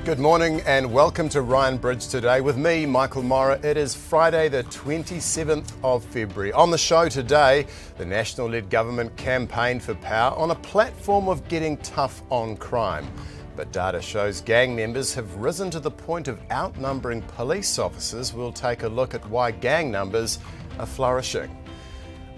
Good morning and welcome to Ryan Bridge Today with me, Michael Morra. It is Friday the 27th of February. On the show today, the National-led government campaigned for power on a platform of getting tough on crime. But data shows gang members have risen to the point of outnumbering police officers. We'll take a look at why gang numbers are flourishing.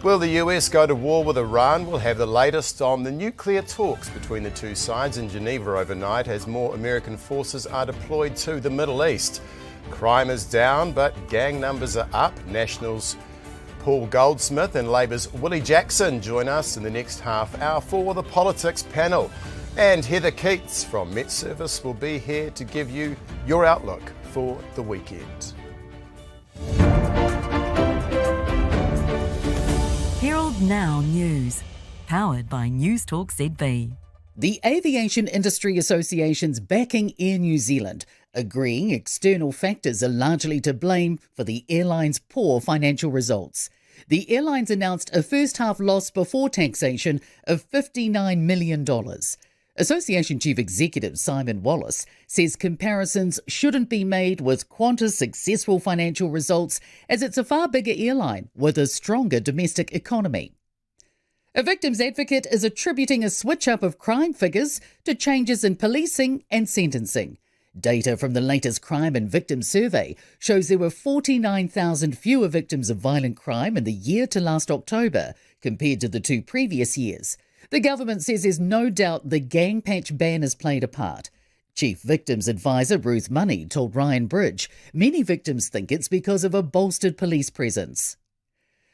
Will the US go to war with Iran? We'll have the latest on the nuclear talks between the two sides in Geneva overnight as more American forces are deployed to the Middle East. Crime is down, but gang numbers are up. Nationals' Paul Goldsmith and Labour's Willie Jackson join us in the next half hour for the Politics panel. And Heather Keats from Met Service will be here to give you your outlook for the weekend. Herald Now News, powered by Newstalk ZB. The Aviation Industry Association's backing Air New Zealand, agreeing external factors are largely to blame for the airline's poor financial results. The airlines announced a first-half loss before taxation of $59 million. Association Chief Executive Simon Wallace says comparisons shouldn't be made with Qantas' successful financial results, as it's a far bigger airline with a stronger domestic economy. A victims advocate is attributing a switch-up of crime figures to changes in policing and sentencing. Data from the latest Crime and Victims Survey shows there were 49,000 fewer victims of violent crime in the year to last October compared to the two previous years. The government says there's no doubt the gang patch ban has played a part. Chief Victims Advisor Ruth Manu told Ryan Bridge many victims think it's because of a bolstered police presence.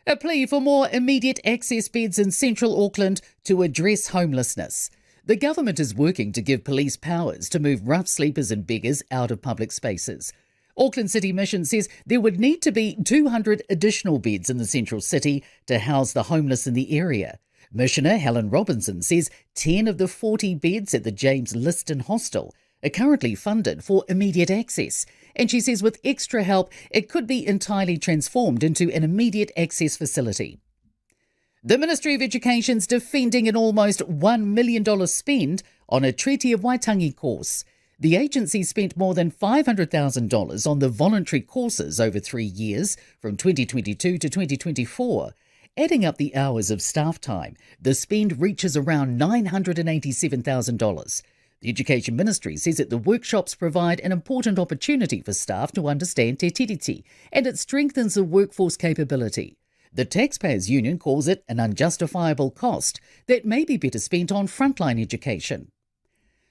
A plea for more immediate access beds in central Auckland to address homelessness. The government is working to give police powers to move rough sleepers and beggars out of public spaces. Auckland City Mission says there would need to be 200 additional beds in the central city to house the homeless in the area. Missioner Helen Robinson says 10 of the 40 beds at the James Liston Hostel are currently funded for immediate access, and she says with extra help it could be entirely transformed into an immediate access facility. The Ministry of Education's defending an almost $1 million spend on a Treaty of Waitangi course. The agency spent more than $500,000 on the voluntary courses over 3 years, from 2022 to 2024. Adding up the hours of staff time, the spend reaches around $987,000. The Education Ministry says that the workshops provide an important opportunity for staff to understand te tiriti, and it strengthens the workforce capability. The Taxpayers Union calls it an unjustifiable cost that may be better spent on frontline education.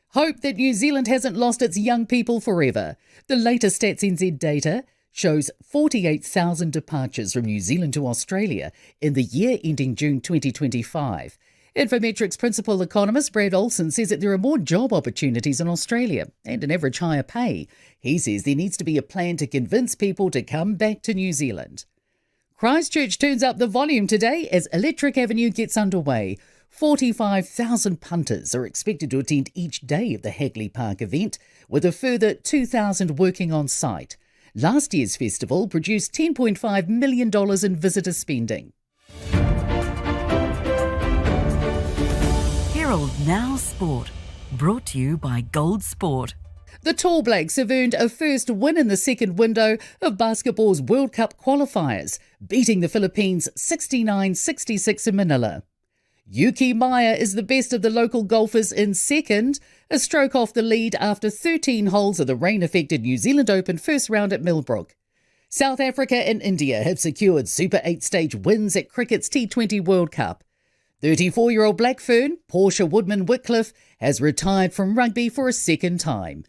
Hope that New Zealand hasn't lost its young people forever. The latest Stats NZ data shows 48,000 departures from New Zealand to Australia in the year ending June 2025. Infometrics principal economist Brad Olsen says that there are more job opportunities in Australia and an average higher pay. He says there needs to be a plan to convince people to come back to New Zealand. Christchurch turns up the volume today as Electric Avenue gets underway. 45,000 punters are expected to attend each day of the Hagley Park event, with a further 2,000 working on site. Last year's festival produced $10.5 million in visitor spending. Herald Now Sport, brought to you by Gold Sport. The Tall Blacks have earned a first win in the second window of basketball's World Cup qualifiers, beating the Philippines 69-66 in Manila. Yuki Maya is the best of the local golfers in second, a stroke off the lead after 13 holes of the rain-affected New Zealand Open first round at Millbrook. South Africa and India have secured Super 8 stage wins at cricket's T20 World Cup. 34-year-old Black Fern, Portia Woodman-Whitcliffe, has retired from rugby for a second time.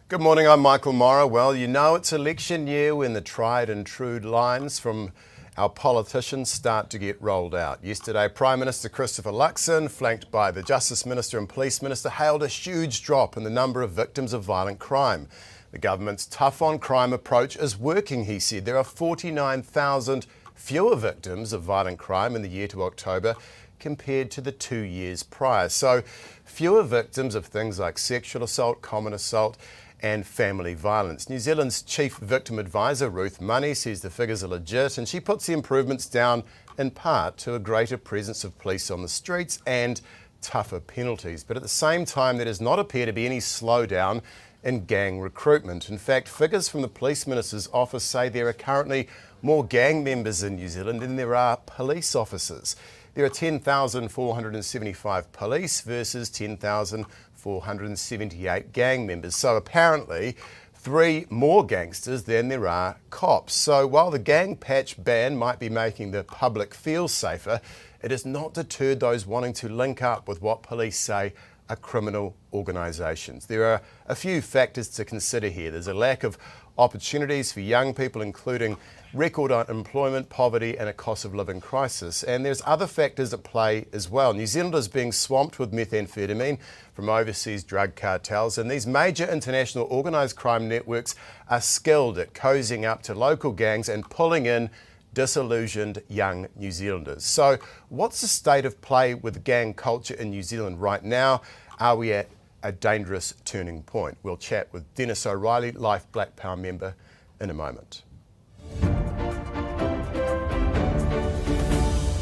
Good morning, I'm Michael Morra. Well, you know it's election year when the tried and true lines from our politicians start to get rolled out. Yesterday, Prime Minister Christopher Luxon, flanked by the Justice Minister and Police Minister, hailed a huge drop in the number of victims of violent crime. The government's tough on crime approach is working, he said. There are 49,000 fewer victims of violent crime in the year to October compared to the 2 years prior. So fewer victims of things like sexual assault, common assault and family violence. New Zealand's Chief Victim Advisor Ruth Manu says the figures are legit, and she puts the improvements down in part to a greater presence of police on the streets and tougher penalties. But at the same time, there does not appear to be any slowdown in gang recruitment. In fact, figures from the Police Minister's office say there are currently more gang members in New Zealand than there are police officers. There are 10,475 police versus 10,478 gang members. So apparently 3 more gangsters than there are cops. So while the gang patch ban might be making the public feel safer, it has not deterred those wanting to link up with what police say are criminal organisations. There are a few factors to consider here. There's a lack of opportunities for young people, including record unemployment, poverty and a cost of living crisis. And there's other factors at play as well. New Zealand is being swamped with methamphetamine from overseas drug cartels, and these major international organised crime networks are skilled at cozying up to local gangs and pulling in disillusioned young New Zealanders. So what's the state of play with gang culture in New Zealand right now? Are we at a dangerous turning point? We'll chat with Dennis O'Reilly, Life Black Power member, in a moment.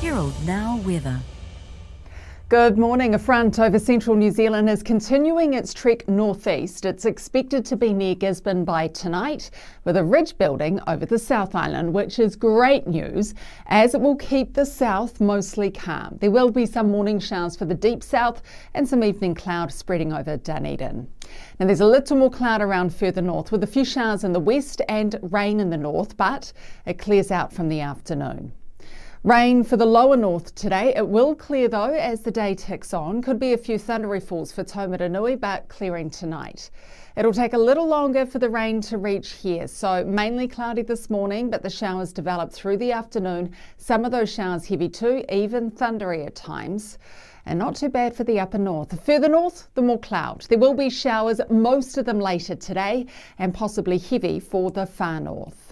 Herald Now weather. Good morning. A front over central New Zealand is continuing its trek northeast. It's expected to be near Gisborne by tonight, with a ridge building over the South Island, which is great news as it will keep the south mostly calm. There will be some morning showers for the deep south and some evening cloud spreading over Dunedin. Now there's a little more cloud around further north, with a few showers in the west and rain in the north, but it clears out from the afternoon. Rain for the lower north today. It will clear though as the day ticks on. Could be a few thundery falls for Taumaranui, but clearing tonight. It'll take a little longer for the rain to reach here, so mainly cloudy this morning, but the showers develop through the afternoon. Some of those showers heavy too, even thundery at times. And not too bad for the upper north. Further north, the more cloud. There will be showers, most of them later today, and possibly heavy for the far north.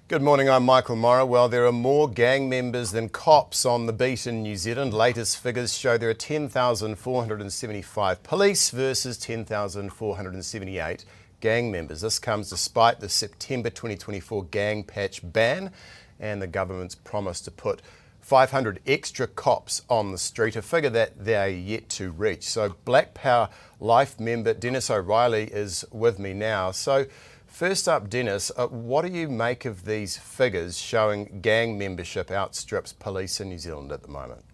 Good morning, I'm Michael Morrow. Well, there are more gang members than cops on the beat in New Zealand. Latest figures show there are 10,475 police versus 10,478 gang members. This comes despite the September 2024 gang patch ban and the government's promise to put 500 extra cops on the street, a figure that they are yet to reach. So Black Power Life member Dennis O'Reilly is with me now. So first up, Dennis, what do you make of these figures showing gang membership outstrips police in New Zealand at the moment?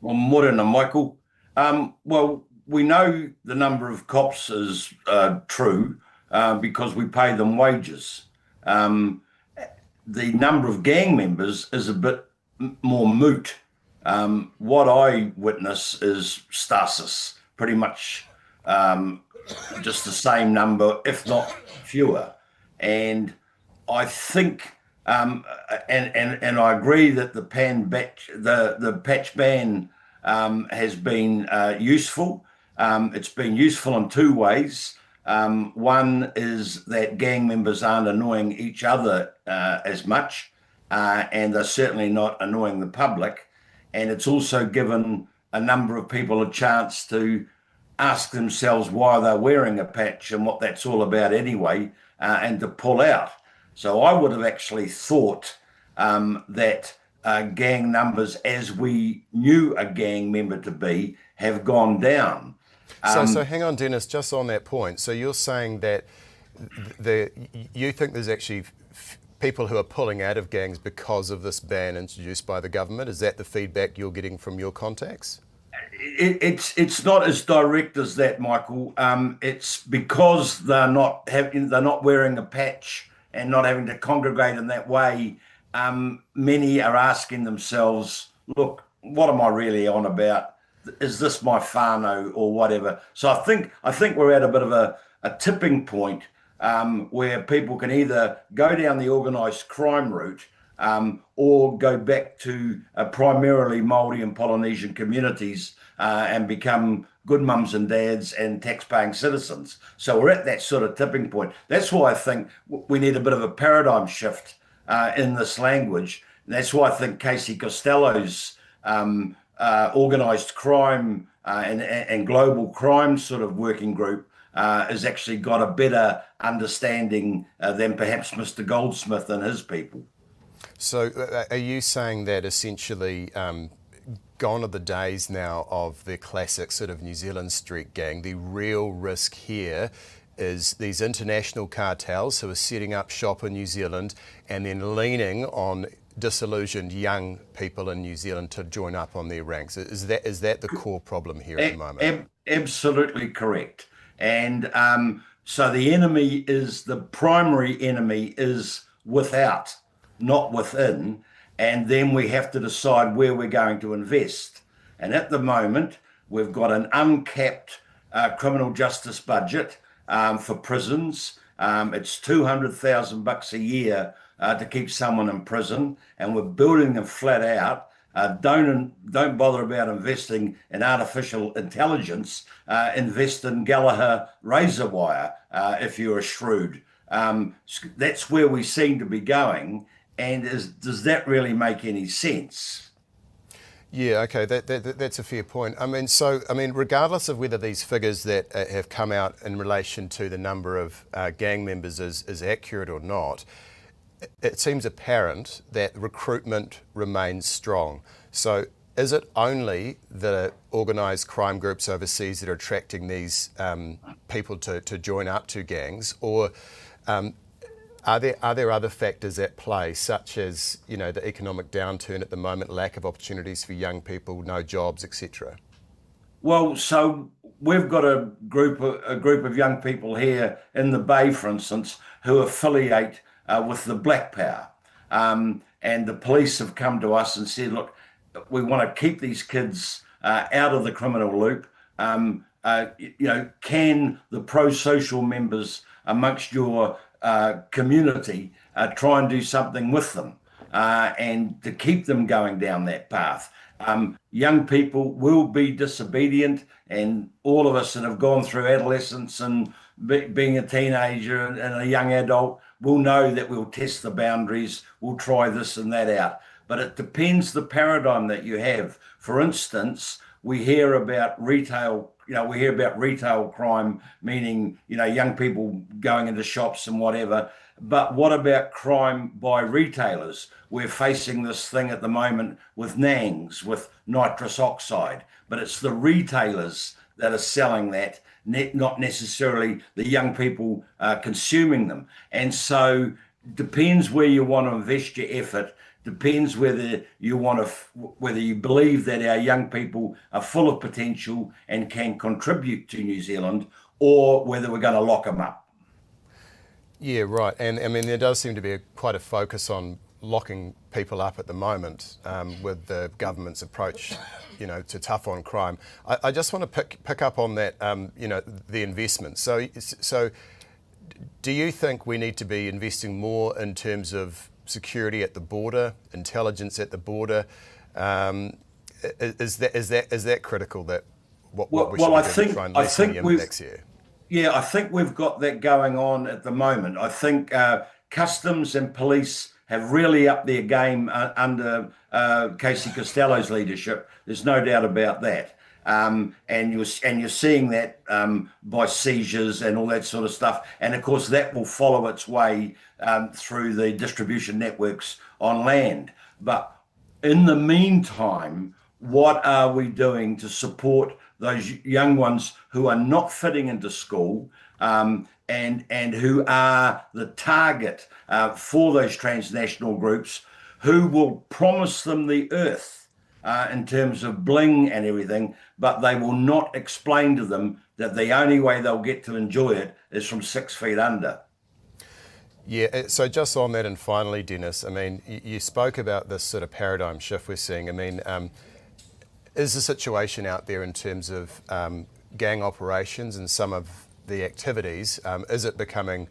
Well, morena, Michael. Well, we know the number of cops is true because we pay them wages. The number of gang members is a bit more moot. What I witness is stasis, pretty much just the same number, if not fewer. And I think, and I agree that the patch ban has been useful. It's been useful in 2 ways. One is that gang members aren't annoying each other as much, and they're certainly not annoying the public. And it's also given a number of people a chance to ask themselves why they're wearing a patch and what that's all about anyway, and to pull out. So I would have actually thought that gang numbers, as we knew a gang member to be, have gone down. So hang on, Dennis, just on that point. So you're saying that you think there's actually people who are pulling out of gangs because of this ban introduced by the government? Is that the feedback you're getting from your contacts? It's not as direct as that, Michael. It's because they're not wearing a patch and not having to congregate in that way. Many are asking themselves, "Look, what am I really on about? Is this my whānau or whatever?" So I think we're at a bit of a tipping point where people can either go down the organised crime route or go back to primarily Māori and Polynesian communities and become good mums and dads and tax-paying citizens. So we're at that sort of tipping point. That's why I think we need a bit of a paradigm shift in this language. And that's why I think Casey Costello's organised crime and global crime sort of working group has actually got a better understanding than perhaps Mr. Goldsmith and his people. So are you saying that essentially gone are the days now of the classic sort of New Zealand street gang. The real risk here is these international cartels who are setting up shop in New Zealand and then leaning on disillusioned young people in New Zealand to join up on their ranks. Is that the core problem here at the moment? Absolutely correct. And so the primary enemy is without, not within. And then we have to decide where we're going to invest. And at the moment, we've got an uncapped criminal justice budget for prisons. It's $200,000 a year to keep someone in prison, and we're building them flat out. Don't bother about investing in artificial intelligence. Invest in Gallagher razor wire if you're shrewd. That's where we seem to be going. And does that really make any sense? Yeah, okay, that's a fair point. I mean, regardless of whether these figures that have come out in relation to the number of gang members is accurate or not, it seems apparent that recruitment remains strong. So is it only the organised crime groups overseas that are attracting these people to join up to gangs, or are there other factors at play, such as, you know, the economic downturn at the moment, lack of opportunities for young people, no jobs, etc.? Well, so we've got a group of young people here in the Bay, for instance, who affiliate with the Black Power, and the police have come to us and said, look, we want to keep these kids out of the criminal loop. Can the pro-social members amongst your community try and do something with them and to keep them going down that path? Young people will be disobedient, and all of us that have gone through adolescence and being a teenager and a young adult will know that we'll test the boundaries, we'll try this and that out. But it depends the paradigm that you have. For instance, we hear about retail crime, meaning, young people going into shops and whatever. But what about crime by retailers? We're facing this thing at the moment with NANGs, with nitrous oxide, but it's the retailers that are selling that, not necessarily the young people consuming them. And so depends where you want to invest your effort. Depends whether you believe that our young people are full of potential and can contribute to New Zealand, or whether we're going to lock them up. Yeah, right. And I mean, there does seem to be quite a focus on locking people up at the moment with the government's approach, to tough on crime. I just want to pick up on that, the investment. So do you think we need to be investing more in terms of security at the border, intelligence at the border? Is that critical? That what we should try and lessen the impacts here? Yeah, I think we've got that going on at the moment. I think customs and police have really upped their game under Casey Costello's leadership. There's no doubt about that. And you're seeing that by seizures and all that sort of stuff. And of course, that will follow its way through the distribution networks on land. But in the meantime, what are we doing to support those young ones who are not fitting into school and who are the target for those transnational groups, who will promise them the earth in terms of bling and everything, but they will not explain to them that the only way they'll get to enjoy it is from 6 feet under. Yeah, so just on that, and finally, Dennis, I mean, you spoke about this sort of paradigm shift we're seeing. I mean, is the situation out there in terms of gang operations and some of the activities, is it becoming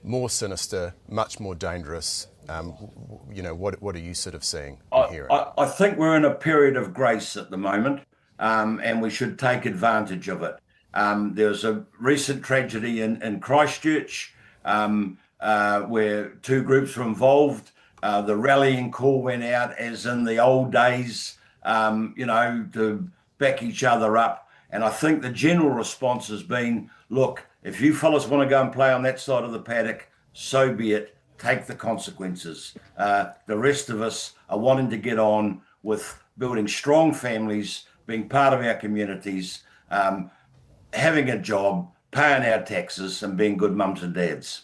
more sinister, much more dangerous? What are you sort of seeing and hearing? I think we're in a period of grace at the moment, and we should take advantage of it. There was a recent tragedy in Christchurch where 2 groups were involved. The rallying call went out as in the old days, to back each other up. And I think the general response has been, look, if you fellas want to go and play on that side of the paddock, so be it. Take the consequences. The rest of us are wanting to get on with building strong families, being part of our communities, having a job, paying our taxes, and being good mums and dads.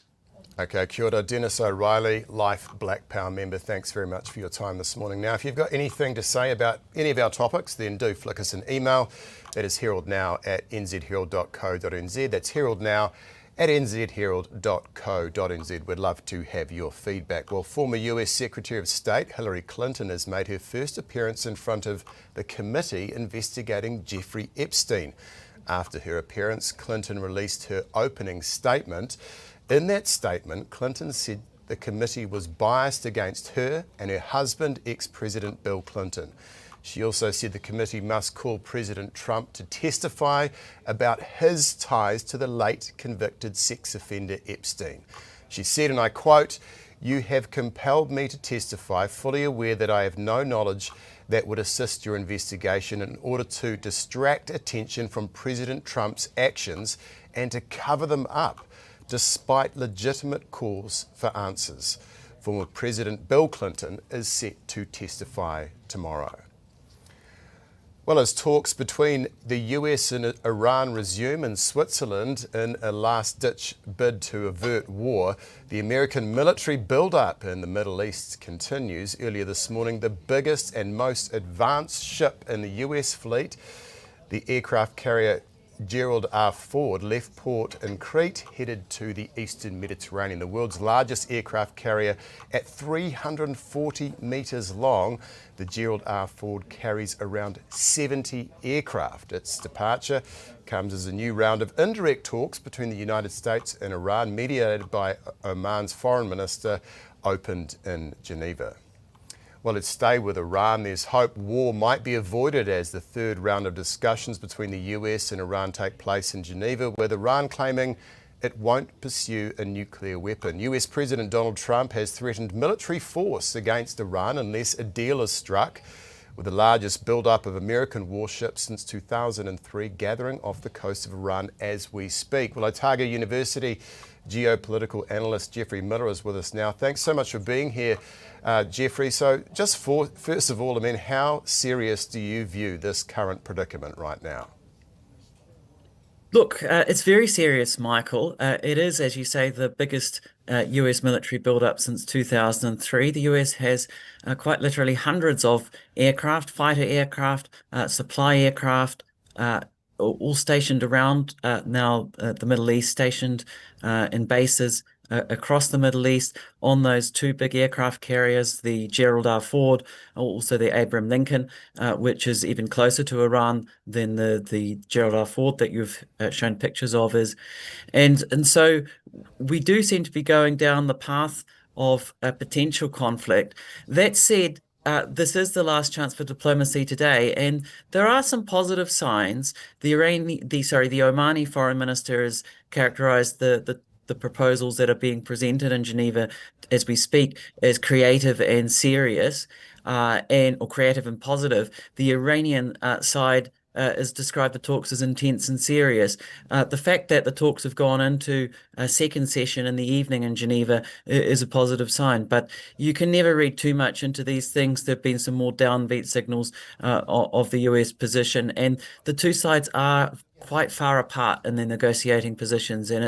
Okay, kia ora. Dennis O'Reilly, Life Black Power member, thanks very much for your time this morning. Now, if you've got anything to say about any of our topics, then do flick us an email. That is heraldnow@nzherald.co.nz. That's heraldnow@nzherald.co.nz. We'd love to have your feedback. Well, former US Secretary of State Hillary Clinton has made her first appearance in front of the committee investigating Jeffrey Epstein. After her appearance, Clinton released her opening statement. In that statement, Clinton said the committee was biased against her and her husband, ex-President Bill Clinton. She also said the committee must call President Trump to testify about his ties to the late convicted sex offender Epstein. She said, and I quote, "You have compelled me to testify, fully aware that I have no knowledge that would assist your investigation in order to distract attention from President Trump's actions and to cover them up, despite legitimate calls for answers." Former President Bill Clinton is set to testify tomorrow. Well, as talks between the US and Iran resume in Switzerland in a last-ditch bid to avert war, the American military build-up in the Middle East continues. Earlier this morning, the biggest and most advanced ship in the US fleet, the aircraft carrier Gerald R. Ford, left port in Crete, headed to the eastern Mediterranean. The world's largest aircraft carrier at 340 metres long, the Gerald R. Ford carries around 70 aircraft. Its departure comes as a new round of indirect talks between the United States and Iran, mediated by Oman's foreign minister, opened in Geneva. Well, let's stay with Iran. There's hope war might be avoided as the third round of discussions between the US and Iran take place in Geneva, with Iran claiming it won't pursue a nuclear weapon. US President Donald Trump has threatened military force against Iran unless a deal is struck, with the largest build-up of American warships since 2003 gathering off the coast of Iran as we speak. Well, Otago University geopolitical analyst Jeffrey Miller is with us now. Thanks so much for being here, Jeffrey. So just first of all, I mean, how serious do you view this current predicament right now? Look, it's very serious, Michael. It is, as you say, the biggest US military build-up since 2003. The US has quite literally hundreds of aircraft, fighter aircraft, supply aircraft, all stationed around now the Middle East, stationed in bases across the Middle East on those two big aircraft carriers, the Gerald R. Ford, also the Abraham Lincoln, which is even closer to Iran than the Gerald R. Ford that you've shown pictures of is. And so we do seem to be going down the path of a potential conflict. That said, this is the last chance for diplomacy today, and there are some positive signs. The Omani foreign minister has characterized the proposals that are being presented in Geneva as we speak as creative and serious, or creative and positive. The Iranian side has described the talks as intense and serious. The fact that the talks have gone into a second session in the evening in Geneva is a positive sign, but you can never read too much into these things. There have been some more downbeat signals of the US position, and the two sides are quite far apart in their negotiating positions, and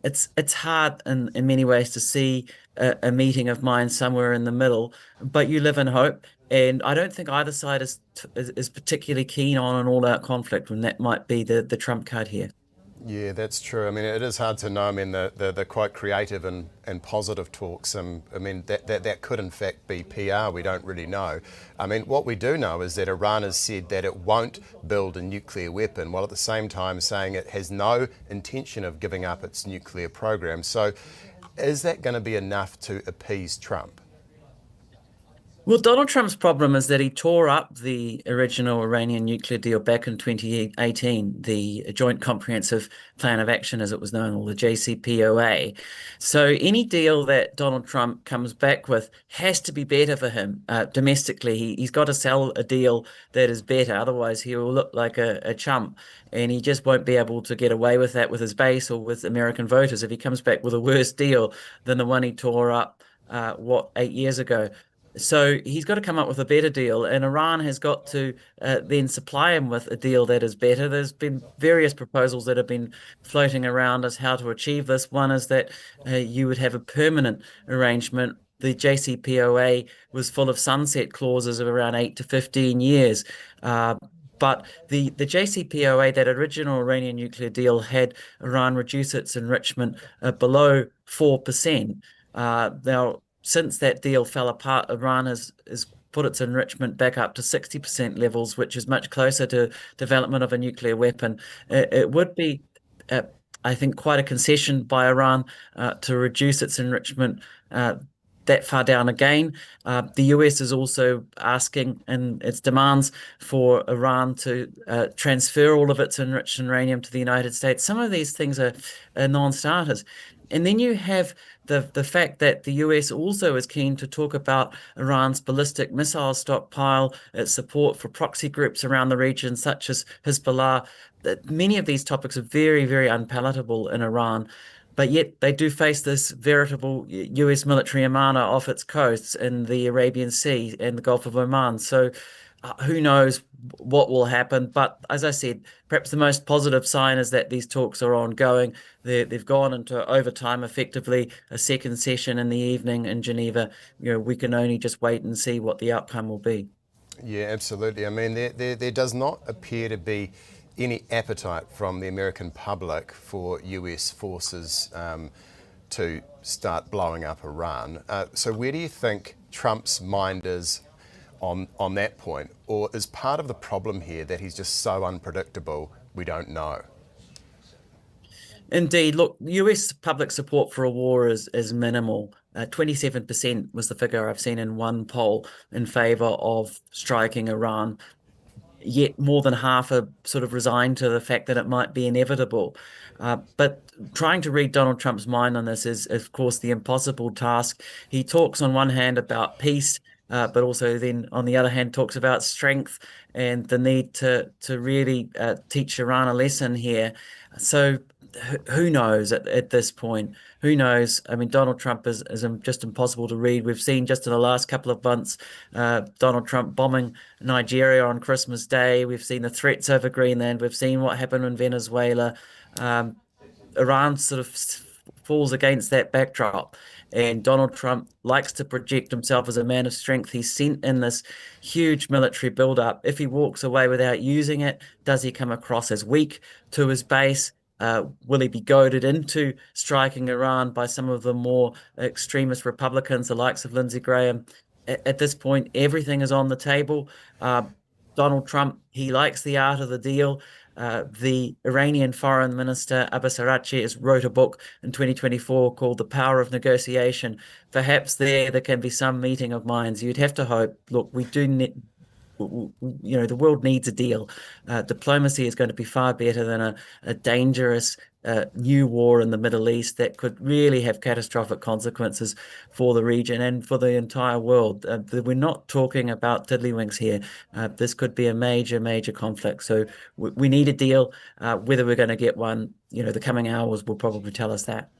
it's hard in many ways to see a meeting of minds somewhere in the middle, but you live in hope. And I don't think either side is particularly keen on an all-out conflict, when that might be the trump card here. Yeah, that's true. I mean, it is hard to know. I mean, the quite creative and positive talks. I mean, that could in fact be PR. We don't really know. I mean, what we do know is that Iran has said that it won't build a nuclear weapon, while at the same time saying it has no intention of giving up its nuclear program. So is that going to be enough to appease Trump? Well, Donald Trump's problem is that he tore up the original Iranian nuclear deal back in 2018, the Joint Comprehensive Plan of Action, as it was known, or the JCPOA. So any deal that Donald Trump comes back with has to be better for him domestically. He's got to sell a deal that is better, otherwise he will look like a chump, and he just won't be able to get away with that with his base or with American voters if he comes back with a worse deal than the one he tore up, 8 years ago. So he's got to come up with a better deal, and Iran has got to then supply him with a deal that is better. There's been various proposals that have been floating around as how to achieve this. One is that you would have a permanent arrangement. The JCPOA was full of sunset clauses of around 8 to 15 years. But the JCPOA, that original Iranian nuclear deal, had Iran reduce its enrichment below 4%. Now, since that deal fell apart, Iran has put its enrichment back up to 60% levels, which is much closer to development of a nuclear weapon. It would be, I think, quite a concession by Iran to reduce its enrichment that far down again. The US is also asking in its demands for Iran to transfer all of its enriched uranium to the United States. Some of these things are non-starters. And then you have the fact that the US also is keen to talk about Iran's ballistic missile stockpile, its support for proxy groups around the region, such as Hezbollah. Many of these topics are very, very unpalatable in Iran. But yet they do face this veritable US military armada off its coasts in the Arabian Sea and the Gulf of Oman. So who knows what will happen. But as I said, perhaps the most positive sign is that these talks are ongoing. They've gone into overtime, effectively a second session in the evening in Geneva. We can only just wait and see what the outcome will be. Yeah, absolutely. I mean, there does not appear to be any appetite from the American public for US forces to start blowing up Iran. So where do you think Trump's mind is on that point? Or is part of the problem here that he's just so unpredictable, we don't know? Indeed. Look, US public support for a war is minimal. 27% was the figure I've seen in one poll in favour of striking Iran. Yet more than half are sort of resigned to the fact that it might be inevitable. But trying to read Donald Trump's mind on this is, of course, the impossible task. He talks on one hand about peace, but also then on the other hand talks about strength and the need to really teach Iran a lesson here. So who knows at this point? Who knows? I mean, Donald Trump is just impossible to read. We've seen just in the last couple of months, Donald Trump bombing Nigeria on Christmas Day. We've seen the threats over Greenland. We've seen what happened in Venezuela. Iran sort of falls against that backdrop. And Donald Trump likes to project himself as a man of strength. He's sent in this huge military buildup. If he walks away without using it, does he come across as weak to his base? Will he be goaded into striking Iran by some of the more extremist Republicans, the likes of Lindsey Graham? At this point, everything is on the table. Donald Trump, he likes the art of the deal. The Iranian Foreign Minister Abbas Araghchi has wrote a book in 2024 called The Power of Negotiation. Perhaps there can be some meeting of minds. You'd have to hope. Look, we do need... the world needs a deal. Diplomacy is going to be far better than a dangerous new war in the Middle East that could really have catastrophic consequences for the region and for the entire world. We're not talking about tiddlywinks here. This could be a major, major conflict. So we need a deal. Whether we're going to get one, the coming hours will probably tell us that.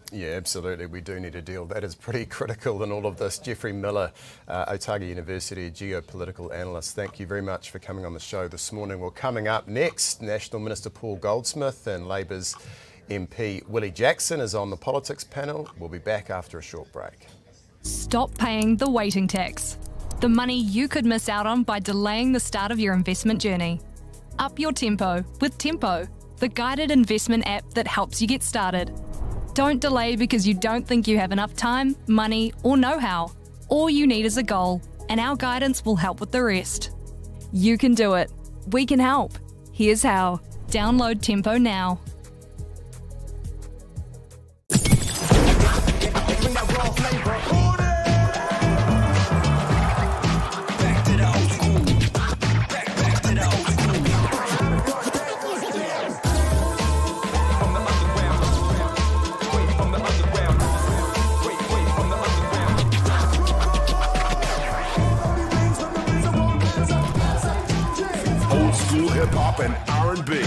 Yeah, absolutely. We do need a deal. That is pretty critical in all of this. Jeffrey Miller, Otago University geopolitical analyst, thank you very much for coming on the show this morning. Well, coming up next, National Minister Paul Goldsmith and Labour's MP Willie Jackson is on the politics panel. We'll be back after a short break. Stop paying the waiting tax. The money you could miss out on by delaying the start of your investment journey. Up your tempo with Tempo, the guided investment app that helps you get started. Don't delay because you don't think you have enough time, money, or know-how. All you need is a goal, and our guidance will help with the rest. You can do it. We can help. Here's how. Download Tempo now. Hip-hop and R&B.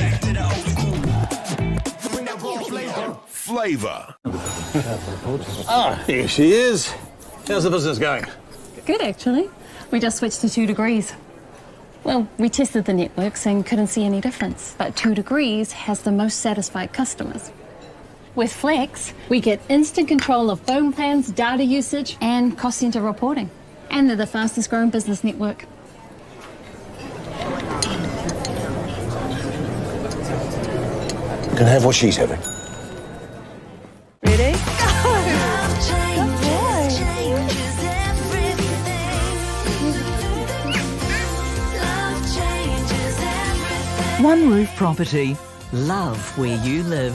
Flavor. Here she is. How's the business going? good, actually. We just switched to 2 degrees. Well, we tested the networks and couldn't see any difference, but 2 degrees has the most satisfied customers. With Flex, we get instant control of phone plans, data usage, and cost center reporting. And they're the fastest growing business network. Can I have what she's having? Ready? One Roof Property. Love where you live.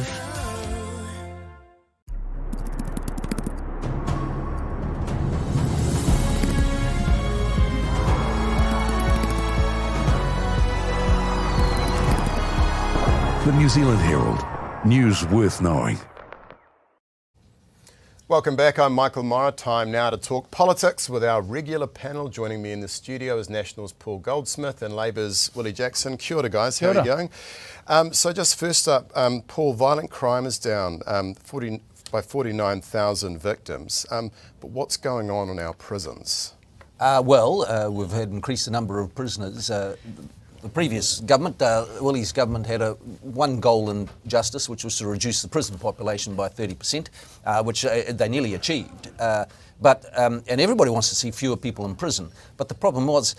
The New Zealand Herald. News worth knowing. Welcome back. I'm Michael Morra. Time now to talk politics with our regular panel. Joining me in the studio is National's Paul Goldsmith and Labour's Willie Jackson. Kia ora, guys. How are you going? So just first up, Paul, violent crime is down by 49,000 victims. But what's going on in our prisons? We've had increased the number of prisoners. The previous government, Willie's government, had one goal in justice, which was to reduce the prison population by 30%, which they nearly achieved. And everybody wants to see fewer people in prison. But the problem was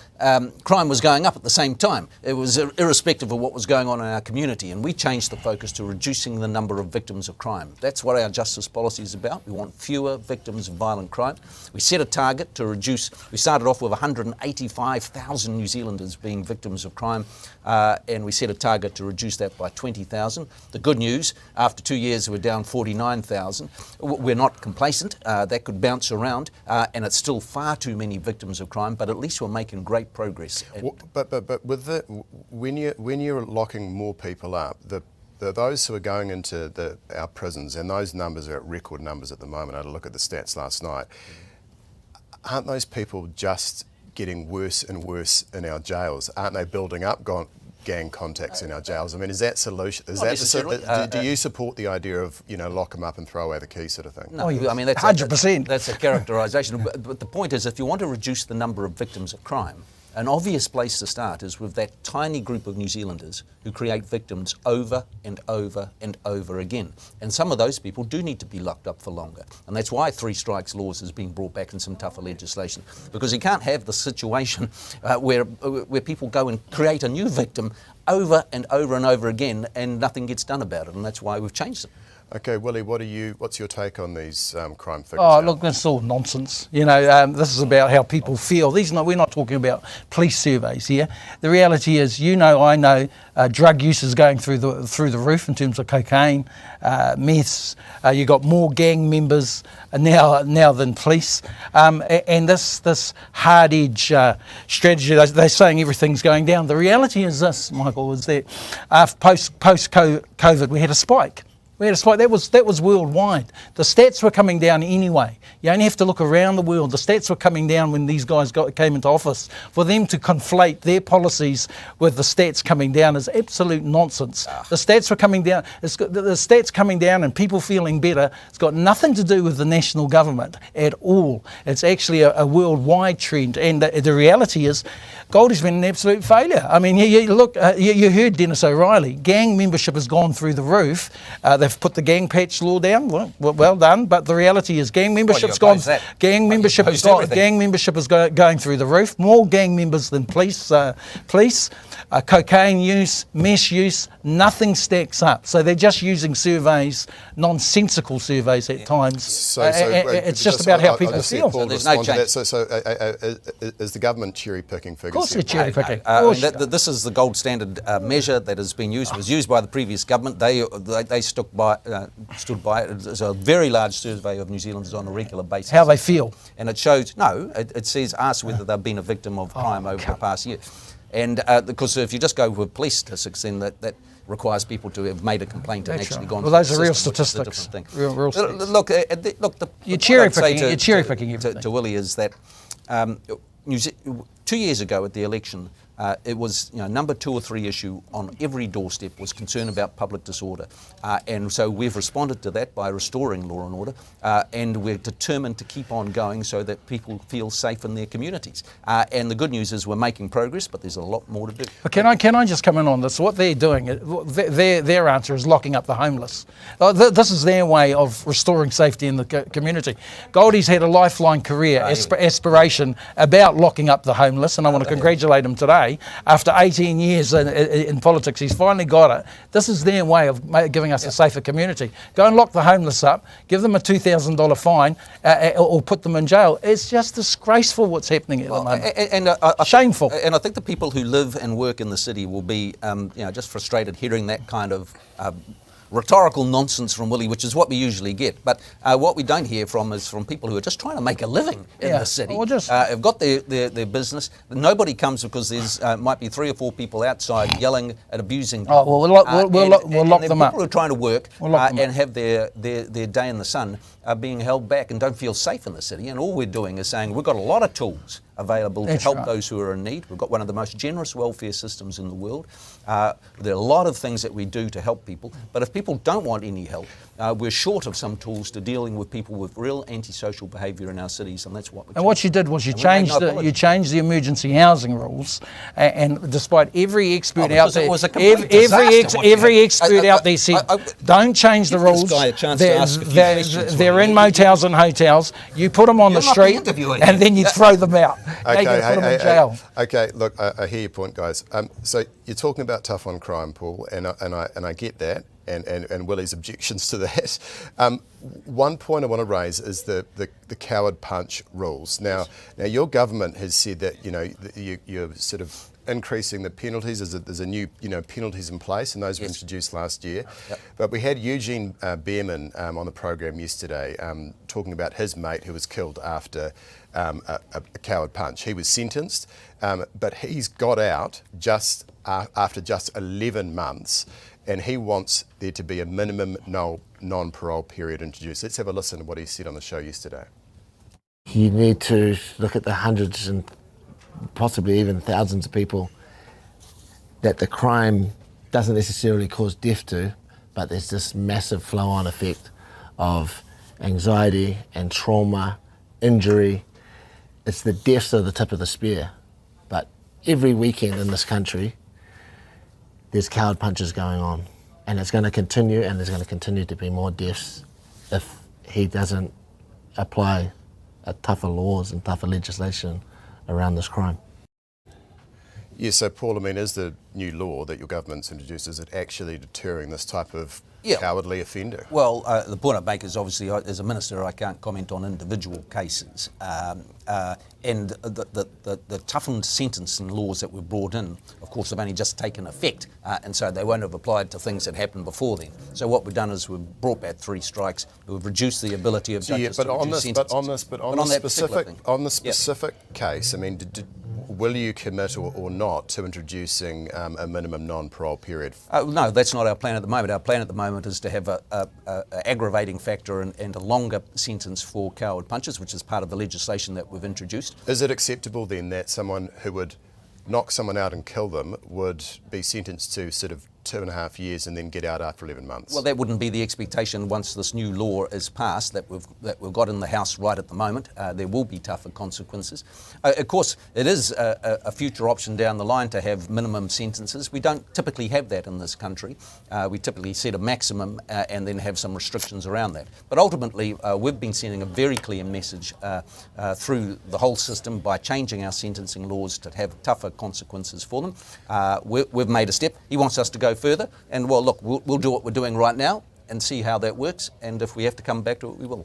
crime was going up at the same time. It was irrespective of what was going on in our community. And we changed the focus to reducing the number of victims of crime. That's what our justice policy is about. We want fewer victims of violent crime. We set a target to reduce. We started off with 185,000 New Zealanders being victims of crime. And we set a target to reduce that by 20,000. The good news, after 2 years, we're down 49,000. We're not complacent. That could bounce around. And it's still far too many victims of crime, but at least we're making great progress. But with when you're locking more people up, those who are going into our prisons, and those numbers are at record numbers at the moment. I had a look at the stats last night. Aren't those people just getting worse and worse in our jails? Aren't they building up gang contacts in our jails? I mean, is that solution? Do you support the idea of lock them up and throw away the key sort of thing? No, I mean that's 100%. That's a characterisation. But the point is, if you want to reduce the number of victims of crime, an obvious place to start is with that tiny group of New Zealanders who create victims over and over and over again. And some of those people do need to be locked up for longer. And that's why 3 strikes laws is being brought back in some tougher legislation. Because you can't have the situation where people go and create a new victim over and over and over again and nothing gets done about it. And that's why we've changed it. Okay, Willie, what's your take on these crime figures? Oh, look, that's all nonsense. This is about how people feel. We're not talking about police surveys here. The reality is, I know, drug use is going through the roof in terms of cocaine, meths. You got more gang members now than police, and this hard edge strategy. They're saying everything's going down. The reality is this, Michael, is that post COVID we had a spike. That was worldwide. The stats were coming down anyway. You only have to look around the world. The stats were coming down when these guys came into office. For them to conflate their policies with the stats coming down is absolute nonsense. The stats were coming down. The stats coming down and people feeling better. It's got nothing to do with the national government at all. It's actually a worldwide trend. And the reality is, Goldie's been an absolute failure. I mean, you heard Dennis O'Reilly. Gang membership has gone through the roof. They've put the gang patch law down. Well done. But the reality is, gang membership's gone. Gang membership is going through the roof. More gang members than police. Cocaine use, meth use, nothing stacks up. So they're just using surveys, nonsensical surveys at times. It's just about how people feel. So there's no change. Is the government cherry picking figures? Of course they're cherry picking. This is the gold standard measure that has been used. It was used by the previous government. They stood by it. It's a very large survey of New Zealanders on a regular basis. How they feel. And it shows, it says ask whether they've been a victim of crime over the past year. And because if you just go with police statistics, then that requires people to have made a complaint and actually gone. Well, those are real statistics. Real statistics. Look, you're cherry picking everything. To Willie is that 2 years ago at the election, it was number 2 or 3 issue on every doorstep was concern about public disorder. And so we've responded to that by restoring law and order, and we're determined to keep on going so that people feel safe in their communities. And the good news is we're making progress, but there's a lot more to do. But can I just come in on this? What they're doing, their answer is locking up the homeless. This is their way of restoring safety in the community. Goldie's had a lifeline career aspiration about locking up the homeless, and I want to congratulate him today. After 18 years in politics, he's finally got it. This is their way of giving us a safer community. Go and lock the homeless up, give them a $2,000 fine, or put them in jail. It's just disgraceful what's happening at the moment. Shameful. And I think the people who live and work in the city will be just frustrated hearing that kind of rhetorical nonsense from Willie, which is what we usually get. But what we don't hear from is from people who are just trying to make a living in the city. Have got their business. Nobody comes because there's might be 3 or 4 people outside yelling and abusing people. Oh, well, we'll lock them up. People who are trying to work and have their day in the sun are being held back and don't feel safe in the city. And all we're doing is saying we've got a lot of tools available to help those who are in need. We've got one of the most generous welfare systems in the world. There are a lot of things that we do to help people, but if people don't want any help, we're short of some tools to dealing with people with real antisocial behaviour in our cities, and that's what we're doing. And what you did was you changed the emergency housing rules, and despite every expert out there, every expert out there said, don't change the rules. They're in motels and hotels. You put them on the street, and then you throw them out. Okay, look, I hear your point, guys. So you're talking about tough on crime, Paul, and I get that, and Willie's objections to that. One point I want to raise is the coward punch rules. Now your government has said that you're sort of increasing the penalties. There's a new penalties in place, and those were introduced last year. Yep. But we had Eugene Behrman on the program yesterday talking about his mate who was killed after a coward punch. He was sentenced, but he's got out just after just 11 months, and he wants there to be a minimum non-parole period introduced. Let's have a listen to what he said on the show yesterday. You need to look at the hundreds and possibly even thousands of people that the crime doesn't necessarily cause death to, but there's this massive flow-on effect of anxiety and trauma, injury. It's the deaths are the tip of the spear. But every weekend in this country, there's coward punches going on. And it's going to continue, and there's going to continue to be more deaths if he doesn't apply tougher laws and tougher legislation around this crime. Yeah, so Paul, I mean, is the new law that your government's introduced, is it actually deterring this type of cowardly offender? Well, the point I make is obviously, as a minister, I can't comment on individual cases. And the toughened sentencing laws that were brought in, of course, have only just taken effect, and so they won't have applied to things that happened before then. So what we've done is we've brought back 3 strikes. We've reduced the ability of judges to reduce sentences. On the specific case, I mean, will you commit or not to introducing a minimum non-parole period? No, that's not our plan at the moment. Our plan at the moment is to have a aggravating factor and a longer sentence for coward punches, which is part of the legislation that we've introduced. Is it acceptable then that someone who would knock someone out and kill them would be sentenced to sort of 2.5 years and then get out after 11 months? Well, that wouldn't be the expectation once this new law is passed that we've got in the House right at the moment. There will be tougher consequences. Of course, it is a future option down the line to have minimum sentences. We don't typically have that in this country. We typically set a maximum and then have some restrictions around that. But ultimately, we've been sending a very clear message through the whole system by changing our sentencing laws to have tougher consequences for them. We've made a step. He wants us to go further, and well, look, we'll do what we're doing right now and see how that works, and if we have to come back to it, we will.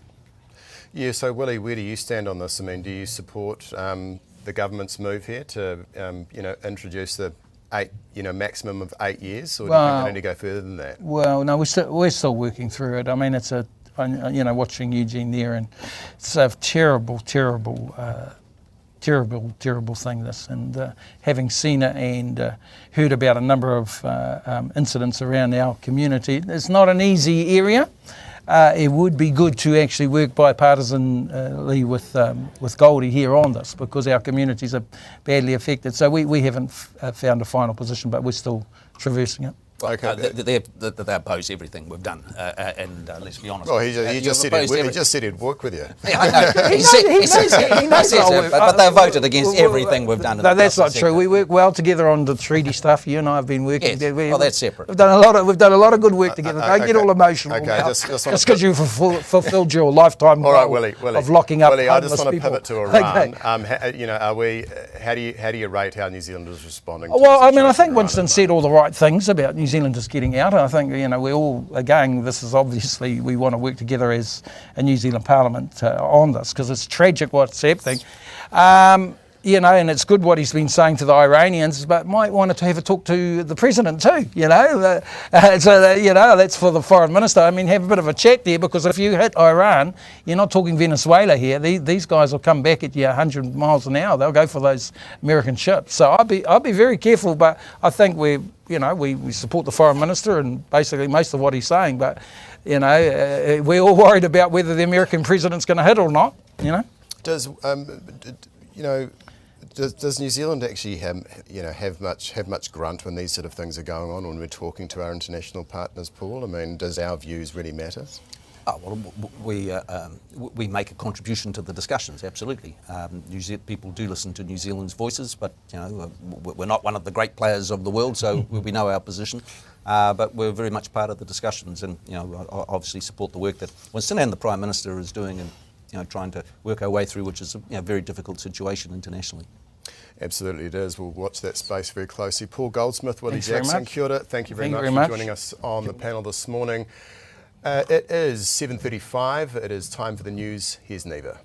Yeah, so Willie, where do you stand on this? I mean, do you support the government's move here to introduce the maximum of 8 years, or do you think they need to go further than that? Well, no, we're still working through it. I mean, it's watching Eugene there, and it's a terrible thing, this, and having seen it and heard about a number of incidents around our community. It's not an easy area. it would be good to actually work bipartisanly with Goldie here on this, because our communities are badly affected. So we haven't found a final position, but we're still traversing it. Well, they oppose everything we've done, and let's be honest. Well, he just said he'd work with you. Yeah, I know. He says it, but they voted against everything we've done. No, that's not true. We work well together on the treaty stuff. You and I have been working. Yes. Well, that's separate. We've done a lot of good work together. Don't get all emotional. Okay, just because you've fulfilled your lifetime goal of locking up Willie, I just want to people. pivot to Iran. How do you rate how New Zealand is responding? Well, I mean, I think Winston said all the right things about New Zealanders getting out. I think, we all, again, this is obviously, we want to work together as a New Zealand Parliament on this, because it's tragic what's happening. And it's good what he's been saying to the Iranians, but might want to have a talk to the president too, that's for the foreign minister. I mean, have a bit of a chat there, because if you hit Iran, you're not talking Venezuela here. These guys will come back at you 100 miles an hour. They'll go for those American ships. So I'll be very careful, but I think we support the foreign minister and basically most of what he's saying, but, we're all worried about whether the American president's going to hit or not, Does New Zealand actually have much grunt when these sort of things are going on, when we're talking to our international partners, Paul? I mean, does our views really matter? We make a contribution to the discussions, absolutely. People do listen to New Zealand's voices, but we're not one of the great players of the world, so we know our position. But we're very much part of the discussions, and obviously support the work that Winston and the Prime Minister is doing, and trying to work our way through, which is a very difficult situation internationally. Absolutely it is. We'll watch that space very closely. Paul Goldsmith, Willie Jackson, very much. kia ora. Thank you very much for joining us on the panel this morning. It is 7:35. It is time for the news. Here's Neva.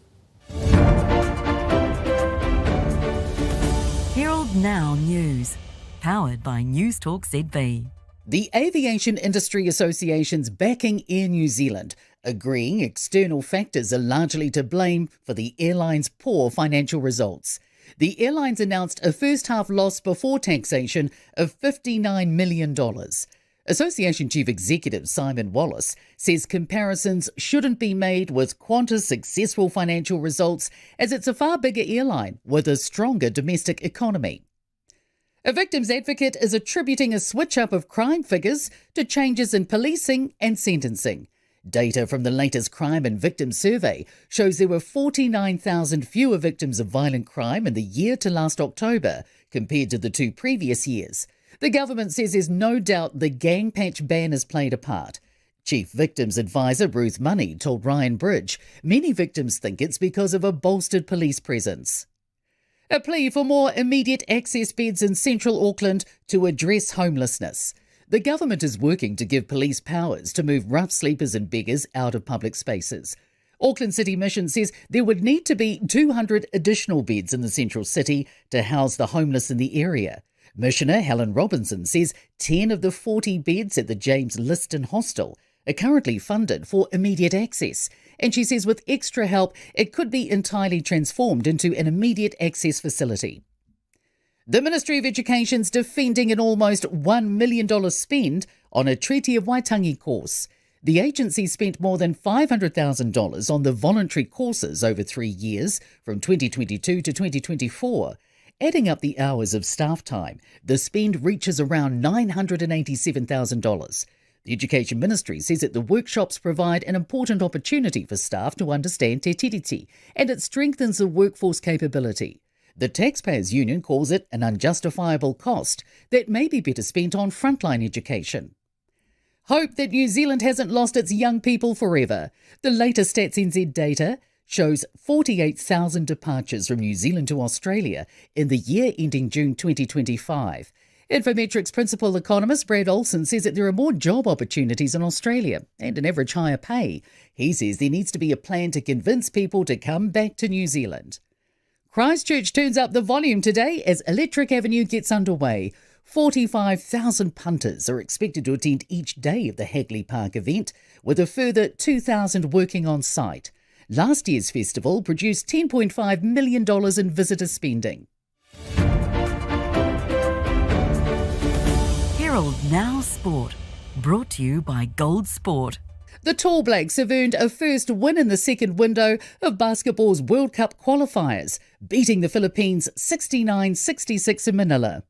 Herald Now News, powered by Newstalk ZB. The Aviation Industry Association's backing Air New Zealand, agreeing external factors are largely to blame for the airline's poor financial results. The airlines announced a first-half loss before taxation of $59 million. Association Chief Executive Simon Wallace says comparisons shouldn't be made with Qantas' successful financial results, as it's a far bigger airline with a stronger domestic economy. A victims advocate is attributing a switch-up of crime figures to changes in policing and sentencing. Data from the latest Crime and Victims Survey shows there were 49,000 fewer victims of violent crime in the year to last October compared to the 2 previous years. The government says there's no doubt the gang patch ban has played a part. Chief Victims Advisor Ruth Manu told Ryan Bridge many victims think it's because of a bolstered police presence. A plea for more immediate access beds in central Auckland to address homelessness. The government is working to give police powers to move rough sleepers and beggars out of public spaces. Auckland City Mission says there would need to be 200 additional beds in the central city to house the homeless in the area. Missioner Helen Robinson says 10 of the 40 beds at the James Liston Hostel are currently funded for immediate access, and she says with extra help it could be entirely transformed into an immediate access facility. The Ministry of Education's defending an almost $1 million spend on a Treaty of Waitangi course. The agency spent more than $500,000 on the voluntary courses over 3 years, from 2022 to 2024. Adding up the hours of staff time, the spend reaches around $987,000. The Education Ministry says that the workshops provide an important opportunity for staff to understand te tiriti, and it strengthens the workforce capability. The Taxpayers Union calls it an unjustifiable cost that may be better spent on frontline education. Hope that New Zealand hasn't lost its young people forever. The latest Stats NZ data shows 48,000 departures from New Zealand to Australia in the year ending June 2025. Infometrics principal economist Brad Olsen says that there are more job opportunities in Australia and an average higher pay. He says there needs to be a plan to convince people to come back to New Zealand. Christchurch turns up the volume today as Electric Avenue gets underway. 45,000 punters are expected to attend each day of the Hagley Park event, with a further 2,000 working on site. Last year's festival produced $10.5 million in visitor spending. Herald Now Sport, brought to you by Gold Sport. The Tall Blacks have earned a first win in the second window of basketball's World Cup qualifiers, beating the Philippines 69-66 in Manila.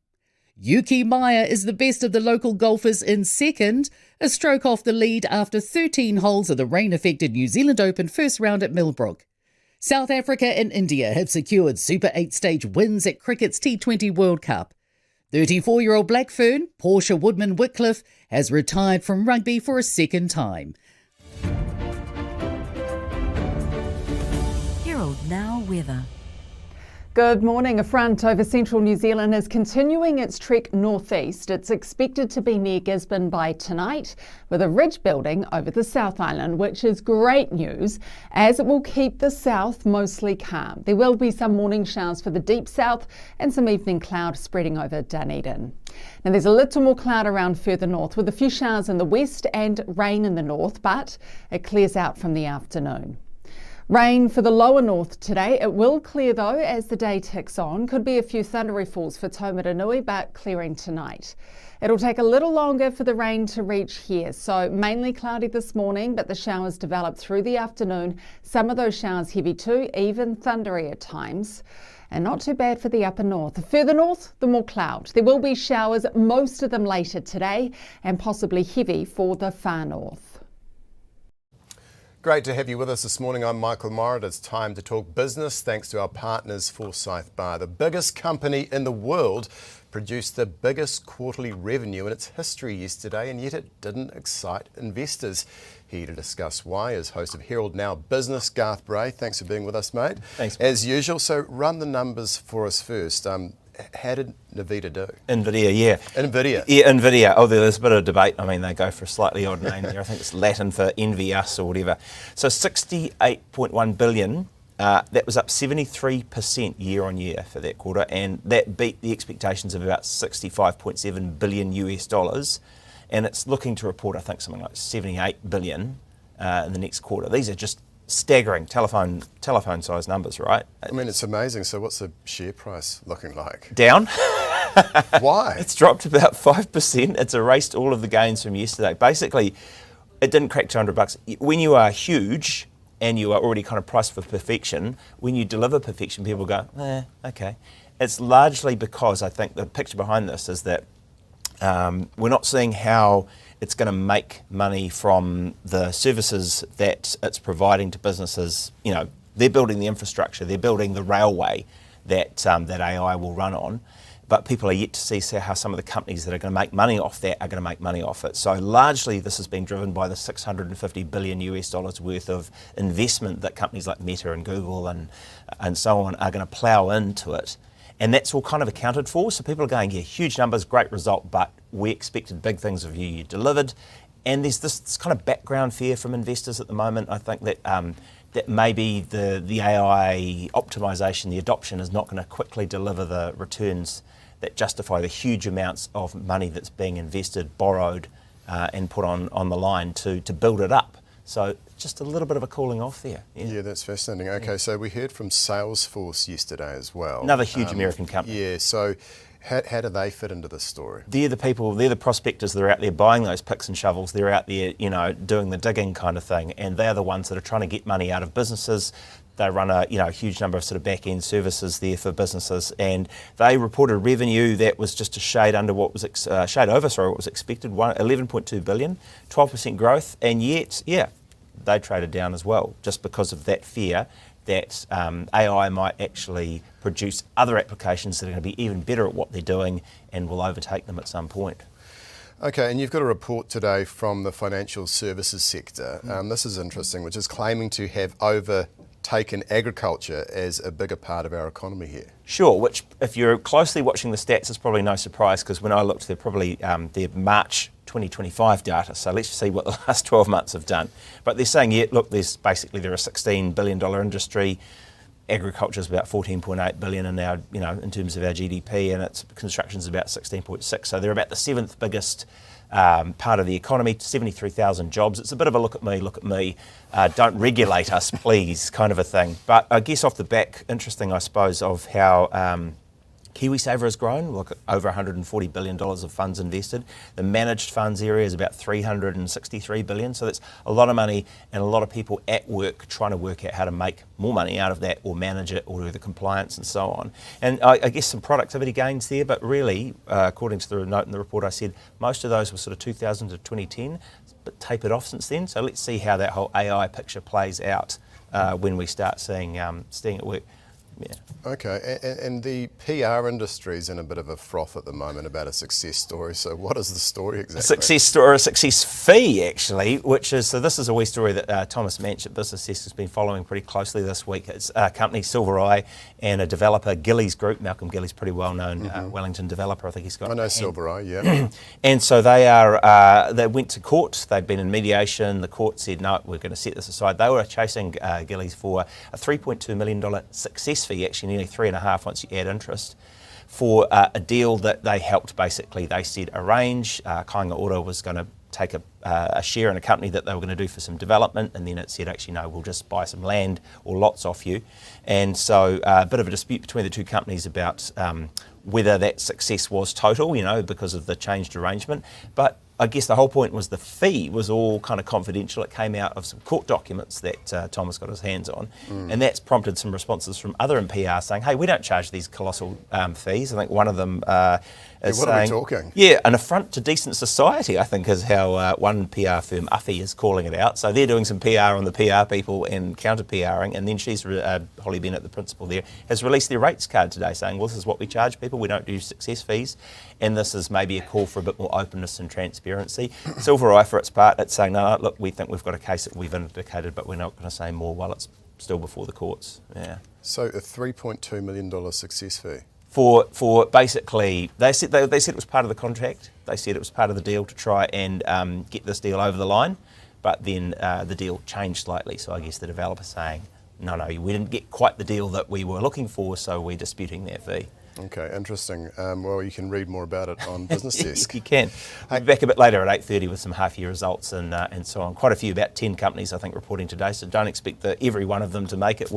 Yuki Maya is the best of the local golfers in second, a stroke off the lead after 13 holes of the rain-affected New Zealand Open first round at Millbrook. South Africa and India have secured Super 8 stage wins at cricket's T20 World Cup. 34-year-old Black Fern, Portia Woodman-Whitcliffe, has retired from rugby for a second time. Herald Now weather. Good morning. A front over central New Zealand is continuing its trek northeast. It's expected to be near Gisborne by tonight, with a ridge building over the South Island, which is great news as it will keep the south mostly calm. There will be some morning showers for the deep south and some evening cloud spreading over Dunedin. Now there's a little more cloud around further north, with a few showers in the west and rain in the north, but it clears out from the afternoon. Rain for the lower north today. It will clear though as the day ticks on. Could be a few thundery falls for Taumaranui, but clearing tonight. It'll take a little longer for the rain to reach here, so mainly cloudy this morning, but the showers develop through the afternoon. Some of those showers heavy too, even thundery at times. And not too bad for the upper north. The further north, the more cloud. There will be showers, most of them later today, and possibly heavy for the far north. Great to have you with us this morning. I'm Michael Morritt. It's time to talk business thanks to our partners Forsyth Barr. The biggest company in the world produced the biggest quarterly revenue in its history yesterday, and yet it didn't excite investors. Here to discuss why is host of Herald Now Business, Garth Bray. Thanks for being with us, mate. Thanks. As usual, so run the numbers for us first. How did Nvidia do? Nvidia, yeah. Nvidia? Yeah, Nvidia. Oh, there's a bit of debate. I mean, they go for a slightly odd name there. I think it's Latin for envy us or whatever. So 68.1 billion, that was up 73% year on year for that quarter, and that beat the expectations of about 65.7 billion US dollars. And it's looking to report, I think, something like 78 billion in the next quarter. These are just staggering telephone size numbers, right? I mean, it's amazing. So what's the share price looking like? Down. Why? It's dropped about 5%. It's erased all of the gains from yesterday. Basically, it didn't crack $200. When you are huge and you are already kind of priced for perfection, when you deliver perfection, people go, okay. It's largely because I think the picture behind this is that we're not seeing how it's going to make money from the services that it's providing to businesses. You know, they're building the infrastructure, they're building the railway that that AI will run on, but people are yet to see how some of the companies that are going to make money off that are going to make money off it. So largely this has been driven by the 650 billion US dollars worth of investment that companies like Meta and Google and so on are going to plough into it. And that's all kind of accounted for. So people are going, yeah, huge numbers, great result, but we expected big things of you. You delivered. And there's this kind of background fear from investors at the moment. I think that that maybe the AI optimization, the adoption is not going to quickly deliver the returns that justify the huge amounts of money that's being invested, borrowed, and put on the line to build it up. So just a little bit of a cooling off there. Yeah, that's fascinating. Okay, so we heard from Salesforce yesterday as well. Another huge American company. Yeah, so how do they fit into this story? They're the people, they're the prospectors that are out there buying those picks and shovels. They're out there, you know, doing the digging kind of thing, and they're the ones that are trying to get money out of businesses. They run a huge number of sort of back-end services there for businesses, and they reported revenue that was just a shade under what was what was expected. 11.2 billion, 12% growth, and yet, they traded down as well, just because of that fear that AI might actually produce other applications that are going to be even better at what they're doing and will overtake them at some point. Okay, and you've got a report today from the financial services sector. This is interesting, which is claiming to have overtaken agriculture as a bigger part of our economy here. Sure, which if you're closely watching the stats, is probably no surprise, because when I looked, they're probably their March 2025 data, so let's see what the last 12 months have done. But they're saying, they're a $16 billion industry. Agriculture is about 14.8 billion in our, in terms of our GDP, and its construction is about 16.6. So they're about the seventh biggest part of the economy, 73,000 jobs. It's a bit of a look at me, don't regulate us, please, kind of a thing. But I guess off the back, interesting, I suppose, of how KiwiSaver has grown, look, over $140 billion of funds invested. The managed funds area is about $363 billion. So that's a lot of money and a lot of people at work trying to work out how to make more money out of that or manage it or do the compliance and so on. And I guess some productivity gains there, but really, according to the note in the report I said, most of those were sort of 2000 to 2010, but tapered off since then. So let's see how that whole AI picture plays out when we start seeing it work. Yeah. Okay, and the PR industry is in a bit of a froth at the moment about a success story. So what is the story exactly? A success story, or a success fee actually, which is, so this is a wee story that Thomas Manch at Business Desk has been following pretty closely this week. It's a company, Silver Eye, and a developer, Gillies Group. Malcolm Gillies, pretty well known Wellington developer. I think he's got. I know Silver Eye, yeah. And so they went to court. They'd been in mediation. The court said, no, we're going to set this aside. They were chasing Gillies for a $3.2 million success fee, actually nearly 3.5 once you add interest, for a deal that they helped basically, they said, arrange. Kāinga Ora was going to take a share in a company that they were going to do for some development, and then it said, actually, no, we'll just buy some land or lots off you. And so a bit of a dispute between the two companies about whether that success was total, because of the changed arrangement. But I guess the whole point was the fee was all kind of confidential. It came out of some court documents that Thomas got his hands on. And that's prompted some responses from other in PR saying, hey, we don't charge these colossal fees. I think one of them is what saying, are we talking? Yeah, an affront to decent society, I think is how one PR firm, Uffy, is calling it out. So they're doing some PR on the PR people and counter-PRing, and then she's, Holly Bennett, the principal there, has released their rates card today saying, well, this is what we charge people, we don't do success fees, and this is maybe a call for a bit more openness and transparency. Silver Eye, for its part, it's saying, no, look, we think we've got a case that we've indicated, but we're not going to say more while it's still before the courts. Yeah. So a $3.2 million success fee? For basically, they said it was part of the contract. They said it was part of the deal to try and get this deal over the line, but then the deal changed slightly. So I guess the developer's saying, no, we didn't get quite the deal that we were looking for, so we're disputing that fee. Okay, interesting. Well, you can read more about it on Business Desk. You can. We'll be back a bit later at 8:30 with some half-year results and so on. Quite a few, about 10 companies, I think, reporting today, so don't expect every one of them to make it.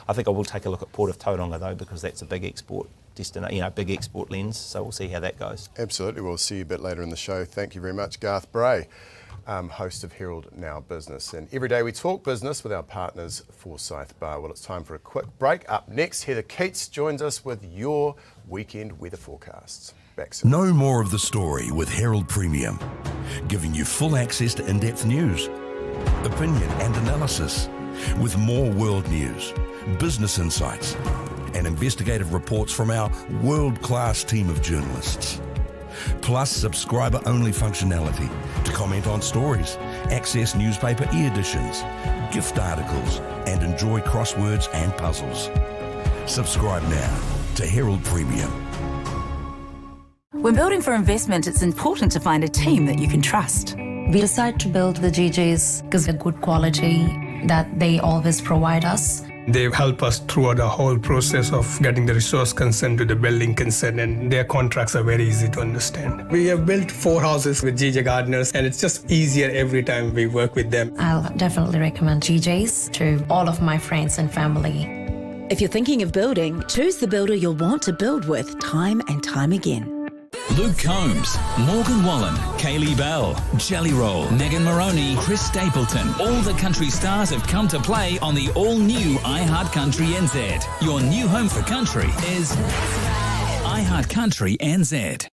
I think I will take a look at Port of Tauranga, though, because that's a big export destination, big export lens, so we'll see how that goes. Absolutely. We'll see you a bit later in the show. Thank you very much, Garth Bray, host of Herald Now Business. And every day we talk business with our partners, Forsyth Bar. Well, it's time for a quick break. Up next, Heather Keats joins us with your weekend weather forecasts. Back soon. Know more of the story with Herald Premium, giving you full access to in-depth news, opinion and analysis, with more world news, business insights, and investigative reports from our world-class team of journalists. Plus subscriber-only functionality to comment on stories, access newspaper e-editions, gift articles, and enjoy crosswords and puzzles. Subscribe now to Herald Premium. When building for investment, it's important to find a team that you can trust. We decided to build the GJs because of the good quality that they always provide us. They help us throughout the whole process of getting the resource consent to the building consent, and their contracts are very easy to understand. We have built 4 houses with GJ Gardeners, and it's just easier every time we work with them. I'll definitely recommend GJs to all of my friends and family. If you're thinking of building, choose the builder you'll want to build with time and time again. Luke Combs, Morgan Wallen, Kaylee Bell, Jelly Roll, Megan Moroney, Chris Stapleton. All the country stars have come to play on the all-new iHeart Country NZ. Your new home for country is iHeart Country NZ.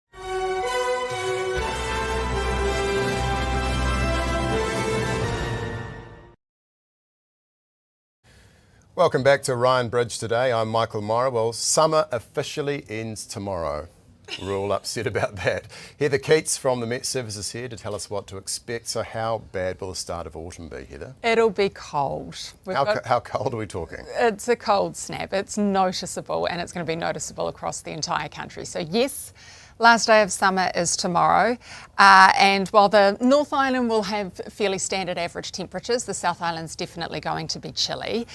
Welcome back to Ryan Bridge today. I'm Michael Morrow. Well, summer officially ends tomorrow. We're all upset about that. Heather Keats from the Met Service is here to tell us what to expect. So how bad will the start of autumn be, Heather? It'll be cold. How cold are we talking? It's a cold snap. It's noticeable, and it's going to be noticeable across the entire country. So yes, last day of summer is tomorrow. And while the North Island will have fairly standard average temperatures, the South Island's definitely going to be chilly.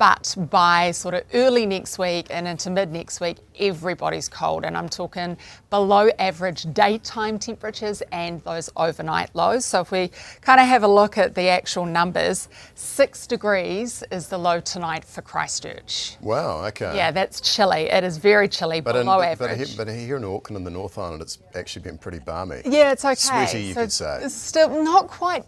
But by sort of early next week and into mid next week, everybody's cold. And I'm talking below average daytime temperatures and those overnight lows. So if we kind of have a look at the actual numbers, 6 degrees is the low tonight for Christchurch. Wow, okay. Yeah, that's chilly. It is very chilly, below average. But here in Auckland and the North Island, it's actually been pretty balmy. Yeah, it's okay. Sweaty, you could say. It's still not quite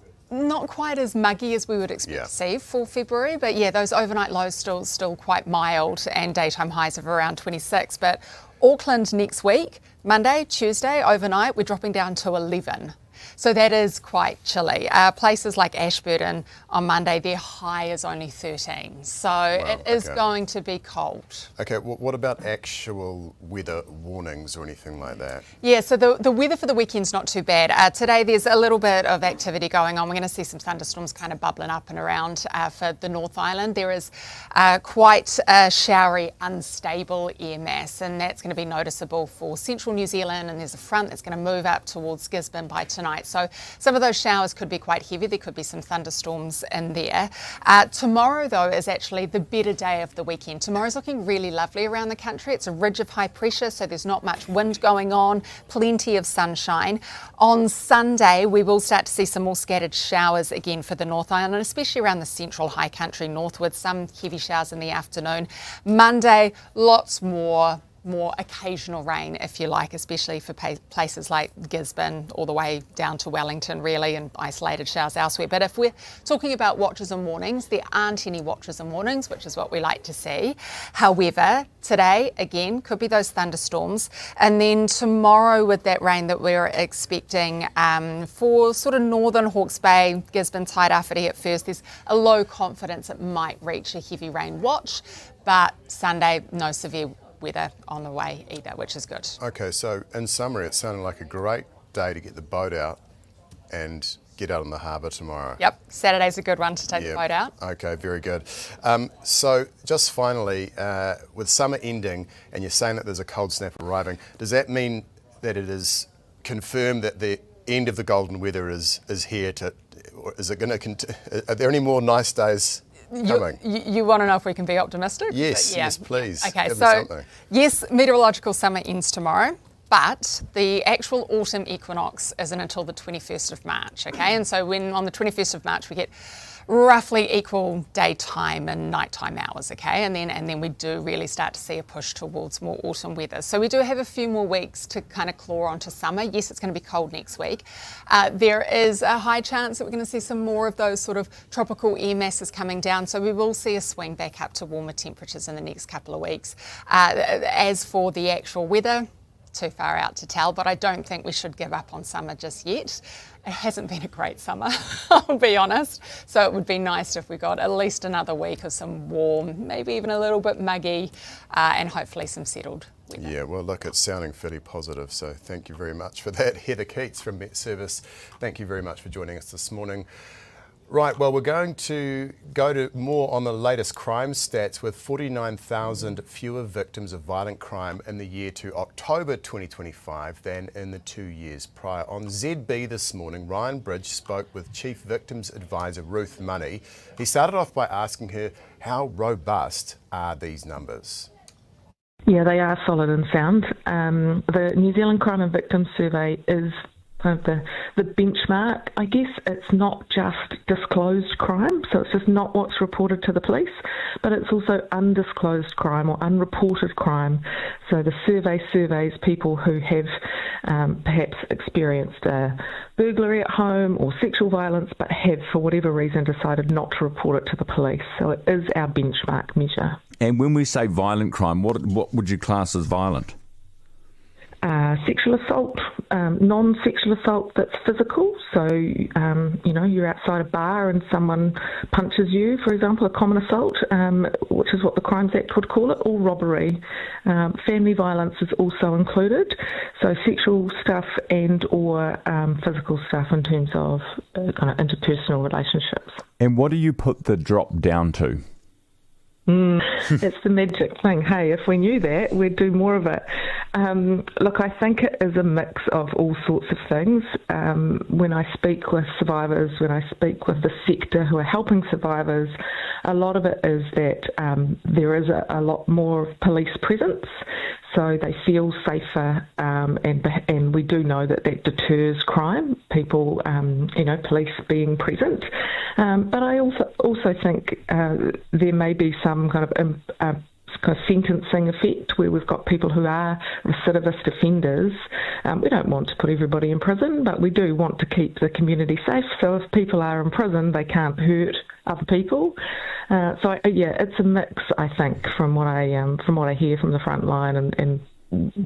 as muggy as we would expect to see for February, but yeah, those overnight lows still quite mild and daytime highs of around 26. But Auckland next week, Monday, Tuesday, overnight, we're dropping down to 11. So that is quite chilly. Places like Ashburton on Monday, their high is only 13. So it is going to be cold. Okay, well, what about actual weather warnings or anything like that? Yeah, so the weather for the weekend's not too bad. Today there's a little bit of activity going on. We're going to see some thunderstorms kind of bubbling up and around for the North Island. There is quite a showery, unstable air mass, and that's going to be noticeable for central New Zealand, and there's a front that's going to move up towards Gisborne by tonight. So some of those showers could be quite heavy. There could be some thunderstorms in there. Tomorrow, though, is actually the better day of the weekend. Tomorrow's looking really lovely around the country. It's a ridge of high pressure, so there's not much wind going on, plenty of sunshine. On Sunday, we will start to see some more scattered showers again for the North Island, especially around the central high country northward, some heavy showers in the afternoon. Monday, lots more occasional rain, if you like, especially for places like Gisborne all the way down to Wellington, really, and isolated showers elsewhere. But if we're talking about watches and warnings, there aren't any watches and warnings, which is what we like to see. However, today, again, could be those thunderstorms. And then tomorrow with that rain that we're expecting for sort of northern Hawke's Bay, Gisborne, Tairāwhiti at first, there's a low confidence it might reach a heavy rain watch. But Sunday, no severe weather on the way either, which is good. Okay, so in summary, it sounded like a great day to get the boat out and get out on the harbour tomorrow. Yep, Saturday's a good one to take the boat out. Okay, very good. So just finally, with summer ending and you're saying that there's a cold snap arriving, does that mean that it is confirmed that the end of the golden weather is here or is it going to are there any more nice days coming? You want to know if we can be optimistic? Yes, yes, please. Okay, so yes, meteorological summer ends tomorrow, but the actual autumn equinox isn't until the 21st of March, okay? And so on the 21st of March, we get roughly equal daytime and nighttime hours, okay? And then we do really start to see a push towards more autumn weather. So we do have a few more weeks to kind of claw onto summer. Yes, it's going to be cold next week. There is a high chance that we're going to see some more of those sort of tropical air masses coming down. So we will see a swing back up to warmer temperatures in the next couple of weeks. As for the actual weather, too far out to tell, but I don't think we should give up on summer just yet. It hasn't been a great summer, I'll be honest. So it would be nice if we got at least another week of some warm, maybe even a little bit muggy, and hopefully some settled weather. Yeah, well, look, it's sounding fairly positive, so thank you very much for that. Heather Keats from Met Service, thank you very much for joining us this morning. Right, well, we're going to go to more on the latest crime stats with 49,000 fewer victims of violent crime in the year to October 2025 than in the 2 years prior. On ZB this morning, Ryan Bridge spoke with Chief Victims Advisor Ruth Manu. He started off by asking her, how robust are these numbers? Yeah, they are solid and sound. The New Zealand Crime and Victims Survey is kind of the benchmark. I guess it's not just disclosed crime, so it's just not what's reported to the police, but it's also undisclosed crime or unreported crime. So the survey surveys people who have perhaps experienced a burglary at home or sexual violence, but have, for whatever reason, decided not to report it to the police. So it is our benchmark measure. And when we say violent crime, what would you class as violent? Sexual assault, non-sexual assault that's physical. So, you're outside a bar and someone punches you, for example, a common assault, which is what the Crimes Act would call it, or robbery. Family violence is also included. So sexual stuff and or physical stuff in terms of kind of interpersonal relationships. And what do you put the drop down to? It's the magic thing. Hey, if we knew that, we'd do more of it. Look, I think it is a mix of all sorts of things. When I speak with survivors, when I speak with the sector who are helping survivors, a lot of it is that there is a lot more police presence, so they feel safer, and we do know that deters crime, people, police being present. But I also think there may be some kind of sentencing effect where we've got people who are recidivist offenders. We don't want to put everybody in prison, but we do want to keep the community safe. So if people are in prison, they can't hurt other people. It's a mix, I think, from what I hear from the front line and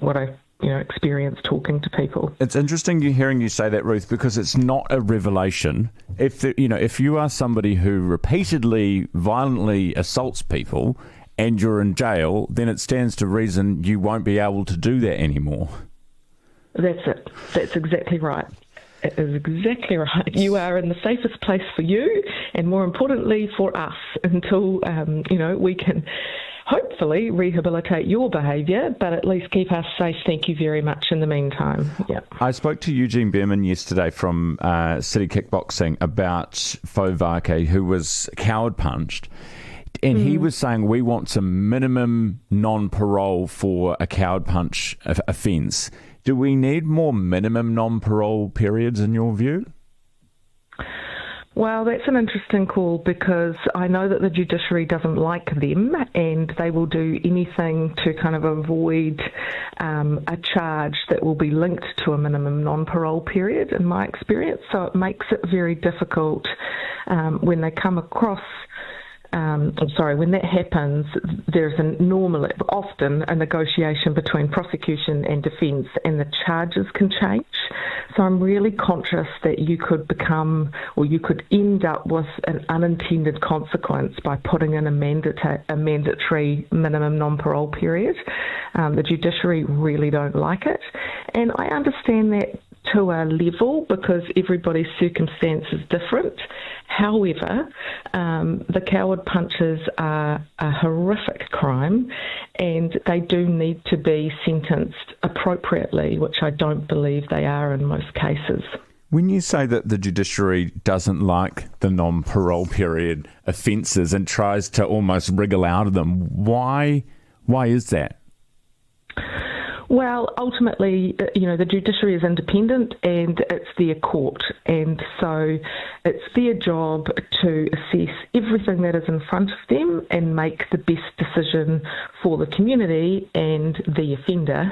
what I experience talking to people. It's interesting hearing you say that, Ruth, because it's not a revelation. If you are somebody who repeatedly violently assaults people and you're in jail, then it stands to reason you won't be able to do that anymore. That's it. That's exactly right. It is exactly right. You are in the safest place for you, and more importantly for us, until we can hopefully rehabilitate your behaviour, but at least keep us safe. Thank you very much in the meantime. Yeah. I spoke to Eugene Behrman yesterday from City Kickboxing about Fovake, who was coward punched. And he was saying we want some minimum non-parole for a coward punch offence. Do we need more minimum non-parole periods in your view? Well, that's an interesting call, because I know that the judiciary doesn't like them, and they will do anything to kind of avoid a charge that will be linked to a minimum non-parole period, in my experience. So it makes it very difficult when they come across when that happens, there's often a negotiation between prosecution and defence, and the charges can change. So I'm really conscious that you could end up with an unintended consequence by putting in a mandatory minimum non-parole period. The judiciary really don't like it, and I understand that to a level, because everybody's circumstance is different. However, the coward punches are a horrific crime, and they do need to be sentenced appropriately, which I don't believe they are in most cases. When you say that the judiciary doesn't like the non-parole period offences and tries to almost wriggle out of them, why is that? Well, ultimately, the judiciary is independent and it's their court, and so it's their job to assess everything that is in front of them and make the best decision for the community and the offender.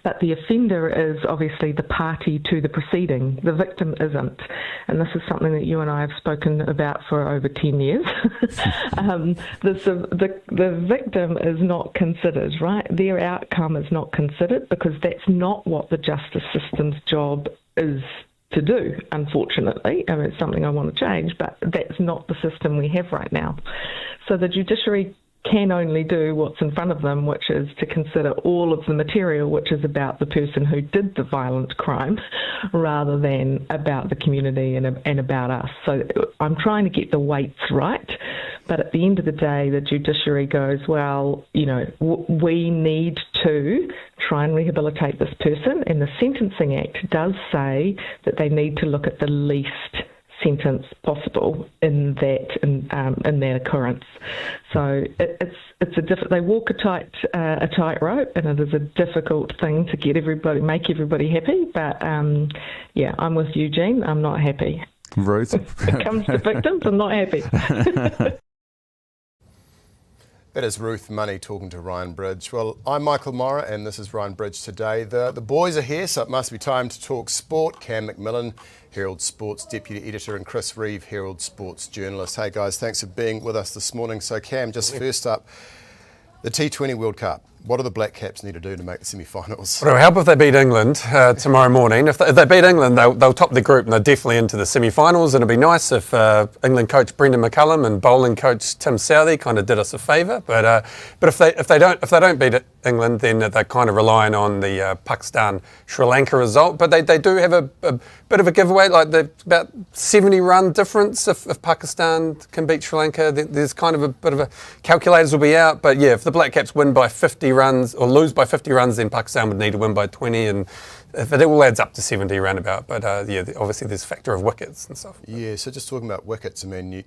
But the offender is obviously the party to the proceeding. The victim isn't. And this is something that you and I have spoken about for over 10 years. The victim is not considered, right? Their outcome is not considered, because that's not what the justice system's job is to do, unfortunately. I mean, it's something I want to change, but that's not the system we have right now. So the judiciary can only do what's in front of them, which is to consider all of the material which is about the person who did the violent crime, rather than about the community and about us. So I'm trying to get the weights right, but at the end of the day, the judiciary goes, well, we need to try and rehabilitate this person, and the Sentencing Act does say that they need to look at the least sentence possible in that occurrence. So they walk a tight rope, and it is a difficult thing to make everybody happy. But I'm with Eugene. I'm not happy. Ruth, when it comes to victims, I'm not happy. That is Ruth Money talking to Ryan Bridge. Well, I'm Michael Morra, and this is Ryan Bridge Today. The boys are here, so it must be time to talk sport. Cam McMillan, Herald Sports Deputy Editor, and Chris Reeve, Herald Sports Journalist. Hey guys, thanks for being with us this morning. So Cam, just first up, the T20 World Cup. What do the Black Caps need to do to make the semi-finals? Well, it'll help if they beat England tomorrow morning. If they beat England, they'll top the group and they're definitely into the semi-finals. And it'd be nice if England coach Brendan McCullum and bowling coach Tim Southey kind of did us a favour. But if they don't beat England, then they're kind of relying on the Pakistan-Sri Lanka result. But they do have a bit of a giveaway, like about 70-run difference. If Pakistan can beat Sri Lanka, there's kind of a bit of a calculators will be out. But yeah, if the Black Caps win by 50 runs or lose by 50 runs, then Pakistan would need to win by 20, and if it all adds up to 70 roundabout. But obviously there's factor of wickets and stuff. Yeah, so just talking about wickets, I mean,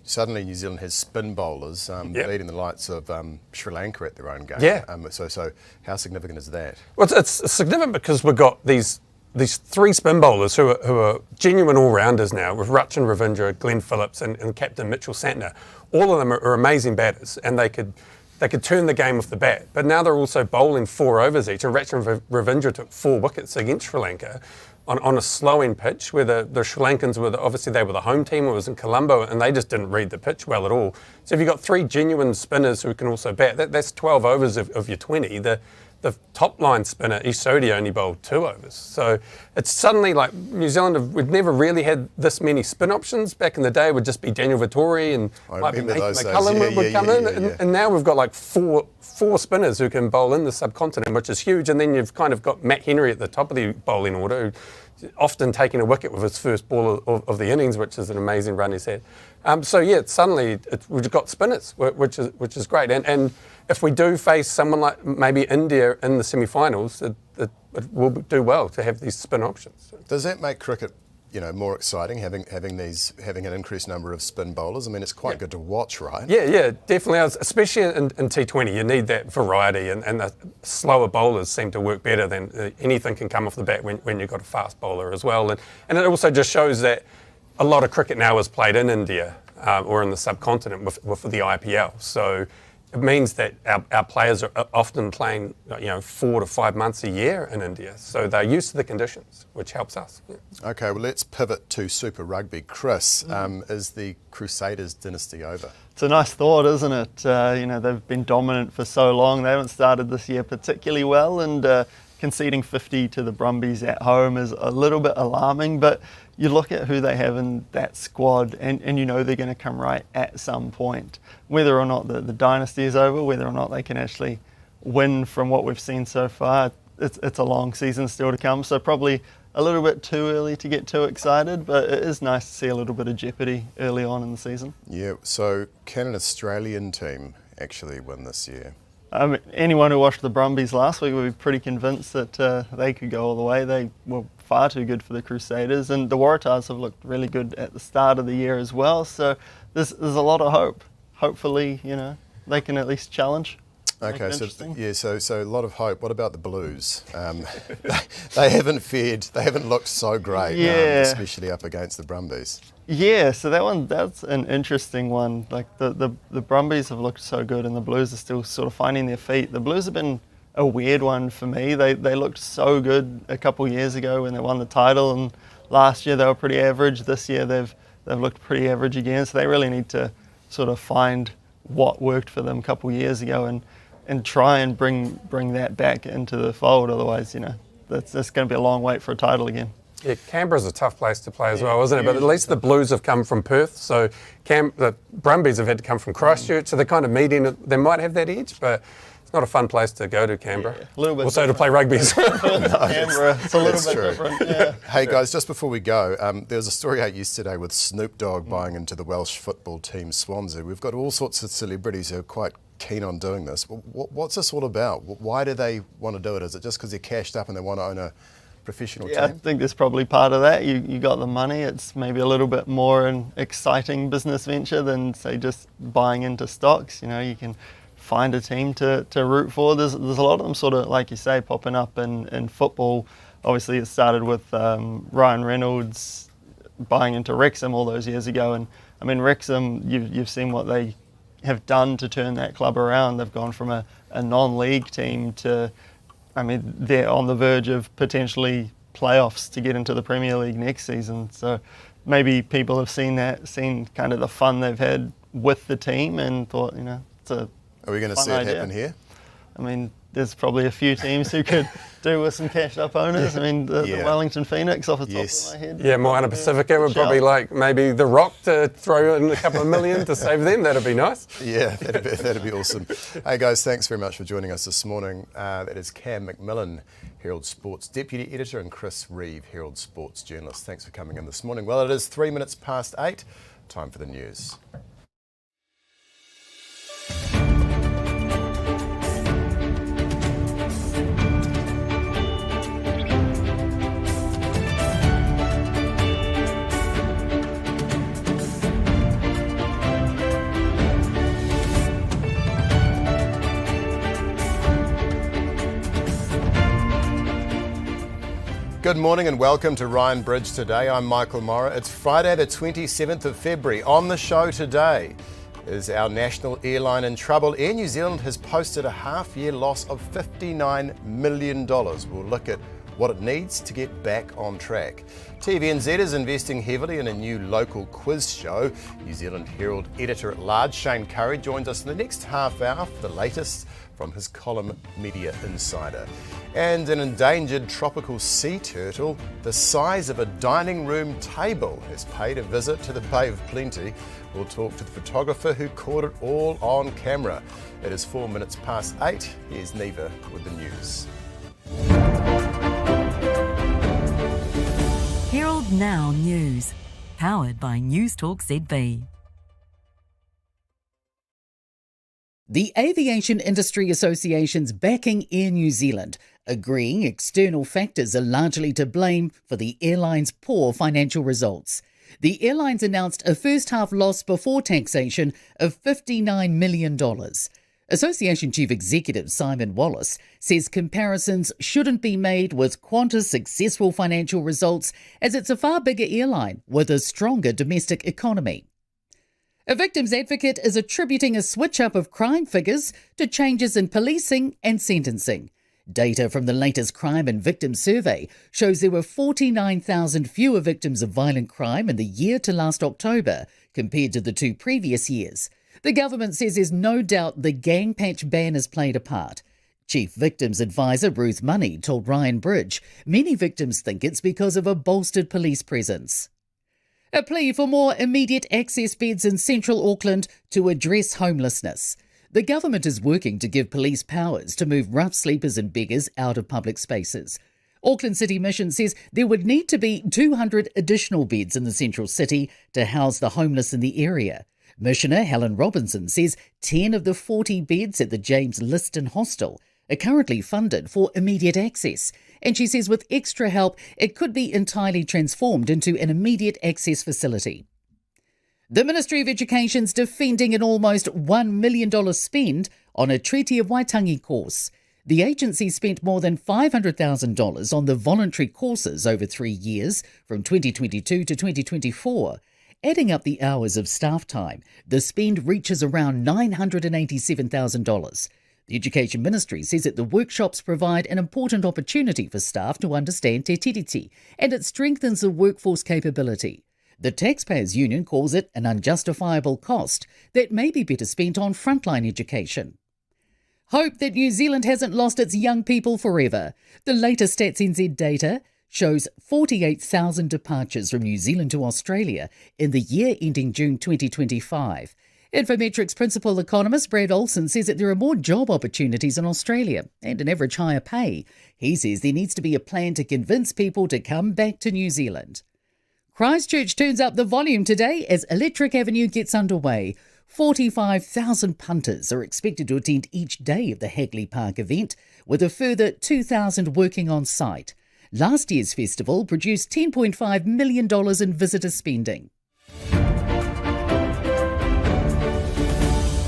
suddenly New Zealand has spin bowlers beating the likes of Sri Lanka at their own game. Yeah. So how significant is that? Well, it's significant because we've got these three spin bowlers who are genuine all-rounders now, with Rachin Ravindra, Glenn Phillips and Captain Mitchell Santner. All of them are amazing batters, and they could turn the game with the bat. But now they're also bowling 4 overs each, and Rachin Ravindra took 4 wickets against Sri Lanka on a slowing pitch, where the Sri Lankans they were the home team. It was in Colombo, and they just didn't read the pitch well at all. So if you've got 3 genuine spinners who can also bat, that's 12 overs of your 20. The top line spinner, Isodi, only bowled 2 overs. So it's suddenly like New Zealand, we've never really had this many spin options. Back in the day, it would just be Daniel Vittori and Nathan McCullum would come in. And now we've got like four spinners who can bowl in the subcontinent, which is huge. And then you've kind of got Matt Henry at the top of the bowling order, often taking a wicket with his first ball of the innings, which is an amazing run he's had. Suddenly we've got spinners, which is great. And if we do face someone like maybe India in the semi-finals, it will do well to have these spin options. Does that make cricket, more exciting, having an increased number of spin bowlers? I mean, it's quite good to watch, right? Yeah, definitely. Especially in T20, you need that variety, and the slower bowlers seem to work better than anything can come off the bat when you've got a fast bowler as well. And it also just shows that a lot of cricket now is played in India or in the subcontinent with the IPL. So it means that our players are often playing 4 to 5 months a year in India. So they're used to the conditions, which helps us. Yeah. Okay, well, let's pivot to Super Rugby. Chris, is the Crusaders dynasty over? It's a nice thought, isn't it? They've been dominant for so long. They haven't started this year particularly well, and conceding 50 to the Brumbies at home is a little bit alarming, but you look at who they have in that squad and they're going to come right at some point. Whether or not the dynasty is over, whether or not they can actually win from what we've seen so far, it's a long season still to come, so probably a little bit too early to get too excited, but it is nice to see a little bit of jeopardy early on in the season. Yeah, so can an Australian team actually win this year? Anyone who watched the Brumbies last week would be pretty convinced that they could go all the way. They were far too good for the Crusaders, and the Waratahs have looked really good at the start of the year as well. So there's a lot of hope. Hopefully, they can at least challenge. Okay, so a lot of hope. What about the Blues? They haven't fared. They haven't looked so great, especially up against the Brumbies. Yeah, so that's an interesting one. Like the Brumbies have looked so good, and the Blues are still sort of finding their feet. The Blues have been a weird one for me. They looked so good a couple years ago when they won the title, and last year they were pretty average. This year they've looked pretty average again. So they really need to sort of find what worked for them a couple years ago and try and bring that back into the fold. Otherwise, that's going to be a long wait for a title again. Yeah, Canberra's a tough place to play as well, isn't it? But at least the Blues have come from Perth, so the Brumbies have had to come from Christchurch, so they're kind of meeting. They might have that edge, but it's not a fun place to go to, Canberra. Yeah, a little bit also different. to play rugby as well. Canberra, it's a little bit true. different. Yeah. Hey guys, just before we go, there was a story out yesterday with Snoop Dogg buying into the Welsh football team Swansea. We've got all sorts of celebrities who are quite keen on doing this. What's this all about? Why do they want to do it? Is it just because they're cashed up and they want to own a professional team? I think there's probably part of that. You got the money. It's maybe a little bit more an exciting business venture than, say, just buying into stocks. You can find a team to root for. There's a lot of them sort of, like you say, popping up in football. Obviously, it started with Ryan Reynolds buying into Wrexham all those years ago. And I mean, Wrexham, you've seen what they have done to turn that club around. They've gone from a non-league team to, they're on the verge of potentially playoffs to get into the Premier League next season. So maybe people have seen kind of the fun they've had with the team and thought, it's a Are we going to see it happen here? There's probably a few teams who could do with some cashed up owners. The Wellington Phoenix off the top of my head. Yeah, Moana Pacifica would probably like maybe The Rock to throw in a couple of million to save them. That'd be nice. Yeah, that'd be awesome. Hey guys, thanks very much for joining us this morning. That is Cam McMillan, Herald Sports Deputy Editor, and Chris Reeve, Herald Sports Journalist. Thanks for coming in this morning. Well, it is 3 minutes past 8. Time for the news. Good morning and welcome to Ryan Bridge Today. I'm Michael Morra. It's Friday the 27th of February. On the show today, is our national airline in trouble? Air New Zealand has posted a half-year loss of $59 million. We'll look at what it needs to get back on track. TVNZ is investing heavily in a new local quiz show. New Zealand Herald editor-at-large Shane Curry joins us in the next half hour for the latest from his column Media Insider. And an endangered tropical sea turtle the size of a dining room table has paid a visit to the Bay of Plenty. We'll talk to the photographer who caught it all on camera. It is 4 minutes past 8. Here's Neva with the news. Herald Now News, powered by Newstalk ZB. The Aviation Industry Association's backing Air New Zealand, agreeing external factors are largely to blame for the airline's poor financial results. The airlines announced a first-half loss before taxation of $59 million. Association Chief Executive Simon Wallace says comparisons shouldn't be made with Qantas' successful financial results, as it's a far bigger airline with a stronger domestic economy. A victims advocate is attributing a switch-up of crime figures to changes in policing and sentencing. Data from the latest Crime and Victims Survey shows there were 49,000 fewer victims of violent crime in the year to last October compared to the 2 previous years. The government says there's no doubt the gang patch ban has played a part. Chief Victims Advisor Ruth Manu told Ryan Bridge many victims think it's because of a bolstered police presence. A plea for more immediate access beds in central Auckland to address homelessness. The government is working to give police powers to move rough sleepers and beggars out of public spaces. Auckland City Mission says there would need to be 200 additional beds in the central city to house the homeless in the area. Missioner Helen Robinson says 10 of the 40 beds at the James Liston Hostel are currently funded for immediate access, and she says with extra help it could be entirely transformed into an immediate access facility. The Ministry of Education's defending an almost $1 million spend on a Treaty of Waitangi course. The agency spent more than $500,000 on the voluntary courses over 3 years, from 2022 to 2024. Adding up the hours of staff time, the spend reaches around $987,000. The Education Ministry says that the workshops provide an important opportunity for staff to understand te tiriti, and it strengthens the workforce capability. The Taxpayers Union calls it an unjustifiable cost that may be better spent on frontline education. Hope that New Zealand hasn't lost its young people forever. The latest Stats NZ data shows 48,000 departures from New Zealand to Australia in the year ending June 2025. Infometrics principal economist Brad Olsen says that there are more job opportunities in Australia and an average higher pay. He says there needs to be a plan to convince people to come back to New Zealand. Christchurch turns up the volume today as Electric Avenue gets underway. 45,000 punters are expected to attend each day of the Hagley Park event, with a further 2,000 working on site. Last year's festival produced $10.5 million in visitor spending.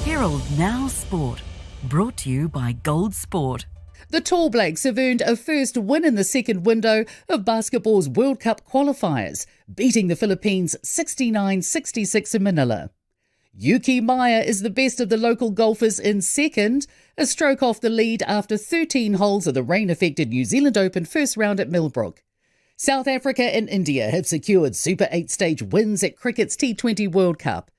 Herald Now Sport, brought to you by Gold Sport. The Tall Blacks have earned a first win in the second window of basketball's World Cup qualifiers, beating the Philippines 69-66 in Manila. Yuki Maya is the best of the local golfers in second, a stroke off the lead after 13 holes of the rain-affected New Zealand Open first round at Millbrook. South Africa and India have secured Super 8 stage wins at cricket's T20 World Cup.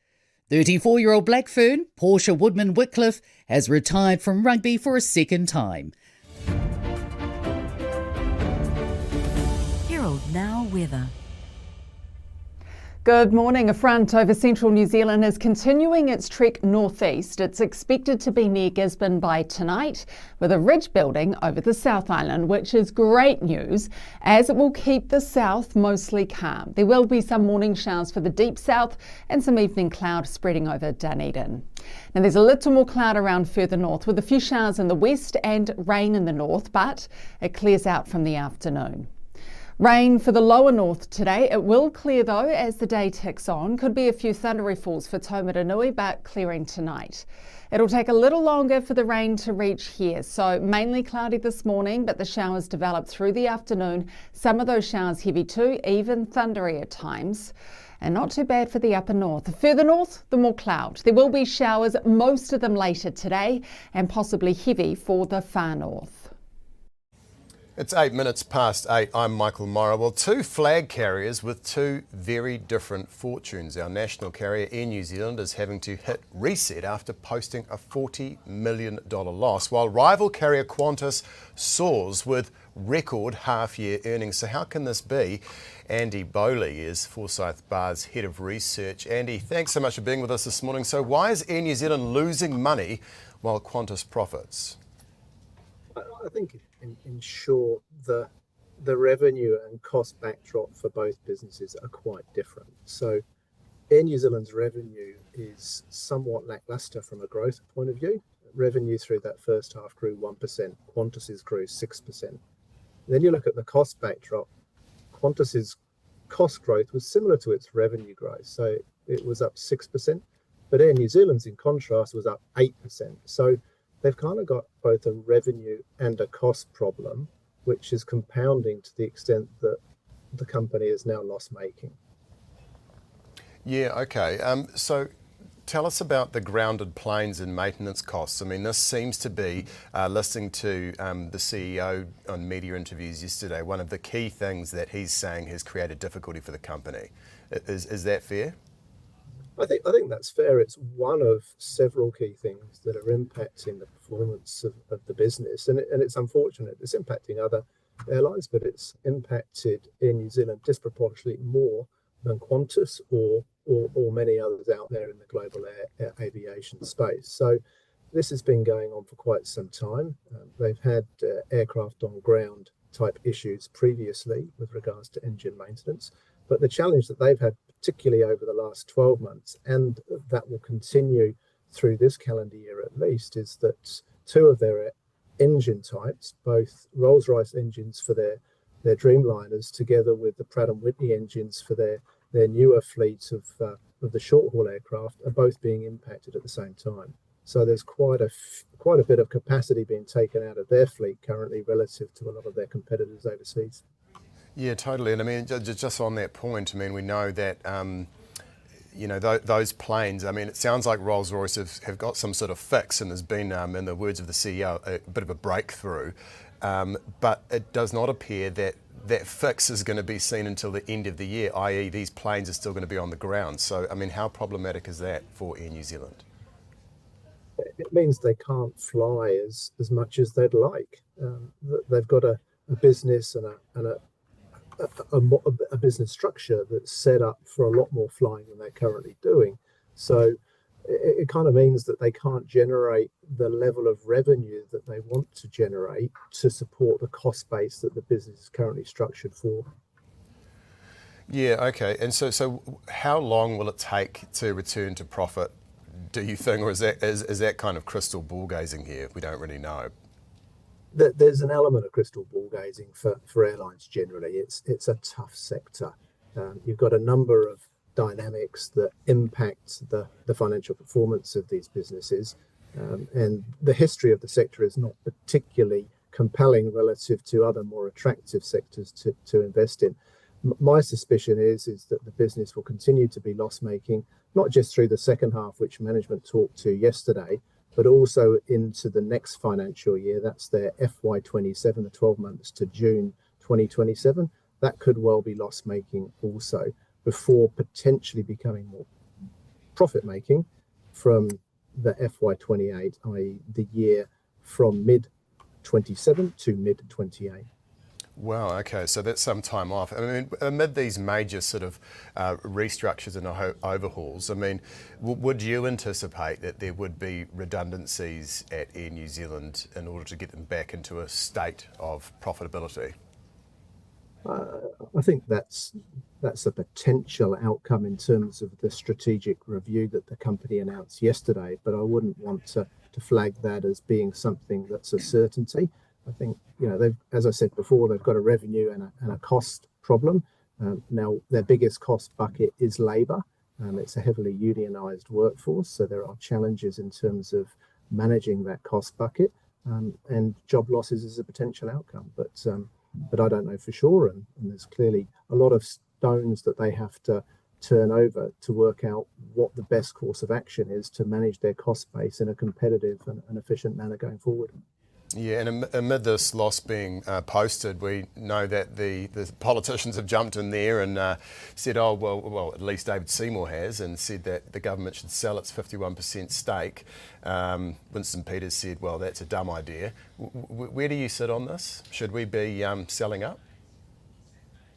34-year-old Black Fern, Portia Woodman-Whitcliffe, has retired from rugby for a second time. Herald Now Weather. Good morning. A front over central New Zealand is continuing its trek northeast. It's expected to be near Gisborne by tonight, with a ridge building over the South Island, which is great news as it will keep the south mostly calm. There will be some morning showers for the deep south and some evening cloud spreading over Dunedin. Now there's a little more cloud around further north, with a few showers in the west and rain in the north, but it clears out from the afternoon. Rain for the lower north today. It will clear though as the day ticks on. Could be a few thundery falls for Taumaranui, but clearing tonight. It'll take a little longer for the rain to reach here, so mainly cloudy this morning, but the showers develop through the afternoon. Some of those showers heavy too, even thundery at times. And not too bad for the upper north. Further north, the more cloud. There will be showers, most of them later today, and possibly heavy for the far north. It's 8 minutes past 8. I'm Michael Morrow. Well, two flag carriers with two very different fortunes. Our national carrier, Air New Zealand, is having to hit reset after posting a $40 million loss, while rival carrier Qantas soars with record half-year earnings. So how can this be? Andy Bowley is Forsyth Barr's Head of Research. Andy, thanks so much for being with us this morning. So why is Air New Zealand losing money while Qantas profits? I think in short, the revenue and cost backdrop for both businesses are quite different. So Air New Zealand's revenue is somewhat lacklustre from a growth point of view. Revenue through that first half grew 1%, Qantas's grew 6%. Then you look at the cost backdrop, Qantas's cost growth was similar to its revenue growth, so it was up 6%, but Air New Zealand's in contrast was up 8%. So they've kind of got both a revenue and a cost problem, which is compounding to the extent that the company is now loss-making. Yeah, okay. So tell us about the grounded planes and maintenance costs. I mean, this seems to be, listening to the CEO on media interviews yesterday, one of the key things that he's saying has created difficulty for the company. Is that fair? I think that's fair. It's one of several key things that are impacting the performance of the business, and it's unfortunate. It's impacting other airlines, but it's impacted Air New Zealand disproportionately more than Qantas or many others out there in the global aviation space. So this has been going on for quite some time. They've had aircraft on ground type issues previously with regards to engine maintenance, but the challenge that they've had, particularly over the last 12 months, and that will continue through this calendar year at least, is that two of their engine types, both Rolls-Royce engines for their Dreamliners, together with the Pratt & Whitney engines for their newer fleet of the short-haul aircraft, are both being impacted at the same time. So there's quite a bit of capacity being taken out of their fleet currently relative to a lot of their competitors overseas. Yeah, totally. And I mean, just on that point, I mean, we know that, those planes, I mean, it sounds like Rolls-Royce have got some sort of fix, and there's been, in the words of the CEO, a bit of a breakthrough. But it does not appear that fix is going to be seen until the end of the year, i.e. these planes are still going to be on the ground. So, I mean, how problematic is that for Air New Zealand? It means they can't fly as much as they'd like. They've got a business and a business structure that's set up for a lot more flying than they're currently doing. So it kind of means that they can't generate the level of revenue that they want to generate to support the cost base that the business is currently structured for. Yeah, okay. And so how long will it take to return to profit, do you think, or is that kind of crystal ball gazing here? We don't really know. There's an element of crystal ball gazing for airlines generally. It's a tough sector. You've got a number of dynamics that impact the financial performance of these businesses, and the history of the sector is not particularly compelling relative to other more attractive sectors to invest in. My suspicion is that the business will continue to be loss-making, not just through the second half, which management talked to yesterday, but also into the next financial year. That's their FY27, the 12 months to June 2027. That could well be loss-making also, before potentially becoming more profit-making from the FY28, i.e. the year from mid-27 to mid-28. Wow, okay, so that's some time off. I mean, amid these major sort of restructures and overhauls, I mean, would you anticipate that there would be redundancies at Air New Zealand in order to get them back into a state of profitability? I think that's a potential outcome in terms of the strategic review that the company announced yesterday, but I wouldn't want to flag that as being something that's a certainty. I think, they've, as I said before, they've got a revenue and a cost problem. Now, their biggest cost bucket is labour. It's a heavily unionised workforce, so there are challenges in terms of managing that cost bucket, and job losses is a potential outcome. But I don't know for sure, and there's clearly a lot of stones that they have to turn over to work out what the best course of action is to manage their cost base in a competitive and efficient manner going forward. Yeah, and amid this loss being posted, we know that the politicians have jumped in there and said, well, at least David Seymour has, and said that the government should sell its 51% stake. Winston Peters said, well, that's a dumb idea. Where do you sit on this? Should we be selling up?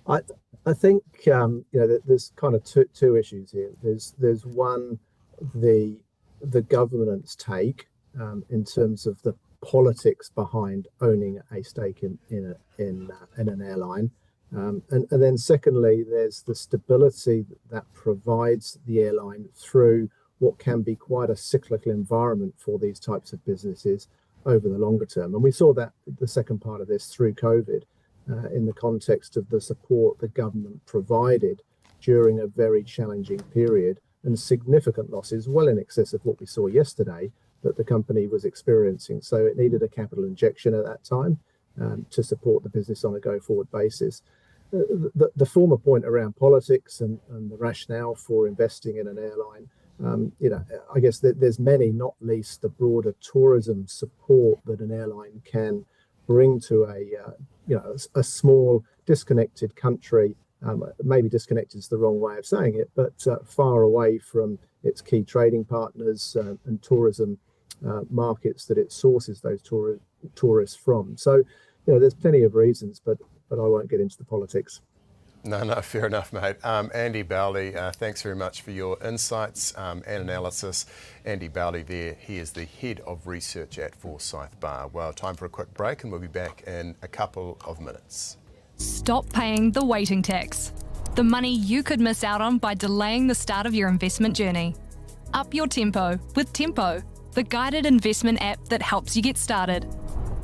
I think there's kind of two issues here. There's one, the government's take in terms of the politics behind owning a stake in an airline, and then secondly, there's the stability that provides the airline through what can be quite a cyclical environment for these types of businesses over the longer term. And we saw that the second part of this through COVID. In the context of the support the government provided during a very challenging period and significant losses, well in excess of what we saw yesterday, that the company was experiencing. So it needed a capital injection at that time to support the business on a go-forward basis. The former point around politics and the rationale for investing in an airline, I guess that there's many, not least the broader tourism support that an airline can bring to a small disconnected country. Maybe disconnected is the wrong way of saying it, but far away from its key trading partners and tourism markets that it sources those tourists from. So, there's plenty of reasons, but I won't get into the politics. No, fair enough, mate. Andy Bowley, thanks very much for your insights and analysis. Andy Bowley there, he is the Head of Research at Forsyth Barr. Well, time for a quick break and we'll be back in a couple of minutes. Stop paying the waiting tax. The money you could miss out on by delaying the start of your investment journey. Up your tempo with Tempo, the guided investment app that helps you get started.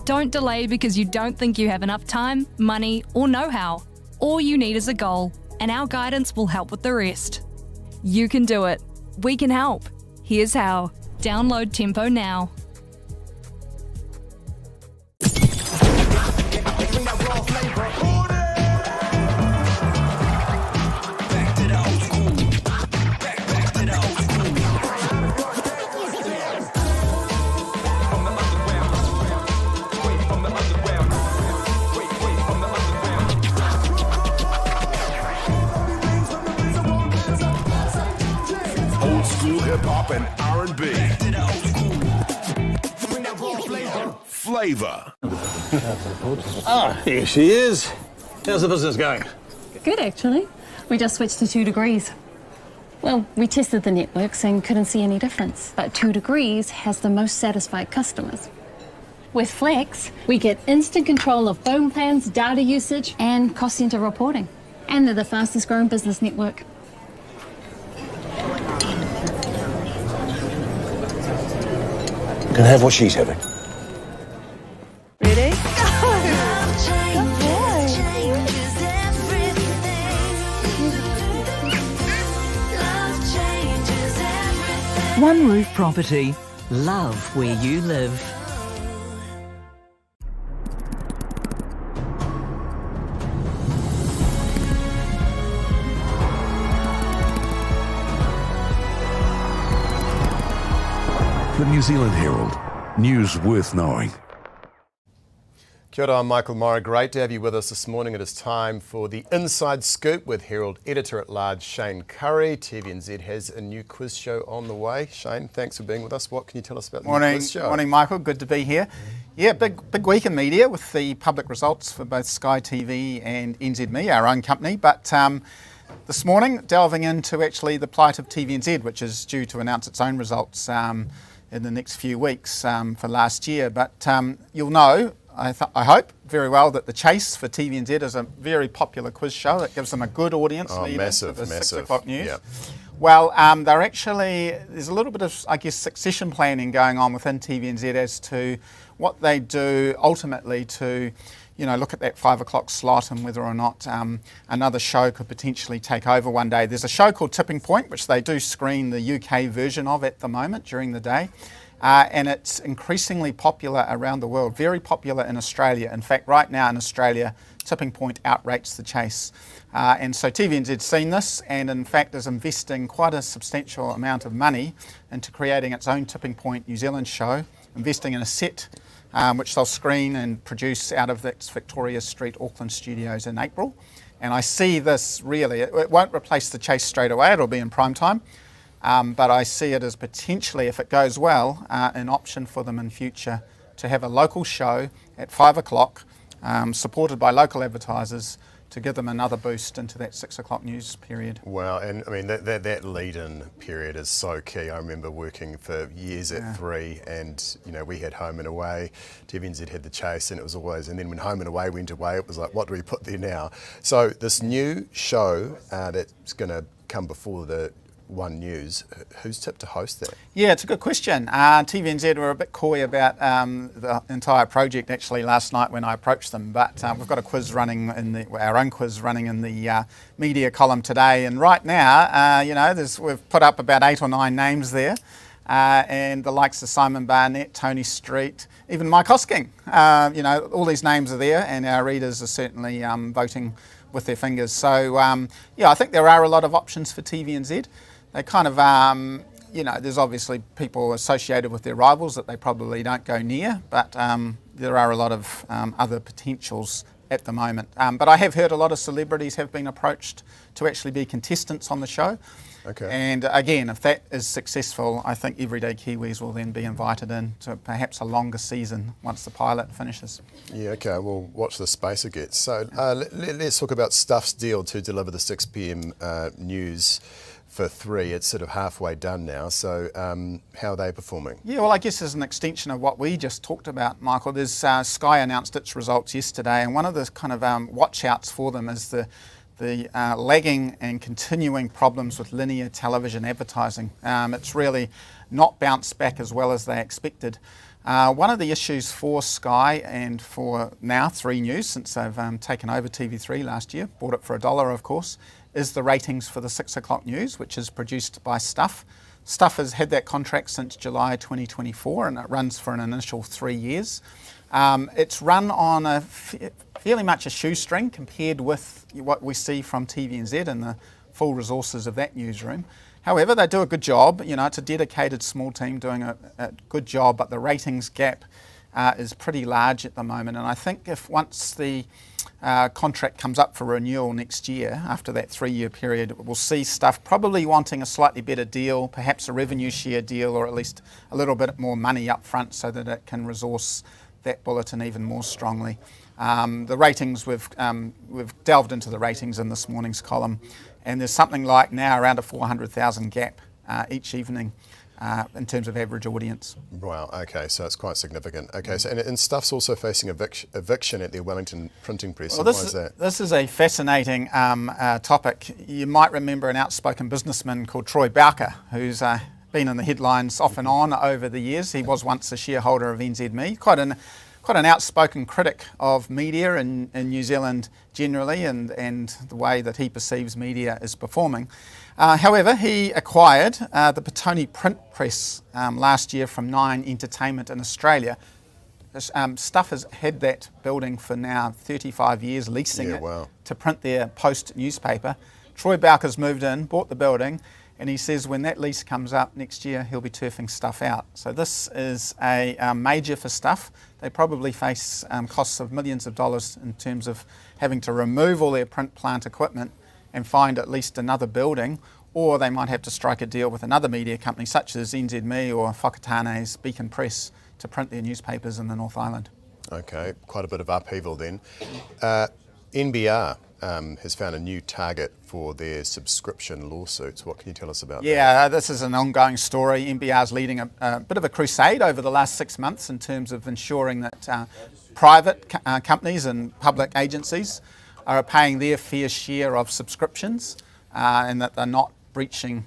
Don't delay because you don't think you have enough time, money, or know-how. All you need is a goal, and our guidance will help with the rest. You can do it. We can help. Here's how. Download Tempo now. Hip-hop and R&B. Flavour. Here she is. How's the business going? Good, actually. We just switched to 2 degrees. Well, we tested the networks and couldn't see any difference. But 2 degrees has the most satisfied customers. With Flex, we get instant control of phone plans, data usage, and cost centre reporting. And they're the fastest growing business network. Can I have what she's having? Ready? One Roof Property. Love where you live. The New Zealand Herald. News worth knowing. Kia ora, I'm Michael Morrow. Great to have you with us this morning. It is time for the Inside Scoop with Herald Editor-at-Large Shane Curry. TVNZ has a new quiz show on the way. Shane, thanks for being with us. What can you tell us about the new quiz show? Morning, Michael. Good to be here. Yeah, big week in media with the public results for both Sky TV and NZME, our own company. But this morning, delving into actually the plight of TVNZ, which is due to announce its own results in the next few weeks for last year. But you'll know, I hope, very well that The Chase for TVNZ is a very popular quiz show that gives them a good audience lead into the 6 o'clock news. Yep. Well, there's a little bit of, I guess, succession planning going on within TVNZ as to what they do ultimately to, look at that 5 o'clock slot and whether or not another show could potentially take over one day. There's a show called Tipping Point, which they do screen the UK version of at the moment during the day. And it's increasingly popular around the world, very popular in Australia. In fact, right now in Australia, Tipping Point outrates The Chase. And so TVNZ's seen this and in fact is investing quite a substantial amount of money into creating its own Tipping Point New Zealand show, investing in a set which they'll screen and produce out of its Victoria Street Auckland studios in April. And I see this really, it won't replace The Chase straight away, it'll be in prime time. But I see it as potentially, if it goes well, an option for them in future to have a local show at 5 o'clock, supported by local advertisers, to give them another boost into that 6 o'clock news period. Wow, and I mean that lead-in period is so key. I remember working for years at 3, and we had Home and Away, TVNZ had The Chase, and it was always, and then when Home and Away went away, it was like, what do we put there now? So this new show that's going to come before the One News, who's tipped to host that? Yeah, it's a good question. TVNZ were a bit coy about the entire project actually last night when I approached them, but we've got a quiz running our own quiz running in the media column today, and right now, we've put up about 8 or 9 names there, and the likes of Simon Barnett, Tony Street, even Mike Hosking. All these names are there, and our readers are certainly voting with their fingers. So, I think there are a lot of options for TVNZ. They kind of, there's obviously people associated with their rivals that they probably don't go near, but there are a lot of other potentials at the moment. But I have heard a lot of celebrities have been approached to actually be contestants on the show. Okay. And again, if that is successful, I think everyday Kiwis will then be invited in to perhaps a longer season once the pilot finishes. Yeah, okay, we'll watch the space it gets. So let's talk about Stuff's deal to deliver the 6 p.m. news for 3. It's sort of halfway done now, so how are they performing? Yeah, well, I guess as an extension of what we just talked about, Michael, there's Sky announced its results yesterday, and one of the kind of watch outs for them is the lagging and continuing problems with linear television advertising. It's really not bounced back as well as they expected. One of the issues for Sky and for now 3 News, since they've taken over TV3 last year, bought it for $1 of course, is the ratings for the 6 o'clock news, which is produced by Stuff. Stuff has had that contract since July 2024 and it runs for an initial 3 years. It's run on a fairly much a shoestring compared with what we see from TVNZ and the full resources of that newsroom. However, they do a good job. It's a dedicated small team doing a good job, but the ratings gap is pretty large at the moment. And I think if once the contract comes up for renewal next year, after that 3-year period, we'll see Stuff probably wanting a slightly better deal, perhaps a revenue share deal, or at least a little bit more money up front so that it can resource that bulletin even more strongly. The ratings, we've delved into the ratings in this morning's column, and there's something like now around a 400,000 gap each evening in terms of average audience. Wow, okay, so it's quite significant. Okay, so and Stuff's also facing eviction at their Wellington printing press. Well, why is that? This is a fascinating topic. You might remember an outspoken businessman called Troy Bowker, who's been in the headlines off and on over the years. He was once a shareholder of NZME, quite an outspoken critic of media in New Zealand generally and the way that he perceives media is performing. However, he acquired the Petone print press last year from Nine Entertainment in Australia. Stuff has had that building for now 35 years, leasing it to print their Post newspaper. Troy Bowker's moved in, bought the building, and he says when that lease comes up next year, he'll be turfing Stuff out. So this is a major for Stuff. They probably face costs of millions of dollars in terms of having to remove all their print plant equipment and find at least another building, or they might have to strike a deal with another media company such as NZME or Whakatane's Beacon Press to print their newspapers in the North Island. Okay, quite a bit of upheaval then. NBR has found a new target for their subscription lawsuits. What can you tell us about that? Yeah, this is an ongoing story. NBR's leading a bit of a crusade over the last 6 months in terms of ensuring that private companies and public agencies are paying their fair share of subscriptions and that they're not breaching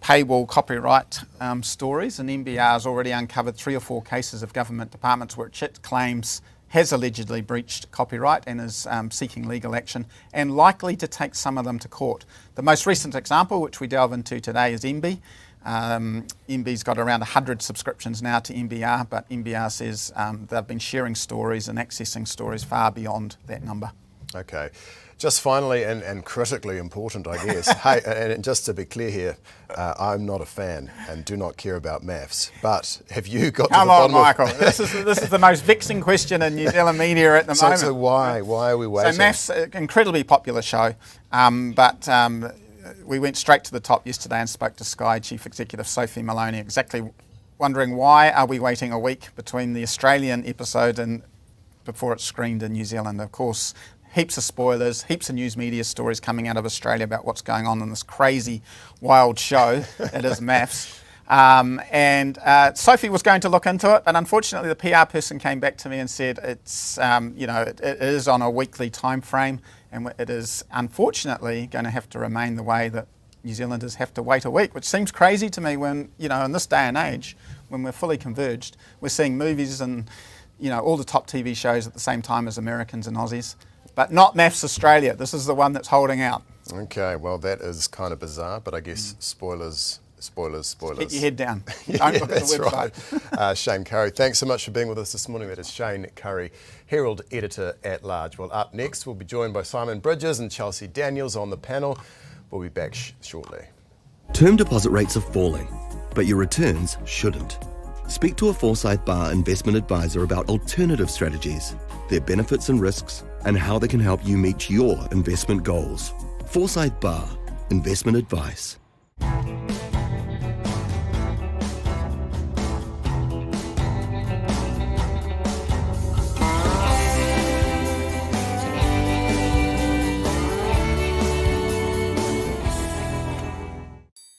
paywall copyright stories, and NBR has already uncovered 3 or 4 cases of government departments which it claims has allegedly breached copyright and is seeking legal action and likely to take some of them to court. The most recent example, which we delve into today, is MB. MB's got around 100 subscriptions now to NBR, but NBR says they've been sharing stories and accessing stories far beyond that number. Okay. Just finally, and critically important, I guess, hey, and just to be clear here, I'm not a fan and do not care about maths, but have you got to the bottom Michael. of... This is the most vexing question in New Zealand media at the moment. So why are we waiting? So maths, an incredibly popular show, but we went straight to the top yesterday and spoke to Sky Chief Executive Sophie Maloney, exactly wondering why are we waiting a week between the Australian episode and before it's screened in New Zealand. Of course, heaps of spoilers, heaps of news media stories coming out of Australia about what's going on in this crazy, wild show that is maths. And Sophie was going to look into it, but unfortunately the PR person came back to me and said it's, it is on a weekly time frame, and it is unfortunately going to have to remain the way that New Zealanders have to wait a week, which seems crazy to me when, in this day and age, when we're fully converged, we're seeing movies and, all the top TV shows at the same time as Americans and Aussies. But not Maths Australia. This is the one that's holding out. Okay, well, that is kind of bizarre, but I guess spoilers. Keep your head down. Don't look at the website. Right. Shane Curry, thanks so much for being with us this morning. That is Shane Curry, Herald Editor at Large. Well, up next, we'll be joined by Simon Bridges and Chelsea Daniels on the panel. We'll be back shortly. Term deposit rates are falling, but your returns shouldn't. Speak to a Forsyth Barr investment advisor about alternative strategies, their benefits and risks, and how they can help you meet your investment goals. Forsyth Barr, investment advice.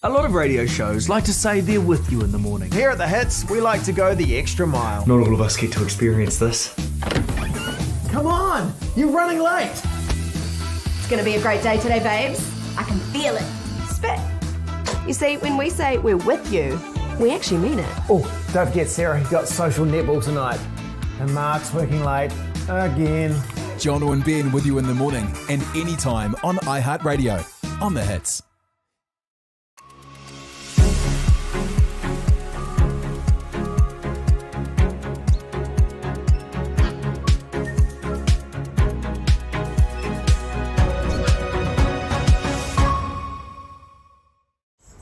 A lot of radio shows like to say they're with you in the morning. Here at The Hits, we like to go the extra mile. Not all of us get to experience this. Come on, you're running late. It's going to be a great day today, babes. I can feel it. Spit. You see, when we say we're with you, we actually mean it. Oh, don't forget Sarah, who's got social netball tonight. And Mark's working late again. Jono and Ben with you in the morning and anytime on iHeartRadio. On The Hits.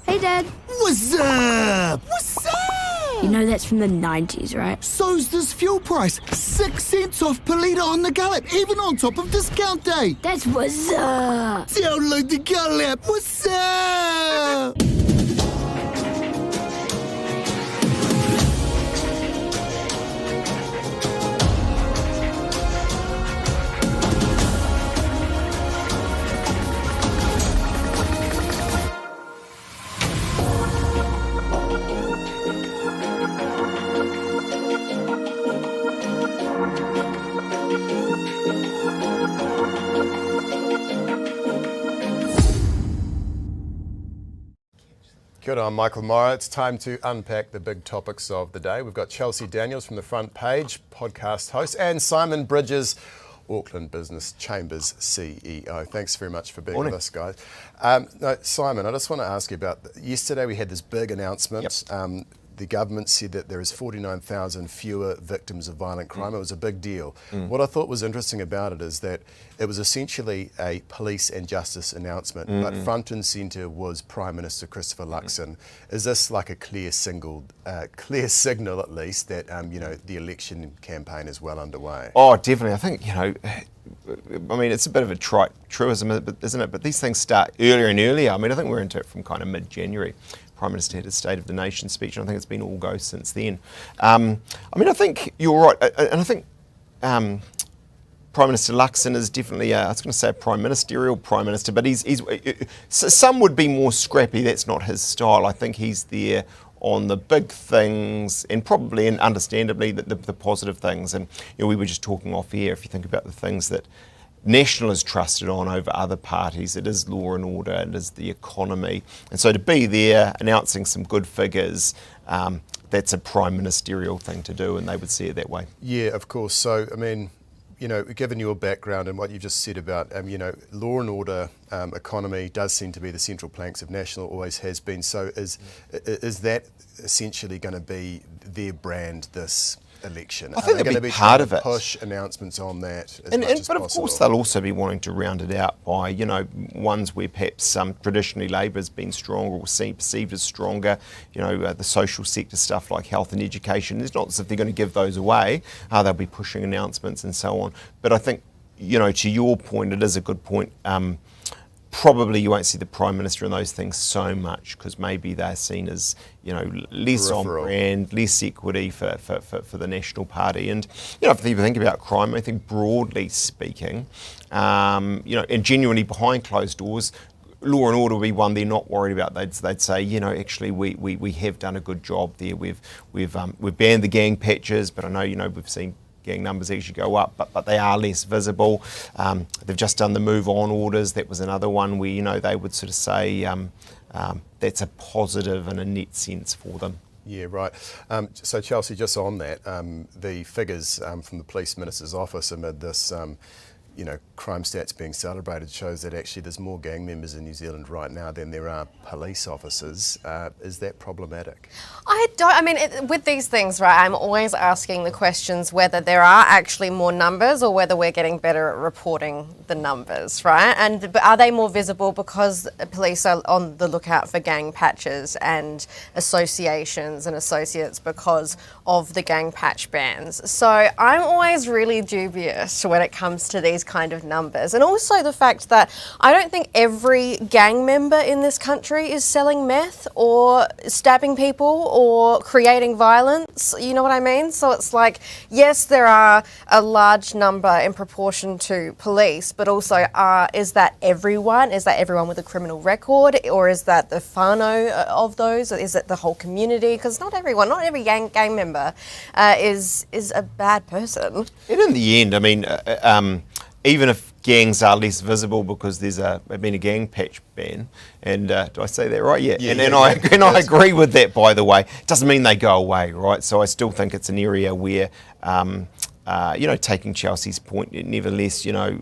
Hey, Dad. What's up? What's up? You know that's from the 90s, right? So's this fuel price. 6 cents off per litre on the Gallop, even on top of discount day. That's what's up. Download the Gallop. What's up? Kia ora, I'm Michael Morrow. It's time to unpack the big topics of the day. We've got Chelsea Daniels from the Front Page, podcast host, and Simon Bridges, Auckland Business Chambers CEO. Thanks very much for being with us, guys. Simon, I just want to ask you about, yesterday we had this big announcement. Yep. The government said that there is 49,000 fewer victims of violent crime. It was a big deal. What I thought was interesting about it is that it was essentially a police and justice announcement, but front and centre was Prime Minister Christopher Luxon. Is this like a clear signal at least that the election campaign is well underway? Oh, definitely. I think it's a bit of a trite truism, isn't it? But these things start earlier and earlier. I think we're into it from kind of mid-January. Prime Minister had his State of the Nation speech, and I think it's been all go since then. I think you're right, and I think Prime Minister Luxon is definitely, I was going to say a ministerial Prime Minister, but he's some would be more scrappy. That's not his style. I think he's there on the big things and probably and understandably the positive things. And we were just talking off air. If you think about the things that National is trusted on over other parties. It is law and order, it is the economy. And so to be there announcing some good figures, that's a prime ministerial thing to do, and they would see it that way. Yeah, of course. So, I mean, you know, given your background and what you just said about, you know, law and order, economy does seem to be the central planks of National, always has been. So is that essentially going to be their brand this election? I think they're that'll going to be part of it. Push announcements on that as And, much as but of possible. course they'll also be wanting to round it out by, you know, ones where perhaps traditionally Labour's been stronger or perceived as stronger, you know, the social sector stuff like health and education. It's not as if they're going to give those away. They'll be pushing announcements and so on. But I think, you know, to your point, it is a good point. Probably you won't see the Prime Minister and those things so much because maybe they're seen as, you know, less on brand, less equity for the National Party. And, you know, if you think about crime, I think broadly speaking, you know, and genuinely behind closed doors, law and order will be one they're not worried about. They'd say, you know, actually we have done a good job there. We've banned the gang patches, but I know, you know, we've seen gang numbers actually go up, but they are less visible. They've just done the move on orders. That was another one where, you know, they would sort of say that's a positive in a net sense for them. Yeah, right. So Chelsea, just on that, the figures from the Police Minister's office amid this, you know, crime stats being celebrated shows that actually there's more gang members in New Zealand right now than there are police officers. Is that problematic? With these things, right, I'm always asking the questions whether there are actually more numbers or whether we're getting better at reporting the numbers, right? And are they more visible because police are on the lookout for gang patches and associations and associates because of the gang patch bans? So I'm always really dubious when it comes to these kind of numbers. And also the fact that I don't think every gang member in this country is selling meth or stabbing people or creating violence, you know what I mean? So it's like, yes, there are a large number in proportion to police, but also is that everyone? Is that everyone with a criminal record? Or is that the whānau of those? Or is it the whole community? Because not every gang member is a bad person. And in the end, I mean, even if gangs are less visible because there's been a gang patch ban, and do I say that right? Yeah. I agree with that, by the way. It doesn't mean they go away, right? So I still think it's an area where, you know, taking Chelsea's point, nevertheless, you know,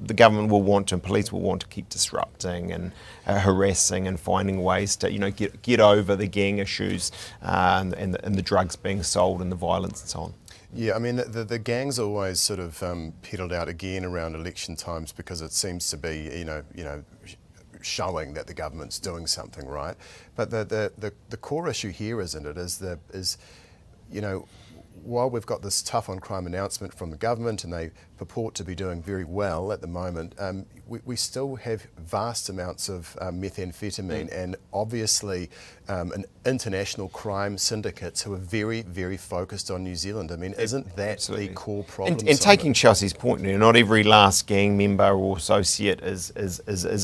the government will want to and police will want to keep disrupting and harassing and finding ways to, you know, get over the gang issues and the drugs being sold and the violence and so on. Yeah, I mean, the gangs always sort of peddled out again around election times because it seems to be, you know, showing that the government's doing something right. But the core issue here, isn't it, is you know, while we've got this tough on crime announcement from the government and they purport to be doing very well at the moment, we still have vast amounts of methamphetamine and obviously an international crime syndicates who are very, very focused on New Zealand. I mean, isn't that the core problem? And taking Chelsea's point, you know, not every last gang member or associate is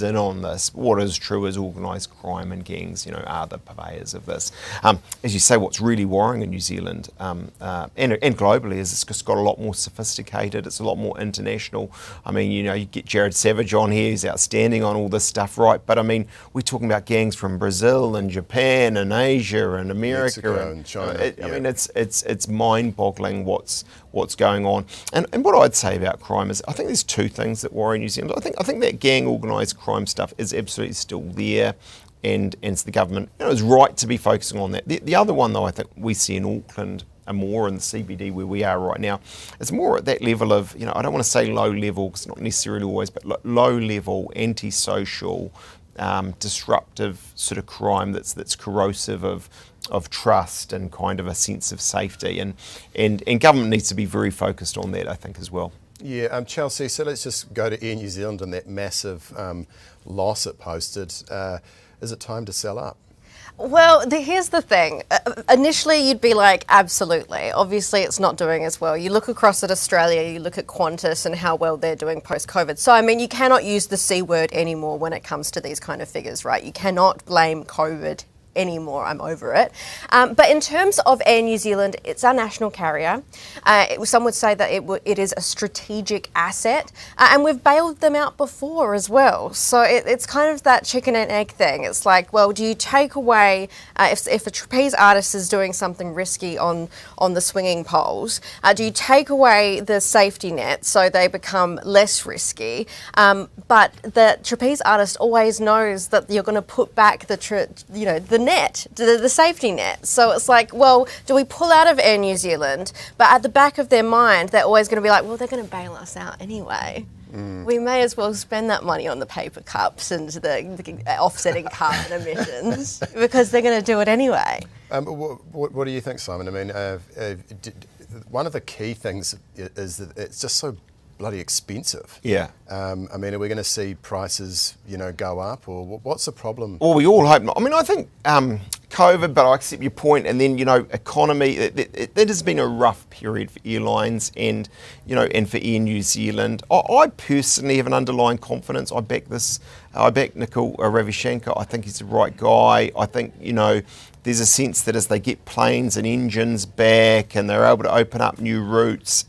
in on this. What is true is organised crime and gangs, you know, are the purveyors of this. As you say, what's really worrying in New Zealand and globally is it's just got a lot more sophisticated. It's a lot more international. I mean, you know, you get Jared Savage on here, he's outstanding on all this stuff, right? But I mean, we're talking about gangs from Brazil and Japan and Asia and America Mexico and China. I mean, it's mind-boggling what's going on. And what I'd say about crime is I think there's two things that worry New Zealand. I think that gang organised crime stuff is absolutely still there. And it's the government, you know, is right to be focusing on that. The other one, though, I think we see in Auckland and more in the CBD where we are right now, it's more at that level of, you know, I don't want to say low level, because it's not necessarily always, but low level, antisocial, disruptive sort of crime that's corrosive of trust and kind of a sense of safety. And government needs to be very focused on that, I think, as well. Yeah, Chelsea, so let's just go to Air New Zealand and that massive loss it posted. Is it time to sell up? Well, here's the thing. Initially, you'd be like, absolutely. Obviously, it's not doing as well. You look across at Australia, you look at Qantas and how well they're doing post-COVID. So, I mean, you cannot use the C word anymore when it comes to these kind of figures, right? You cannot blame COVID anymore. I'm over it. But in terms of Air New Zealand, it's our national carrier. Some would say that it is a strategic asset, and we've bailed them out before as well. So it's kind of that chicken and egg thing. It's like, well, do you take away, if a trapeze artist is doing something risky on the swinging poles, do you take away the safety net so they become less risky? But the trapeze artist always knows that you're going to put back the net, the safety net. So it's like, well, do we pull out of Air New Zealand? But at the back of their mind, they're always going to be like, well, they're going to bail us out anyway. We may as well spend that money on the paper cups and the offsetting carbon emissions because they're going to do it anyway. What do you think, Simon? I mean, one of the key things is that it's just so bloody expensive. Yeah. I mean, are we going to see prices, go up, or what's the problem? Well, we all hope not. I mean, I think COVID, but I accept your point, and then, economy, it has been a rough period for airlines and, and for Air New Zealand. I personally have an underlying confidence. I back Nikhil Ravishankar. I think he's the right guy. I think, there's a sense that as they get planes and engines back and they're able to open up new routes,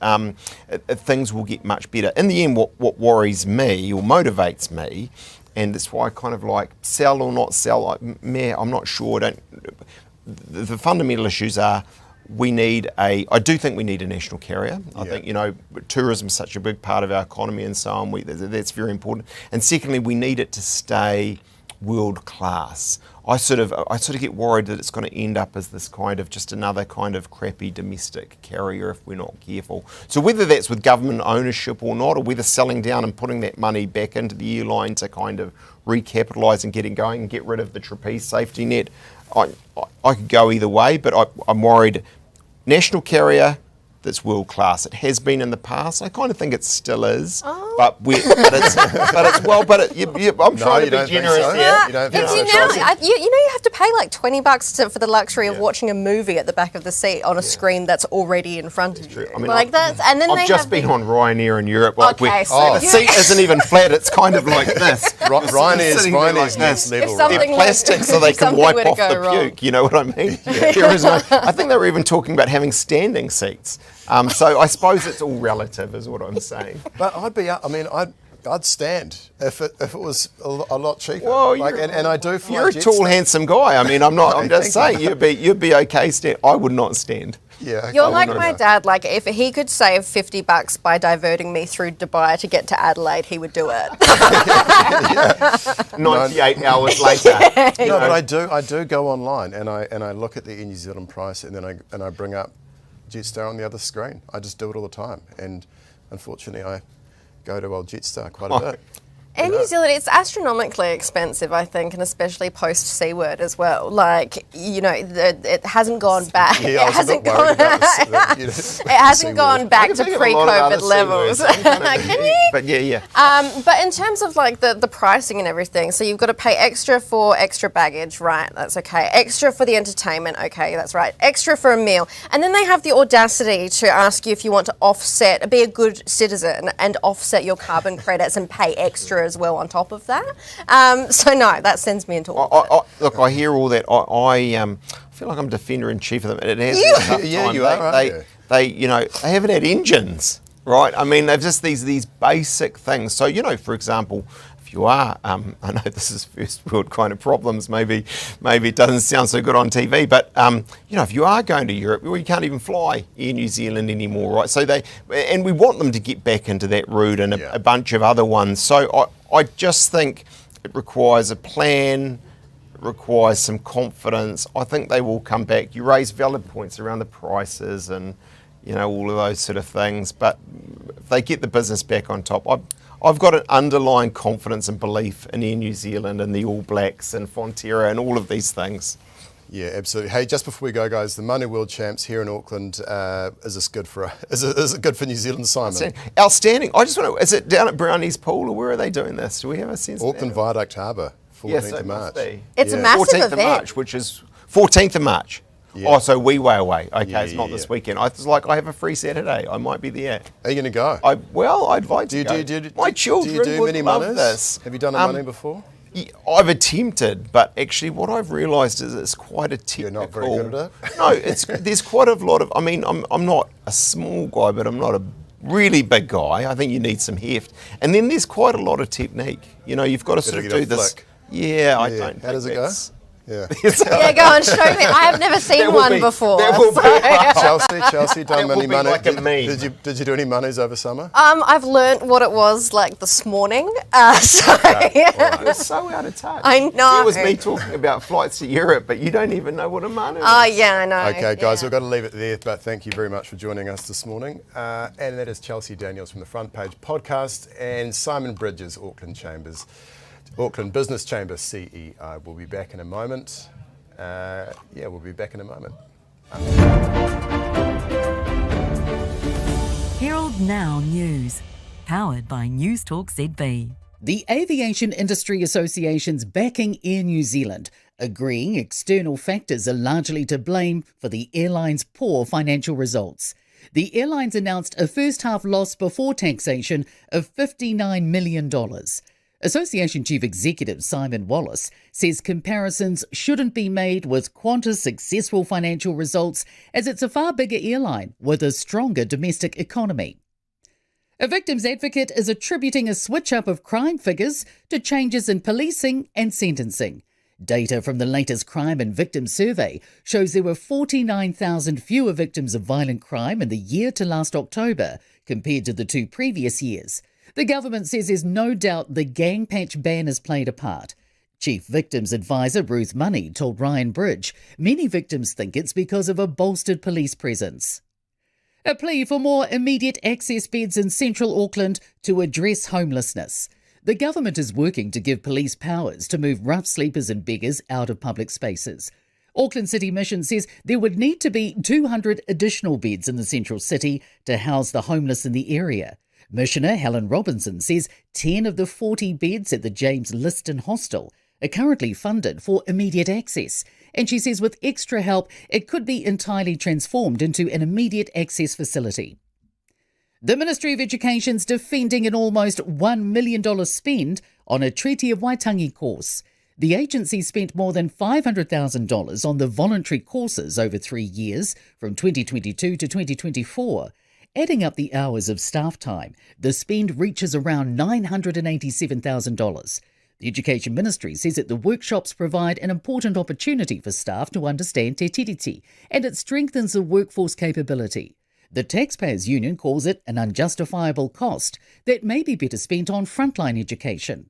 things will get much better. In the end, what worries me or motivates me, and that's why I kind of like sell or not sell, I'm not sure. The fundamental issues are I do think we need a national carrier. I think, tourism is such a big part of our economy and so on. That's very important. And secondly, we need it to stay world class. I sort of get worried that it's going to end up as this kind of just another kind of crappy domestic carrier if we're not careful. So whether that's with government ownership or not, or whether selling down and putting that money back into the airline to kind of recapitalise and getting going and get rid of the trapeze safety net, I could go either way, but I'm worried. National carrier that's world class. It has been in the past. I kind of think it still is, but I'm trying to be generous here. You have to pay like $20 for the luxury of watching a movie at the back of the seat on a screen that's already in front of you. I mean, and then I've just been on Ryanair in Europe. The seat isn't even flat. It's kind of like this. Ryanair's next level. They're plastic so they can wipe off the puke. You know what I mean? There is I think they were even talking about having standing seats. So I suppose it's all relative, is what I'm saying. But I'd stand if it was a lot cheaper. Well, and I do fly. You're a tall, handsome guy. I mean, I'm not. I'm just saying you'd be okay. I would not stand. Yeah, you're like my dad. Like if he could save $50 by diverting me through Dubai to get to Adelaide, he would do it. 98 hours later. No, but I do go online and I look at the Air New Zealand price and then I bring up Jetstar on the other screen. I just do it all the time, and unfortunately, I go to old Jetstar quite a bit. In New Zealand, it's astronomically expensive, I think, and especially post-C-word as well. Like, it hasn't gone back. Yeah, it hasn't gone back to pre-COVID levels. Can you? But yeah. But in terms of like the pricing and everything, so you've got to pay extra for extra baggage, right? That's okay. Extra for the entertainment, okay, that's right. Extra for a meal. And then they have the audacity to ask you if you want to be a good citizen and offset your carbon credits and pay extra as well on top of that. So no, that sends me into all look, I hear all that. I feel like I'm defender-in-chief of them. It has you are. They haven't had engines, right? I mean, they've just these basic things. So, for example, if you are, I know this is first world kind of problems, maybe it doesn't sound so good on TV, but, if you are going to Europe, well, you can't even fly Air New Zealand anymore, right? So and we want them to get back into that route and a bunch of other ones. So I just think it requires a plan, it requires some confidence. I think they will come back. You raise valid points around the prices and, all of those sort of things, but if they get the business back on top, I've got an underlying confidence and belief in Air New Zealand and the All Blacks and Fonterra and all of these things. Yeah, absolutely. Hey, just before we go, guys, the Manu World Champs here in Auckland. Is this good for? Is it good for New Zealand, Simon? Outstanding. I just want to. Is it down at Brownie's Pool or where are they doing this? Do we have a sense? Auckland Viaduct Harbour, 14th of March. It's a massive 14th event. of March, which is 14th of March. Yeah. Oh, so we way away. Okay, it's not this weekend. I was like, I have a free Saturday. I might be there. Are you going to go? I'd like to go. My children do you do would mini love Manus? this. Have you done a Manu before? I've attempted, but actually what I've realised is it's quite a technical... You're not very good at it? No, there's quite a lot of... I mean, I'm not a small guy, but I'm not a really big guy. I think you need some heft. And then there's quite a lot of technique. You know, you've got to sort of do this... Flick. Yeah, I don't How does it go? Yeah. Yeah, go on, show me. I have never seen one before. That will be Chelsea, done many Manu. Manu. Like a meme. Did you do any Manus over summer? I've learnt what it was like this morning. You're so out of touch. I know. It was me talking about flights to Europe, but you don't even know what a Manu is. Oh, yeah, I know. Okay, guys, we've got to leave it there, but thank you very much for joining us this morning. And that is Chelsea Daniels from the Front Page podcast and Simon Bridges, Auckland Business Chamber CEO. We'll be back in a moment. We'll be back in a moment. Herald Now News, powered by News Talk ZB. The Aviation Industry Association's backing Air New Zealand, agreeing external factors are largely to blame for the airline's poor financial results. The airlines announced a first-half loss before taxation of $59 million. Association Chief Executive Simon Wallace says comparisons shouldn't be made with Qantas' successful financial results, as it's a far bigger airline with a stronger domestic economy. A victims advocate is attributing a switch-up of crime figures to changes in policing and sentencing. Data from the latest Crime and Victims Survey shows there were 49,000 fewer victims of violent crime in the year to last October compared to the 2 previous years. The government says there's no doubt the gang patch ban has played a part. Chief Victims Advisor Ruth Money told Ryan Bridge many victims think it's because of a bolstered police presence. A plea for more immediate access beds in central Auckland to address homelessness. The government is working to give police powers to move rough sleepers and beggars out of public spaces. Auckland City Mission says there would need to be 200 additional beds in the central city to house the homeless in the area. Missioner Helen Robinson says 10 of the 40 beds at the James Liston Hostel are currently funded for immediate access, and she says with extra help it could be entirely transformed into an immediate access facility. The Ministry of Education's defending an almost $1 million spend on a Treaty of Waitangi course. The agency spent more than $500,000 on the voluntary courses over 3 years, from 2022 to 2024. Adding up the hours of staff time, the spend reaches around $987,000. The Education Ministry says that the workshops provide an important opportunity for staff to understand te tiriti, and it strengthens the workforce capability. The Taxpayers Union calls it an unjustifiable cost that may be better spent on frontline education.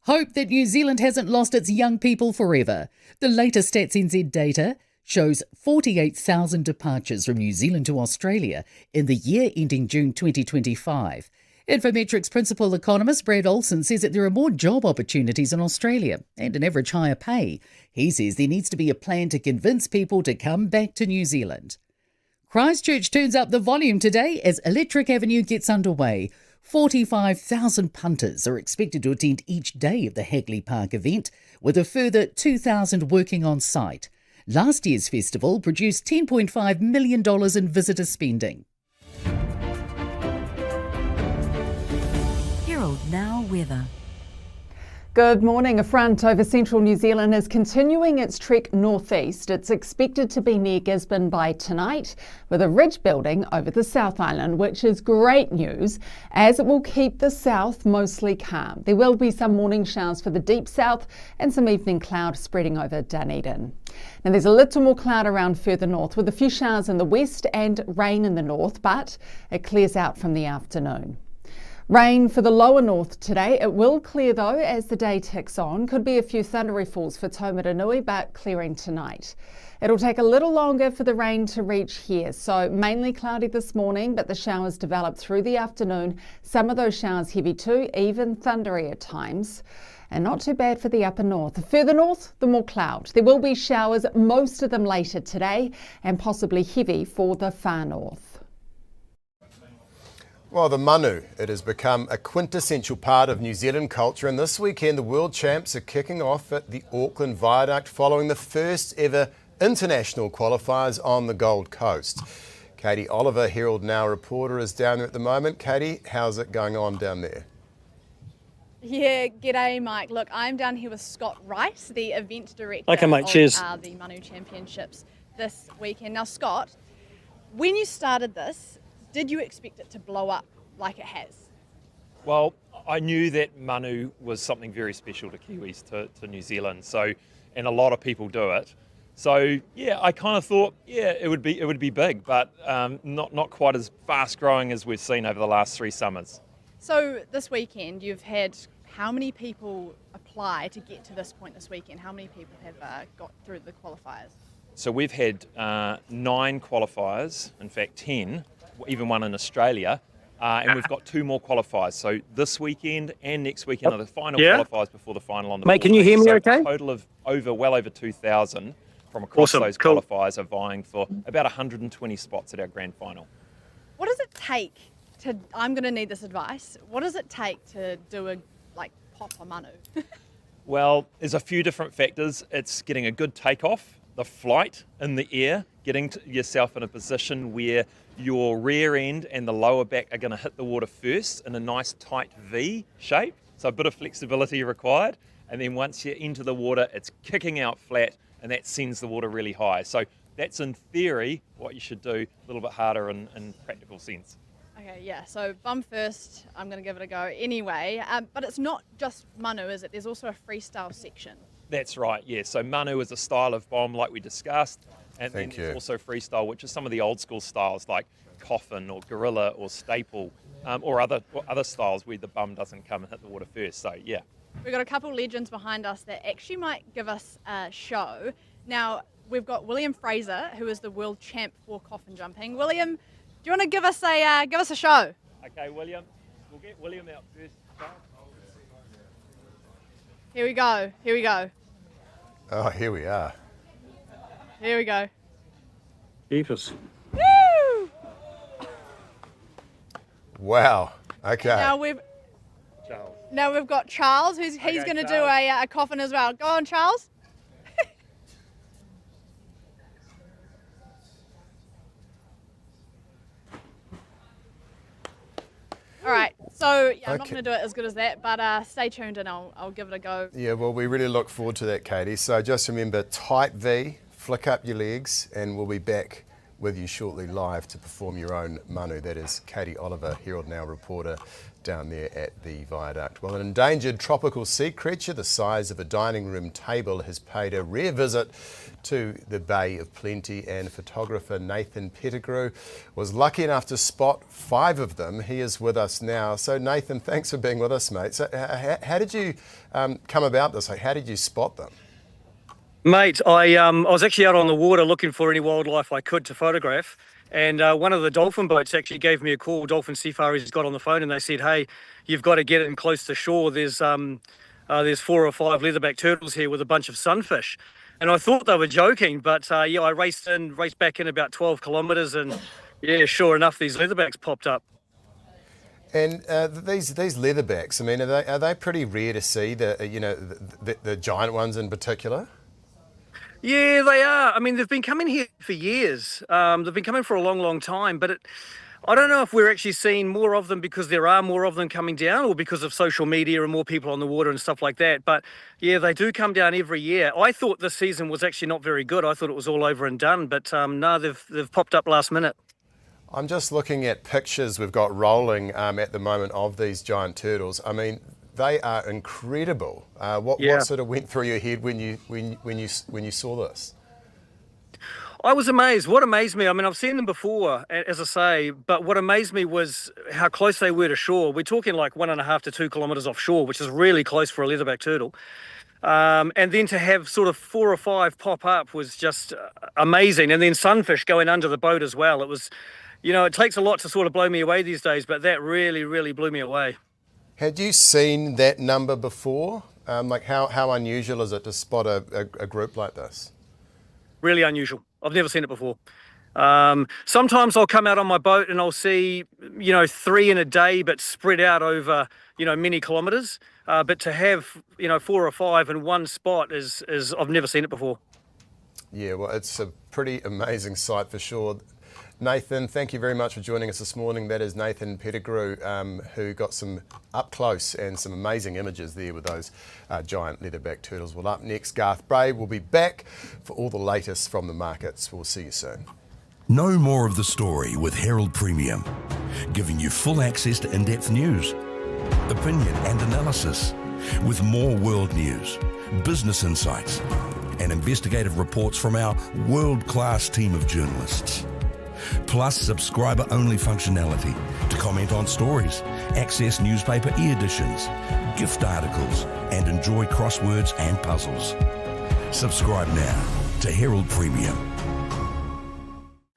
Hope that New Zealand hasn't lost its young people forever. The latest Stats NZ data shows 48,000 departures from New Zealand to Australia in the year ending June 2025. Infometrics principal economist Brad Olsen says that there are more job opportunities in Australia and an average higher pay. He says there needs to be a plan to convince people to come back to New Zealand. Christchurch turns up the volume today as Electric Avenue gets underway. 45,000 punters are expected to attend each day of the Hagley Park event, with a further 2,000 working on site. Last year's festival produced $10.5 million in visitor spending. Herald Now Weather. Good morning. A front over central New Zealand is continuing its trek northeast. It's expected to be near Gisborne by tonight, with a ridge building over the South Island, which is great news as it will keep the south mostly calm. There will be some morning showers for the deep south and some evening cloud spreading over Dunedin. Now there's a little more cloud around further north, with a few showers in the west and rain in the north, but it clears out from the afternoon. Rain for the lower north today. It will clear though as the day ticks on. Could be a few thundery falls for Taumaranui, but clearing tonight. It'll take a little longer for the rain to reach here, so mainly cloudy this morning, but the showers develop through the afternoon. Some of those showers heavy too, even thundery at times. And not too bad for the upper north. Further north, the more cloud. There will be showers, most of them later today, and possibly heavy for the far north. Well, the Manu, it has become a quintessential part of New Zealand culture, and this weekend the World Champs are kicking off at the Auckland Viaduct following the first ever international qualifiers on the Gold Coast. Katie Oliver, Herald Now reporter, is down there at the moment. Katie, how's it going on down there? Yeah, g'day, Mike. Look, I'm down here with Scott Rice, the event director Okay, mate, of cheers. The Manu Championships this weekend. Now, Scott, when you started this, did you expect it to blow up like it has? Well, I knew that Manu was something very special to Kiwis, to New Zealand. So, and a lot of people do it. So yeah, I kind of thought, yeah, it would be big, but not quite as fast growing as we've seen over the last 3 summers. So this weekend, you've had how many people apply to get to this point this weekend? How many people have got through the qualifiers? So we've had 9 qualifiers, in fact 10, even one in Australia, and we've got 2 more qualifiers. So this weekend and next weekend are the final qualifiers before the final on the Mate, can you hear me okay? A total of well over 2,000 from across those qualifiers are vying for about 120 spots at our grand final. What does it take to, I'm going to need this advice, what does it take to do a, pop a Manu? Well, there's a few different factors. It's getting a good takeoff, the flight in the air, getting yourself in a position where your rear end and the lower back are going to hit the water first in a nice tight V shape. So a bit of flexibility required. And then once you're into the water, it's kicking out flat and that sends the water really high. So that's in theory what you should do, a little bit harder in practical sense. Okay, yeah, so bum first, I'm going to give it a go anyway. But it's not just Manu, is it? There's also a freestyle section. That's right, yeah. So Manu is a style of bomb like we discussed. And then there's also freestyle, which is some of the old school styles like coffin or gorilla or staple or other styles where the bum doesn't come and hit the water first. So, yeah. We've got a couple of legends behind us that actually might give us a show. Now, we've got William Fraser, who is the world champ for coffin jumping. William, do you want to give us a show? Okay, William. We'll get William out first. Here we go. Here we go. Oh, here we are. Here we go. Jeepers. Woo! Wow. Okay. Now we've got Charles, he's going to do a coffin as well. Go on, Charles. All right, so yeah, I'm not going to do it as good as that, but stay tuned and I'll give it a go. Yeah, well, we really look forward to that, Katie. So just remember, tight V, flick up your legs, and we'll be back with you shortly live to perform your own Manu. That is Katie Oliver, Herald Now reporter, down there at the viaduct. Well, an endangered tropical sea creature the size of a dining room table has paid a rare visit to the Bay of Plenty, and photographer Nathan Pettigrew was lucky enough to spot 5 of them. He is with us now. So Nathan, thanks for being with us, mate. So how did you come about this? Like, how did you spot them? Mate, I was actually out on the water looking for any wildlife I could to photograph, and one of the dolphin boats actually gave me a call. Dolphin Seafarers got on the phone and they said, "Hey, you've got to get in close to shore. There's 4 or 5 leatherback turtles here with a bunch of sunfish." And I thought they were joking, but I raced back in about 12 kilometres, and yeah, sure enough, these leatherbacks popped up. And these leatherbacks, I mean, are they pretty rare to see? The giant ones in particular. Yeah, they are. I mean, they've been coming here for years. They've been coming for a long, long time. But I don't know if we're actually seeing more of them because there are more of them coming down, or because of social media and more people on the water and stuff like that. But yeah, they do come down every year. I thought this season was actually not very good. I thought it was all over and done. But no, they've popped up last minute. I'm just looking at pictures we've got rolling at the moment of these giant turtles. I mean, they are incredible. What sort of went through your head when you saw this? I was amazed. What amazed me, I mean, I've seen them before, as I say, but what amazed me was how close they were to shore. We're talking like 1.5 to 2 kilometres offshore, which is really close for a leatherback turtle. And then to have sort of 4 or 5 pop up was just amazing. And then sunfish going under the boat as well. It was, it takes a lot to sort of blow me away these days, but that really, really blew me away. Had you seen that number before? How unusual is it to spot a group like this? Really unusual. I've never seen it before. Sometimes I'll come out on my boat and I'll see, 3 in a day, but spread out over, many kilometres. But to have, 4 or 5 in one spot is I've never seen it before. Yeah, well, it's a pretty amazing sight for sure. Nathan, thank you very much for joining us this morning. That is Nathan Pettigrew, who got some up close and some amazing images there with those giant leatherback turtles. Well, up next, Garth Bray will be back for all the latest from the markets. We'll see you soon. Know more of the story with Herald Premium, giving you full access to in-depth news, opinion and analysis, with more world news, business insights, and investigative reports from our world-class team of journalists. Plus subscriber-only functionality to comment on stories, access newspaper e-editions, gift articles, and enjoy crosswords and puzzles. Subscribe now to Herald Premium.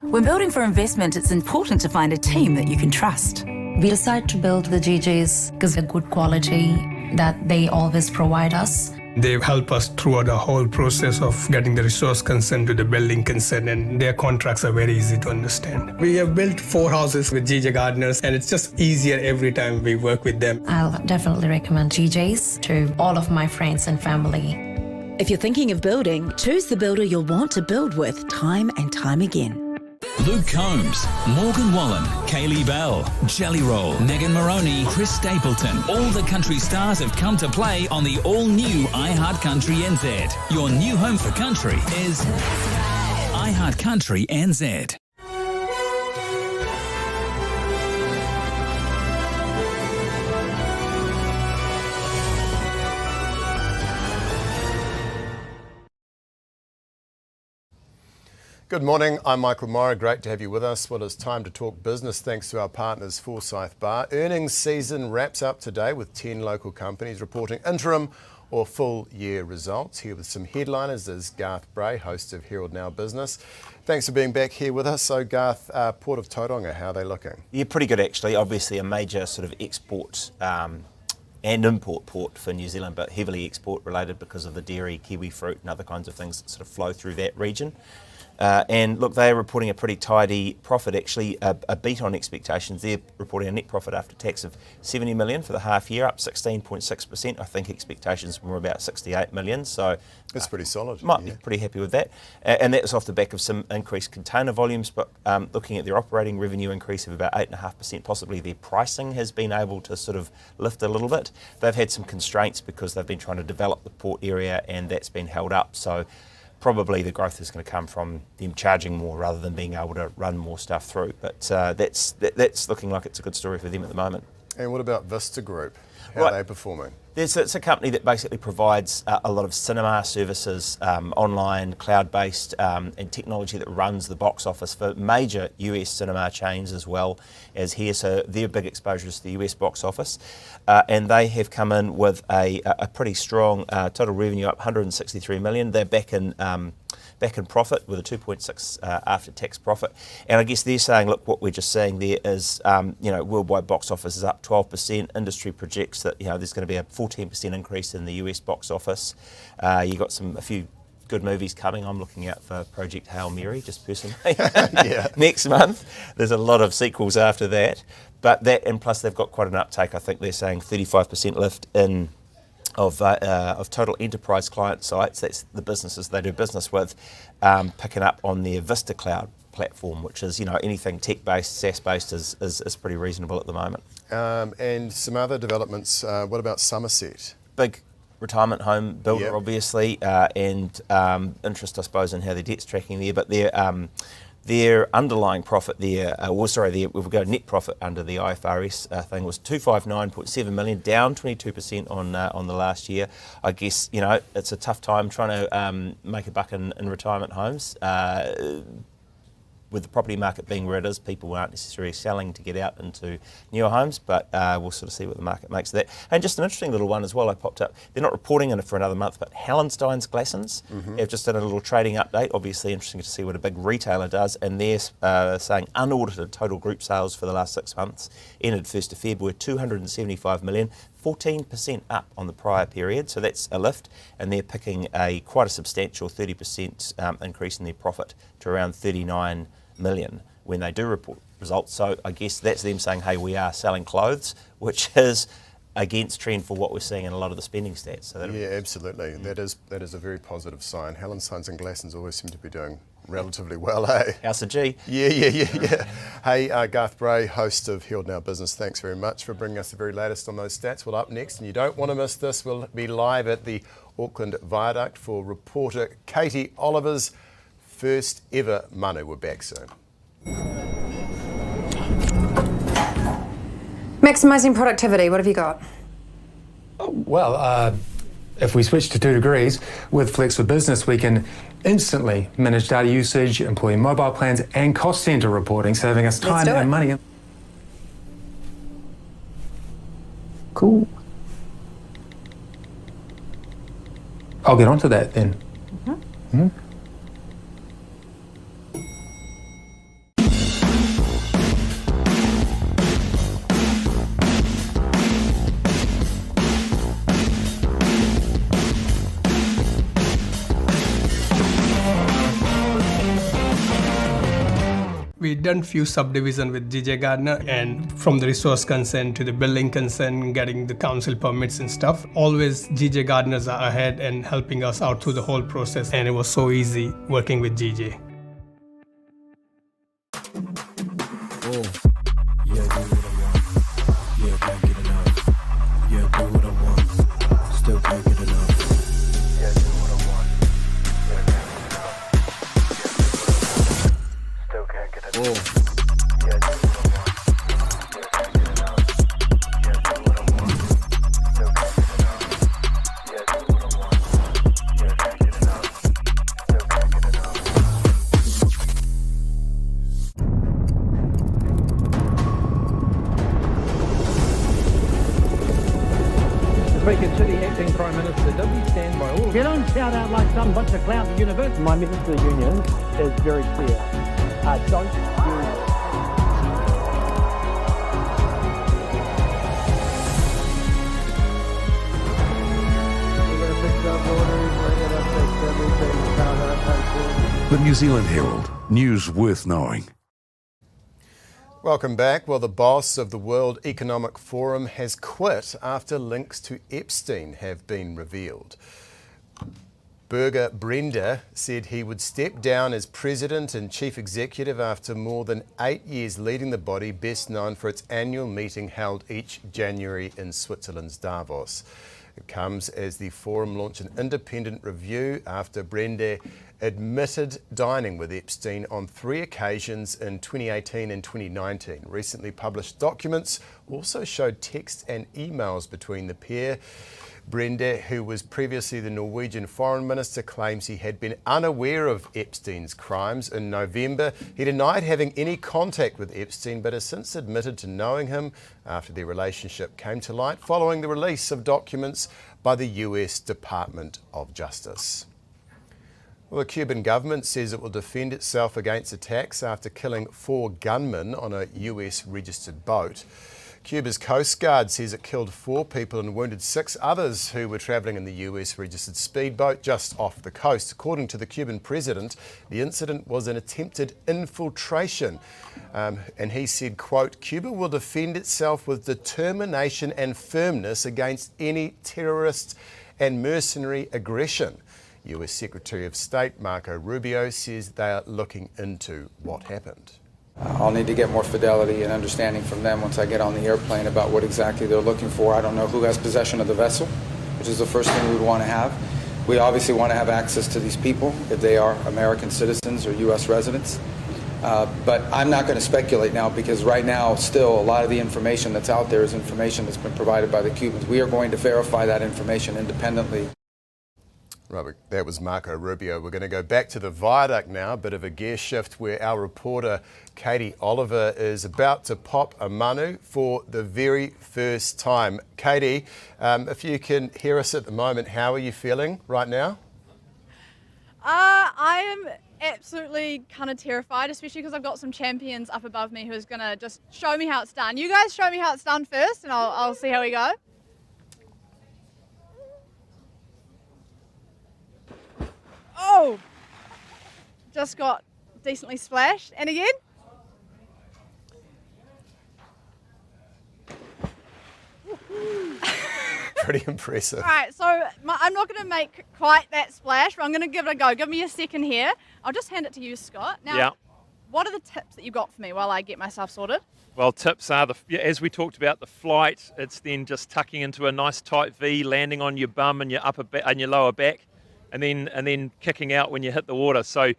When building for investment, it's important to find a team that you can trust. We decided to build the GJs because they're good quality that they always provide us. They help us throughout the whole process of getting the resource consent to the building consent, and their contracts are very easy to understand. We have built 4 houses with GJ Gardeners, and it's just easier every time we work with them. I'll definitely recommend GJs to all of my friends and family. If you're thinking of building, choose the builder you'll want to build with time and time again. Luke Combs, Morgan Wallen, Kaylee Bell, Jelly Roll, Megan Moroney, Chris Stapleton. All the country stars have come to play on the all-new iHeart Country NZ. Your new home for country is iHeart Country NZ. Good morning, I'm Michael Morrow. Great to have you with us. Well, it's time to talk business thanks to our partners Forsyth Bar. Earnings season wraps up today with 10 local companies reporting interim or full year results. Here with some headliners is Garth Bray, host of Herald Now Business. Thanks for being back here with us. So Garth, Port of Tauranga, how are they looking? Yeah, pretty good actually. Obviously a major sort of export and import port for New Zealand, but heavily export related because of the dairy, kiwi fruit and other kinds of things that sort of flow through that region. And look, they are reporting a pretty tidy profit, actually a beat on expectations. They're reporting a net profit after tax of 70 million for the half year, up 16.6%. I think expectations were about 68 million, so that's pretty solid. Might be pretty happy with that. And that was off the back of some increased container volumes, but looking at their operating revenue increase of about 8.5%, possibly their pricing has been able to sort of lift a little bit. They've had some constraints because they've been trying to develop the port area and that's been held up. So probably the growth is going to come from them charging more rather than being able to run more stuff through. But that's looking like it's a good story for them at the moment. And what about Vista Group? How are they performing? It's a company that basically provides a lot of cinema services, online, cloud-based, and technology that runs the box office for major US cinema chains as well as here. So their big exposure is to the US box office. And they have come in with a pretty strong total revenue up 163 million. They're back in profit with a 2.6 after-tax profit. And I guess they're saying, look, what we're just saying there is, worldwide box office is up 12%. Industry projects that, there's going to be a 14% increase in the US box office. You've got a few good movies coming. I'm looking out for Project Hail Mary, just personally. Next month. There's a lot of sequels after that. But that, and plus they've got quite an uptake. I think they're saying 35% lift in of total enterprise client sites. That's the businesses they do business with, picking up on their Vista Cloud platform, which is, anything tech-based, SaaS-based is pretty reasonable at the moment. And some other developments, what about Somerset? Big retirement home builder, obviously, and interest, I suppose, in how their debt's tracking there, but their underlying profit there, we've got a net profit under the IFRS thing, was 259.7 million, down 22% on the last year. I guess, it's a tough time trying to make a buck in retirement homes. With the property market being where it is, people aren't necessarily selling to get out into newer homes, but we'll sort of see what the market makes of that. And just an interesting little one as well, I popped up. They're not reporting on it for another month, but Hallenstein's Glassons have just done a little trading update. Obviously interesting to see what a big retailer does, and they're saying unaudited total group sales for the last 6 months, ended 1st of February, 275 million, 14% up on the prior period, so that's a lift, and they're picking quite a substantial 30% increase in their profit to around 39 million when they do report results. So I guess that's them saying, hey, we are selling clothes, which is against trend for what we're seeing in a lot of the spending stats. So yeah, absolutely. That is a very positive sign. Hallensteins and Glassons always seem to be doing Relatively well, hey? How's the G? Yeah. Hey, Garth Bray, host of Herald Now Business, thanks very much for bringing us the very latest on those stats. Well, up next, and you don't want to miss this, we'll be live at the Auckland Viaduct for reporter Katie Oliver's first ever Manu. We're back soon. Maximising productivity, what have you got? Well, if we switch to 2 degrees, with Flex for Business, we can instantly manage data usage, employee mobile plans, and cost centre reporting, saving us time and money. Cool. I'll get onto that then. We've done few subdivisions with GJ Gardner, and from the resource consent to the building consent, getting the council permits and stuff, always GJ Gardners are ahead and helping us out through the whole process, and it was so easy working with GJ. Speaking to the acting Prime Minister, does he stand by all of it? You don't shout out like some bunch of clowns at university. My message to the unions is very clear. Don't use The New Zealand Herald, news worth knowing. Welcome back. Well, the boss of the World Economic Forum has quit after links to Epstein have been revealed. Birger Brender said he would step down as president and chief executive after more than 8 years leading the body best known for its annual meeting held each January in Switzerland's Davos. It comes as the forum launched an independent review after Brender admitted dining with Epstein on 3 occasions in 2018 and 2019. Recently published documents also showed texts and emails between the pair. Brender, who was previously the Norwegian foreign minister, claims he had been unaware of Epstein's crimes. In November, he denied having any contact with Epstein, but has since admitted to knowing him after their relationship came to light following the release of documents by the US Department of Justice. Well, the Cuban government says it will defend itself against attacks after killing 4 gunmen on a US-registered boat. Cuba's Coast Guard says it killed 4 people and wounded 6 others who were travelling in the US-registered speedboat just off the coast. According to the Cuban president, the incident was an attempted infiltration. And he said, quote, "Cuba will defend itself with determination and firmness against any terrorist and mercenary aggression." US Secretary of State Marco Rubio says they are looking into what happened. I'll need to get more fidelity and understanding from them once I get on the airplane about what exactly they're looking for. I don't know who has possession of the vessel, which is the first thing we would want to have. We obviously want to have access to these people if they are American citizens or U.S. residents. But I'm not going to speculate now because right now still a lot of the information that's out there is information that's been provided by the Cubans. We are going to verify that information independently. Right, that was Marco Rubio. We're going to go back to the viaduct now, a bit of a gear shift where our reporter Katie Oliver is about to pop a Manu for the very first time. Katie, if you can hear us at the moment, how are you feeling right now? I am absolutely kind of terrified, especially because I've got some champions up above me who's going to just show me how it's done. You guys show me how it's done first and I'll see how we go. Oh, just got decently splashed. And again. pretty impressive. All right, so I'm not going to make quite that splash, but I'm going to give it a go. Give me a second here. I'll just hand it to you, Scott. Now, what are the tips that you got for me while I get myself sorted? Well, tips are, as we talked about, the flight, it's then just tucking into a nice tight V, landing on your bum and your upper back and your lower back, and then kicking out when you hit the water. So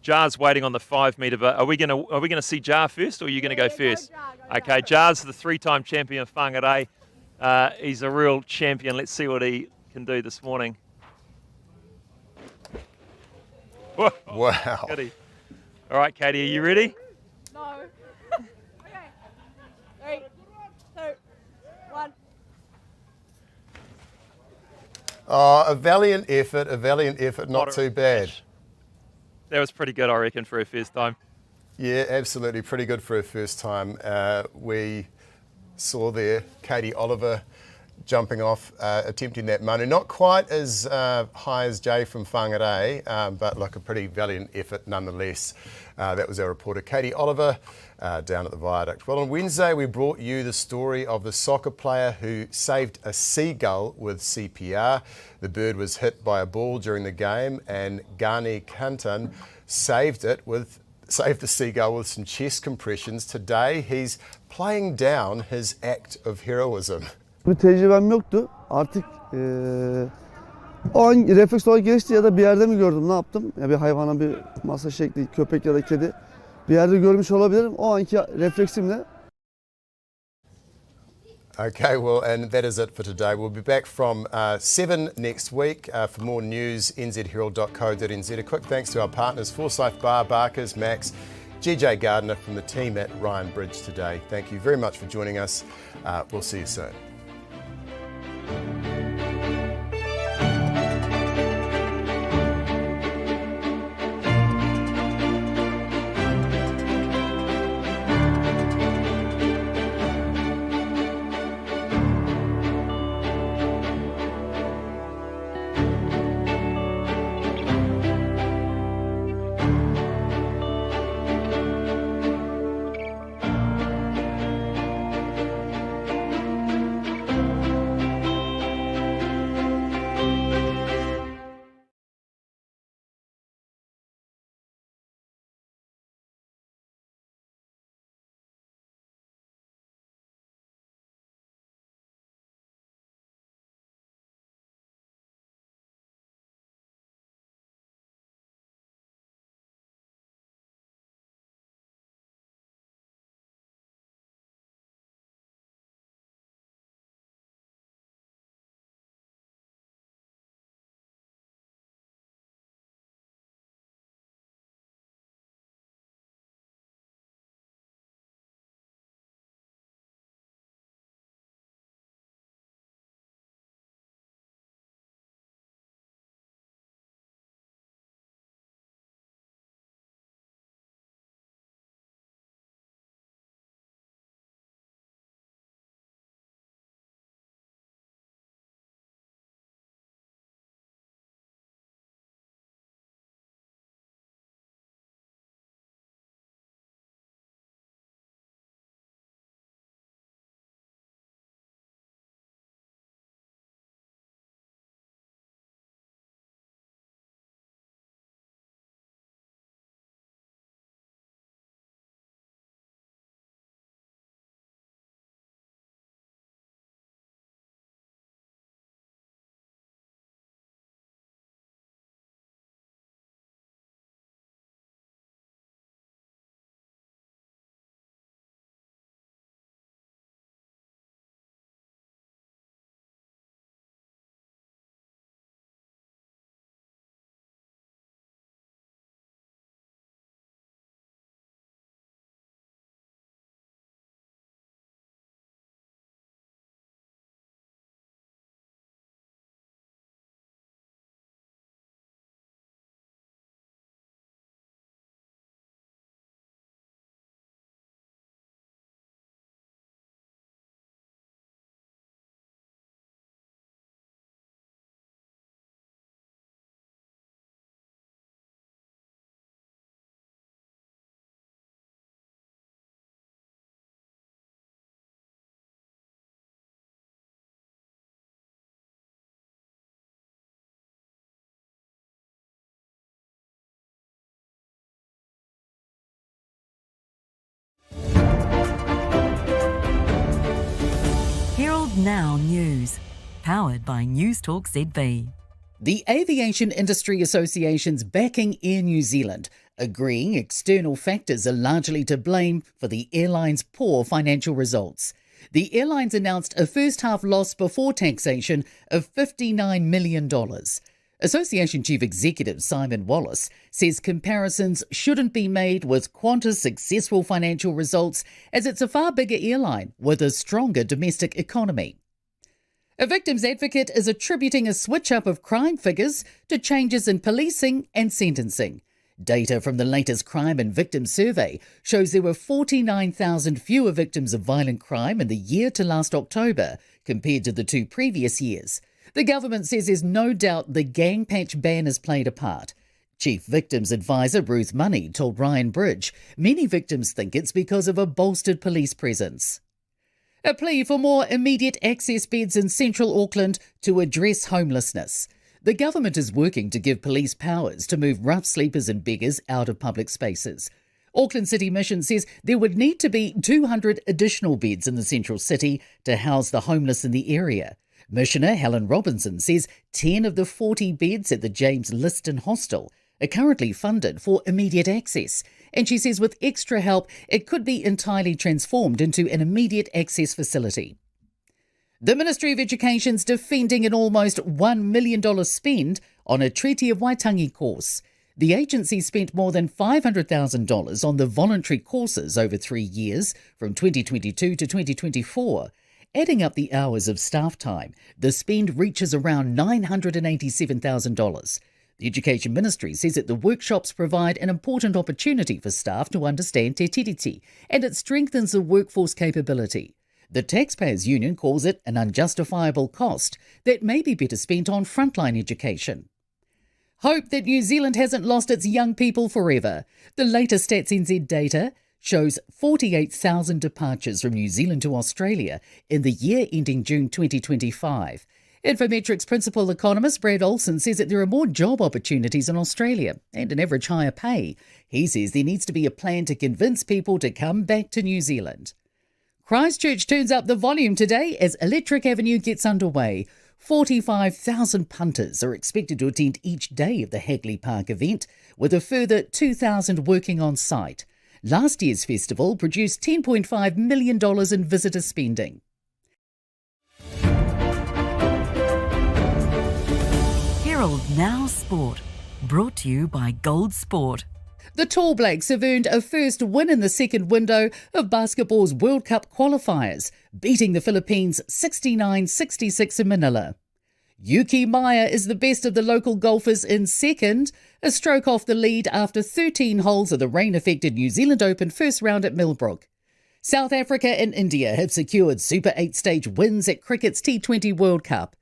Jar's waiting on the 5 metre, but are we gonna see Jar first, or are you gonna go first? Okay, Jar's the 3-time champion of whangarei. He's a real champion. Let's see what he can do this morning. Wow. Goody. All right, Katie, are you ready? No. Okay. 3, 2, 1. Oh, a valiant effort, not too bad. That was pretty good, I reckon, for her first time. Yeah, absolutely, pretty good for her first time. We saw there Katie Oliver jumping off, attempting that Manu. Not quite as high as Jay from whangarei, but like a pretty valiant effort nonetheless. That was our reporter, Katie Oliver, down at the viaduct. Well, on Wednesday, we brought you the story of the soccer player who saved a seagull with CPR. The bird was hit by a ball during the game, and Gani Kantan saved the seagull with some chest compressions. Today, he's playing down his act of heroism. Bir tecrübem yoktu. Artık o an refleks olarak geçti ya da bir yerde mi gördüm, ne yaptım? Ya bir hayvana, bir masa şekli, köpek ya da kedi bir yerde görmüş olabilirim. O anki refleksimle. Okay, well, and that is it for today. We'll be back from 7 next week for more news, nzherald.co.nz. A quick thanks to our partners, Forsyth Bar, Barkers, Max, GJ Gardner from the team at Ryan Bridge today. Thank you very much for joining us. We'll see you soon. Now News, powered by News Talk ZB. The Aviation Industry Association's backing Air New Zealand, agreeing external factors are largely to blame for the airline's poor financial results. The airlines announced a first-half loss before taxation of $59 million. Association Chief Executive Simon Wallace says comparisons shouldn't be made with Qantas' successful financial results, as it's a far bigger airline with a stronger domestic economy. A victims advocate is attributing a switch-up of crime figures to changes in policing and sentencing. Data from the latest Crime and Victims Survey shows there were 49,000 fewer victims of violent crime in the year to last October compared to the 2 previous years. The government says there's no doubt the gang patch ban has played a part. Chief Victims Advisor Ruth Manu told Ryan Bridge many victims think it's because of a bolstered police presence. A plea for more immediate access beds in central Auckland to address homelessness. The government is working to give police powers to move rough sleepers and beggars out of public spaces. Auckland City Mission says there would need to be 200 additional beds in the central city to house the homeless in the area. Missioner Helen Robinson says 10 of the 40 beds at the James Liston Hostel are currently funded for immediate access, and she says with extra help it could be entirely transformed into an immediate access facility. The Ministry of Education's defending an almost $1 million spend on a Treaty of Waitangi course. The agency spent more than $500,000 on the voluntary courses over 3 years, from 2022 to 2024. Adding up the hours of staff time, the spend reaches around $987,000. The Education Ministry says that the workshops provide an important opportunity for staff to understand te tiriti, and it strengthens the workforce capability. The Taxpayers Union calls it an unjustifiable cost that may be better spent on frontline education. Hope that New Zealand hasn't lost its young people forever. The latest Stats NZ data shows 48,000 departures from New Zealand to Australia in the year ending June 2025. Infometrics principal economist Brad Olsen says that there are more job opportunities in Australia and an average higher pay. He says there needs to be a plan to convince people to come back to New Zealand. Christchurch turns up the volume today as Electric Avenue gets underway. 45,000 punters are expected to attend each day of the Hagley Park event, with a further 2,000 working on site. Last year's festival produced $10.5 million in visitor spending. Herald Now Sport, brought to you by Gold Sport. The Tall Blacks have earned a first win in the second window of basketball's World Cup qualifiers, beating the Philippines 69-66 in Manila. Yuki Maya is the best of the local golfers in second, a stroke off the lead after 13 holes of the rain-affected New Zealand Open first round at Millbrook. South Africa and India have secured Super 8 stage wins at cricket's T20 World Cup.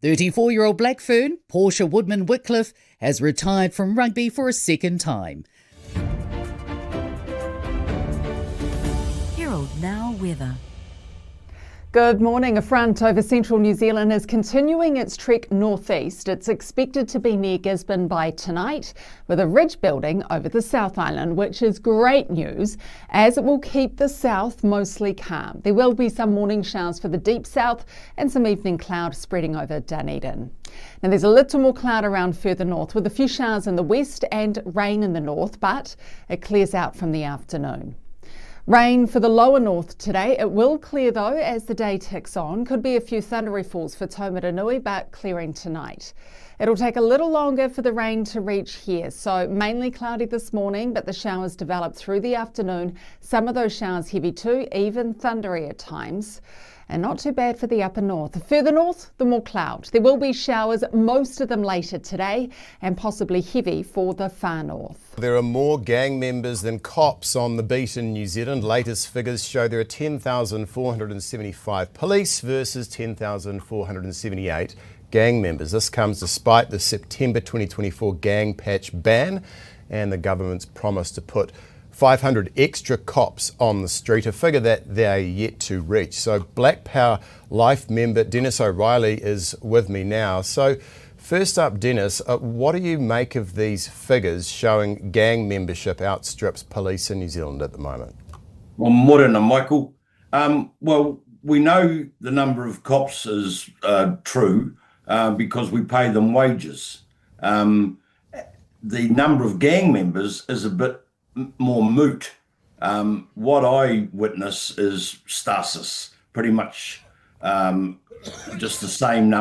34-year-old Blackfern, Portia Woodman-Whitcliffe, has retired from rugby for a second time. Herald Now Weather. Good morning. A front over central New Zealand is continuing its trek northeast. It's expected to be near Gisborne by tonight, with a ridge building over the South Island, which is great news as it will keep the south mostly calm. There will be some morning showers for the deep south and some evening cloud spreading over Dunedin. Now there's a little more cloud around further north, with a few showers in the west and rain in the north, but it clears out from the afternoon. Rain for the lower north today. It will clear though as the day ticks on. Could be a few thundery falls for Taumaranui, but clearing tonight. It'll take a little longer for the rain to reach here, so mainly cloudy this morning, but the showers develop through the afternoon. Some of those showers heavy too, even thundery at times. And not too bad for the upper north. The further north, the more cloud. There will be showers, most of them later today, and possibly heavy for the far north. There are more gang members than cops on the beat in New Zealand. Latest figures show there are 10,475 police versus 10,478 gang members. This comes despite the September 2024 gang patch ban and the government's promise to put 500 extra cops on the street, a figure that they are yet to reach. So Black Power Life member Dennis O'Reilly is with me now. So first up, Dennis, what do you make of these figures showing gang membership outstrips police in New Zealand at the moment? Well, morena, Michael. Well, we know the number of cops is true because we pay them wages. The number of gang members is a bit more moot. What I witness is stasis, pretty much just the same number.